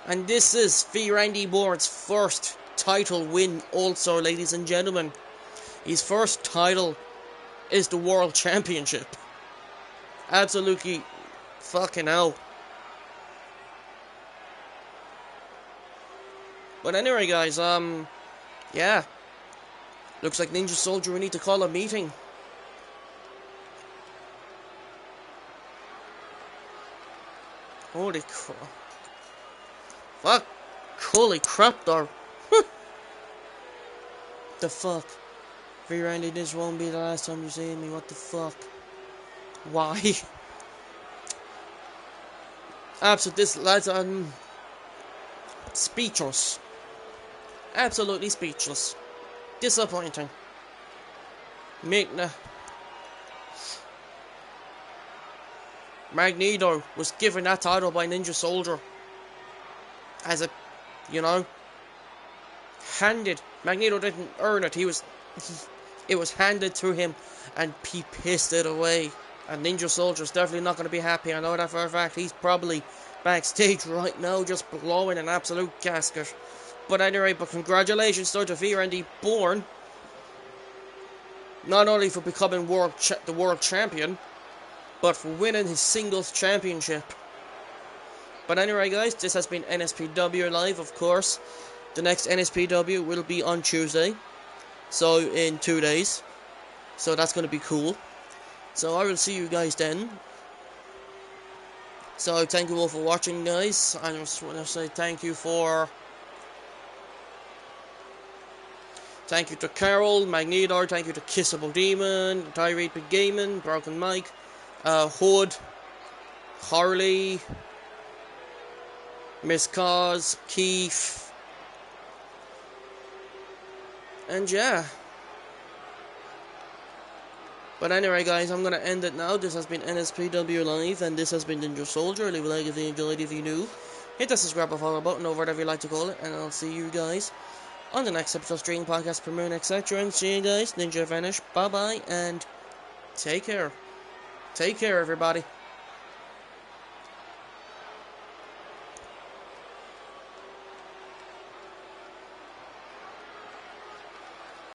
And this is V. Randy Born's first title win also, ladies and gentlemen. His first title is the World Championship. Absolutely fucking hell. But anyway, guys, yeah. Looks like Ninja Soldier, we need to call a meeting. Holy crap. Fuck. Holy crap, though. The fuck? V. Randy, this won't be the last time you see me. What the fuck? Why? Absolutely, this lads, speechless. Absolutely speechless. Disappointing. Magneto was given that title by Ninja Soldier. As a, you know, handed. Magneto didn't earn it. It was handed to him, and he pissed it away. And Ninja Soldier's definitely not going to be happy. I know that for a fact. He's probably backstage right now, just blowing an absolute gasket. But anyway, congratulations to V. Randy Born. Not only for becoming the world champion, but for winning his singles championship. But anyway, guys, this has been Nspw Live, of course. The next Nspw will be on Tuesday. So, in 2 days. So, that's going to be cool. So, I will see you guys then. So, thank you all for watching, guys. I just want to say thank you to Carol, Magneto, thank you to Kissable Demon, Tyree Gaming, Broken Mike, Hood, Harley, Miss Cause, Keith, and yeah. But anyway, guys, I'm gonna end it now. This has been Nspw Live, and this has been Ninja Soldier. Leave a like if you enjoyed, if you new. Hit the subscribe or follow button, or whatever you like to call it, and I'll see you guys on the next episode of Stream Podcast, Premiere, etc. And see you guys. Ninja Vanish. Bye bye, and take care. Take care, everybody.